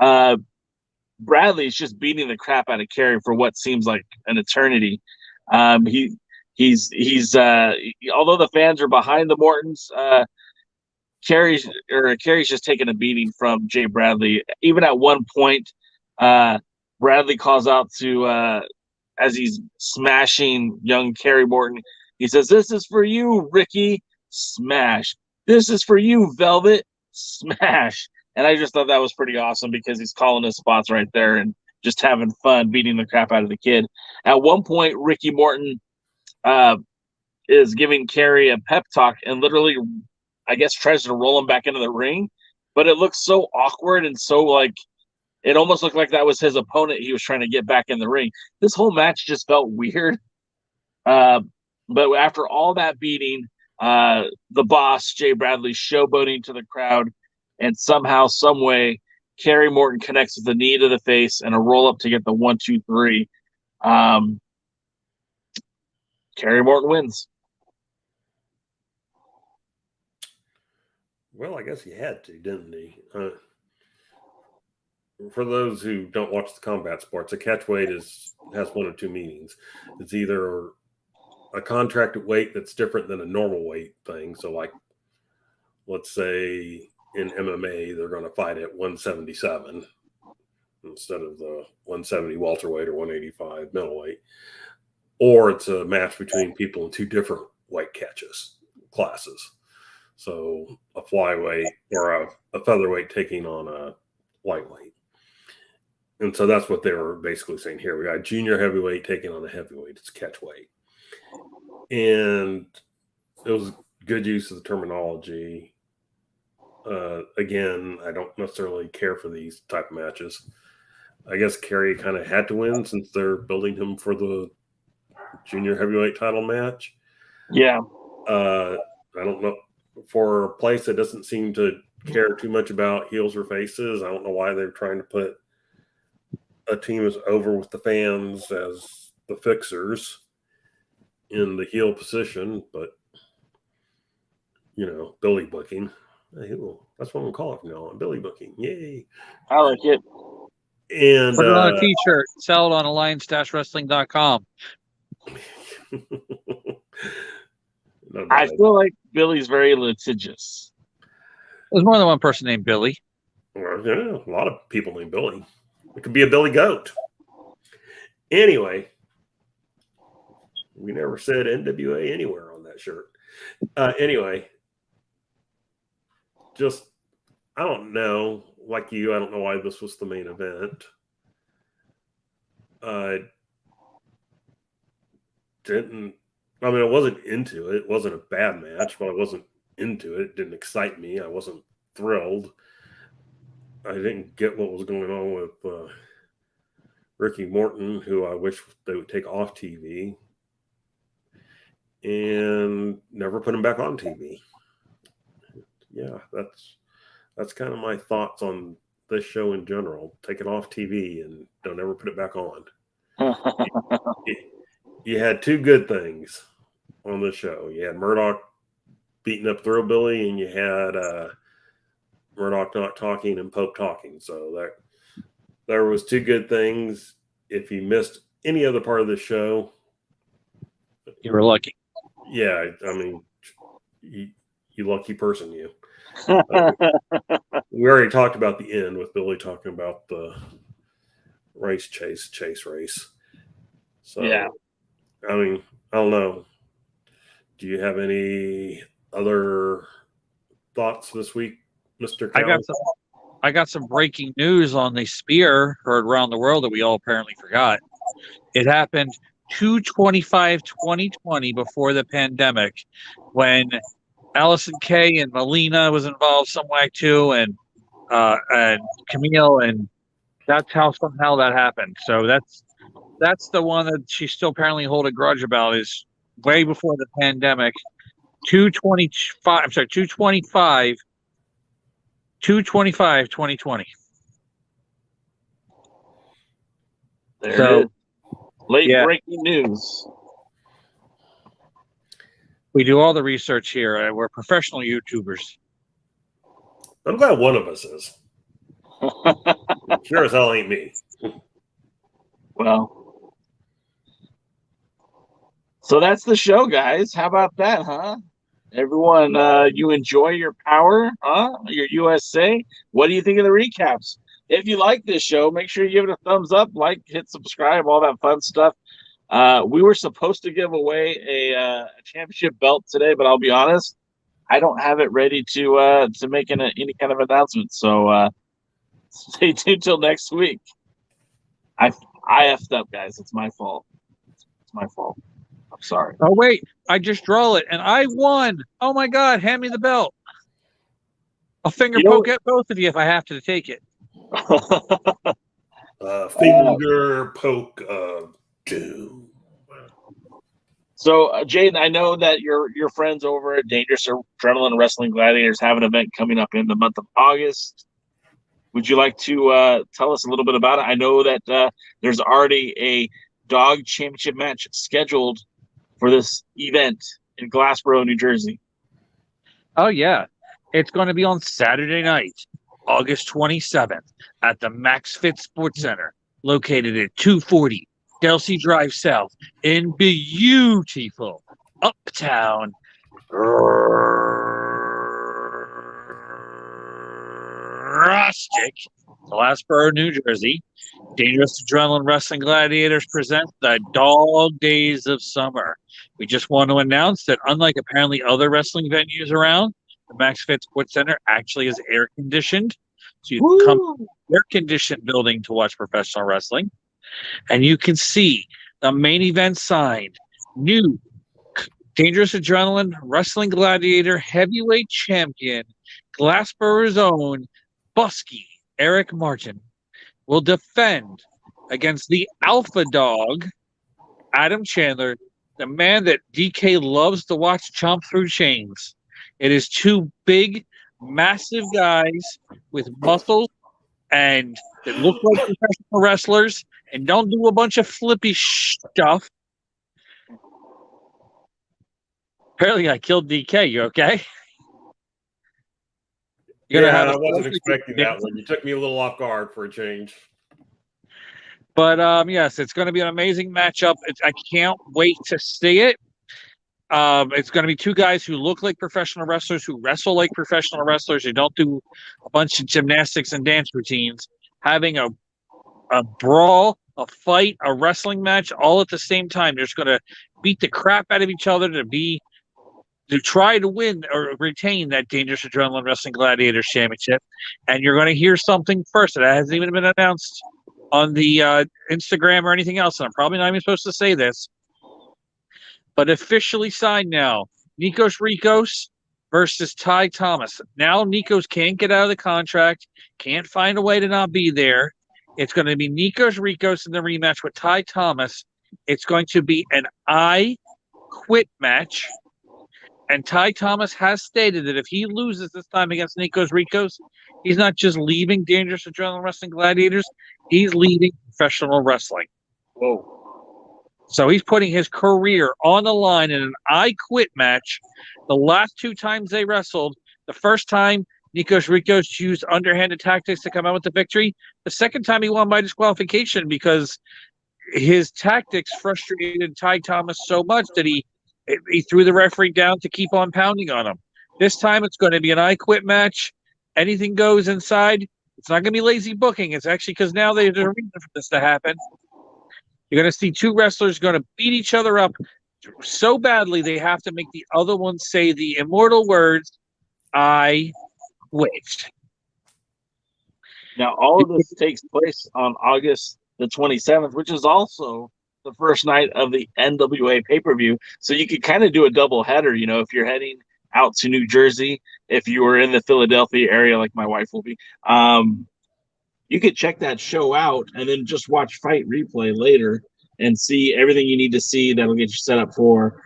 Bradley's just beating the crap out of Kerry for what seems like an eternity. He's although the fans are behind the Mortons, Kerry's just taking a beating from Jay Bradley. Even at one point, Bradley calls out to as he's smashing young Kerry Morton. He says, "This is for you, Ricky." Smash. "This is for you, Velvet." Smash. And I just thought that was pretty awesome because he's calling his spots right there and just having fun beating the crap out of the kid. At one point, Ricky Morton is giving Kerry a pep talk and literally, I guess, tries to roll him back into the ring. But it looks so awkward and so like it almost looked like that was his opponent he was trying to get back in the ring. This whole match just felt weird. But after all that beating, the boss, Jay Bradley, showboating to the crowd, and somehow, some way, Kerry Morton connects with the knee to the face and a roll-up to get the 1-2-3. Kerry Morton wins. Well, I guess he had to, didn't he? For those who don't watch the combat sports, a catch weight has one of two meanings. It's either a contracted weight that's different than a normal weight thing. So, like, let's say in MMA, they're going to fight at 177 instead of the 170 welterweight or 185 middleweight. Or it's a match between people in two different weight classes. So a flyweight or a featherweight taking on a lightweight. And so that's what they were basically saying here. We got junior heavyweight taking on a heavyweight. It's catch weight. And it was good use of the terminology. Again, I don't necessarily care for these type of matches. I guess Kerry kind of had to win since they're building him for the junior heavyweight title match. Yeah. I don't know. For a place that doesn't seem to care too much about heels or faces, I don't know why they're trying to put a team as over with the fans as the fixers in the heel position, but Billy booking. Hey, well, that's what I'm calling it from now on. Billy booking. Yay. I like it. And put it on a t-shirt, sell it on alliance-wrestling.com. I feel like Billy's very litigious. There's more than one person named Billy. Well, yeah, a lot of people named Billy. It could be a Billy Goat. Anyway, we never said NWA anywhere on that shirt. Anyway, just, I don't know. Like you, I don't know why this was the main event. I wasn't into it. It wasn't a bad match, but I wasn't into it. It didn't excite me. I wasn't thrilled. I didn't get what was going on with Ricky Morton, who I wish they would take off TV and never put him back on TV. Yeah, that's kind of my thoughts on this show in general. Take it off TV and don't ever put it back on. You had two good things on the show. You had Murdoch beating up Thrillbilly, and you had Murdoch not talking and Pope talking. So there was two good things. If you missed any other part of the show, you were lucky. Yeah, I mean, you lucky person, you. We already talked about the end with Billy talking about the chase race. So, yeah. I mean, I don't know. Do you have any other thoughts this week, Mr. Cal? I got some breaking news on the spear heard around the world that we all apparently forgot. It happened 2/25/2020 before the pandemic, when Allison Kay and Melina was involved some way too, and Kamille, and that's how somehow that happened. So that's the one that she's still apparently holding a grudge about, is way before the pandemic. 2/25/2020. There it is. Late breaking news. We do all the research here. We're professional YouTubers. I'm glad one of us is. Sure as hell ain't me. Well, so that's the show, guys. How about that, huh? Everyone, you enjoy your power, huh? Your USA. What do you think of the recaps? If you like this show, make sure you give it a thumbs up, like, hit subscribe, all that fun stuff. We were supposed to give away a championship belt today, but I'll be honest, I don't have it ready to make any kind of announcement. So stay tuned till next week. I effed up, guys. It's my fault. It's my fault. I'm sorry. Oh wait, I just draw it and I won. Oh my God, hand me the belt. I'll finger poke at both of you if I have to take it. Finger poke of doom. So, Jaden, I know that your friends over at Dangerous Adrenaline Wrestling Gladiators have an event coming up in the month of August. Would you like to tell us a little bit about it? I know that there's already a dog championship match scheduled for this event in Glassboro, New Jersey. Oh, yeah. It's going to be on Saturday night, August 27th, at the Max Fit Sports Center, located at 240 Delsey Drive South in beautiful Uptown rustic Glassboro, New Jersey. Dangerous Adrenaline Wrestling Gladiators present the Dog Days of Summer. We just want to announce that unlike apparently other wrestling venues around, the Max Fit Sports Center actually is air conditioned. So you can come to the air conditioned building to watch professional wrestling. And you can see the main event sign, new Dangerous Adrenaline Wrestling Gladiator Heavyweight Champion, Glassboro's own Busky Erich Martin will defend against the Alpha Dog, Adam Chandler, the man that DK loves to watch chomp through chains. It is two big, massive guys with muscles and that look like professional wrestlers and don't do a bunch of flippy stuff. Apparently, I killed DK. You okay? I wasn't expecting that one. You took me a little off guard for a change. But yes, it's going to be an amazing matchup. I can't wait to see it. It's going to be two guys who look like professional wrestlers, who wrestle like professional wrestlers, who don't do a bunch of gymnastics and dance routines, having a brawl, a fight, a wrestling match all at the same time. They're just going to beat the crap out of each other to try to win or retain that Dangerous Adrenaline Wrestling Gladiators Championship. And you're going to hear something first that hasn't even been announced on the Instagram or anything else. And I'm probably not even supposed to say this, but officially signed now. Nikos Ricos versus Ty Thomas. Now Nikos can't get out of the contract, can't find a way to not be there. It's going to be Nikos Ricos in the rematch with Ty Thomas. It's going to be an I Quit match. And Ty Thomas has stated that if he loses this time against Nikos Ricos, he's not just leaving Dangerous Adrenaline Wrestling Gladiators, he's leaving professional wrestling. Whoa. So he's putting his career on the line in an I Quit match. The last two times they wrestled, the first time Nikos Ricos used underhanded tactics to come out with the victory. The second time he won by disqualification because his tactics frustrated Ty Thomas so much that he threw the referee down to keep on pounding on him. This time it's going to be an I Quit match. Anything goes inside. It's not going to be lazy booking. It's actually because now there's a reason for this to happen. You're going to see two wrestlers going to beat each other up so badly they have to make the other one say the immortal words, I quit. Now, all of this takes place on August the 27th, which is also the first night of the NWA pay-per-view. So you could kind of do a double header, you know, if you're heading out to New Jersey, if you were in the Philadelphia area like my wife will be, you could check that show out and then just watch Fight Replay later and see everything you need to see that'll get you set up for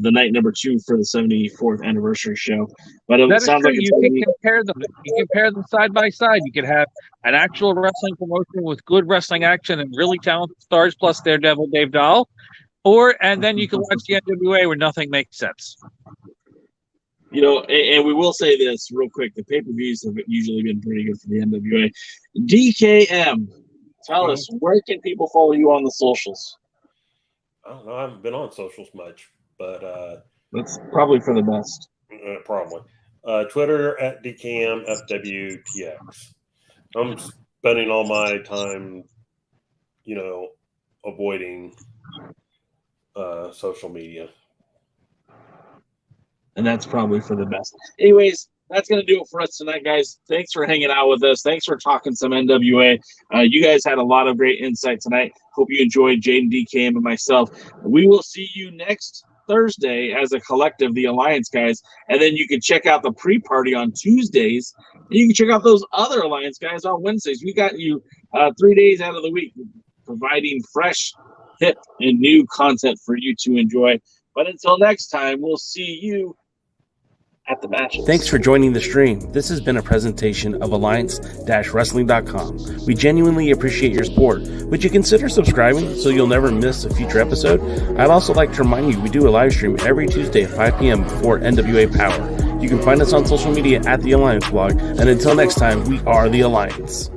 the night number 2 for the 74th anniversary show. But it sounds like you can compare them. You can compare them side by side. You could have an actual wrestling promotion with good wrestling action and really talented stars, plus Daredevil Dave Dahl, and then you can watch the NWA where nothing makes sense. and we will say this real quick. The pay-per-views have usually been pretty good for the NWA. DKM, tell us, where can people follow you on the socials? I don't know. I haven't been on socials much, but that's probably for the best. Probably. Twitter at DKMFWTX. I'm spending all my time, avoiding social media. And that's probably for the best. Anyways, that's going to do it for us tonight, guys. Thanks for hanging out with us. Thanks for talking some NWA. You guys had a lot of great insight tonight. Hope you enjoyed Jaden, DKM, and myself. We will see you next Thursday as a collective, the Alliance guys. And then you can check out the pre-party on Tuesdays. And you can check out those other Alliance guys on Wednesdays. We got you 3 days out of the week providing fresh, hip, and new content for you to enjoy. But until next time, we'll see you at the matches. Thanks for joining the stream. This has been a presentation of Alliance-Wrestling.com. We genuinely appreciate your support. Would you consider subscribing so you'll never miss a future episode? I'd also like to remind you we do a live stream every Tuesday at 5 p.m. before NWA Power. You can find us on social media at The Alliance Blog. And until next time, we are The Alliance.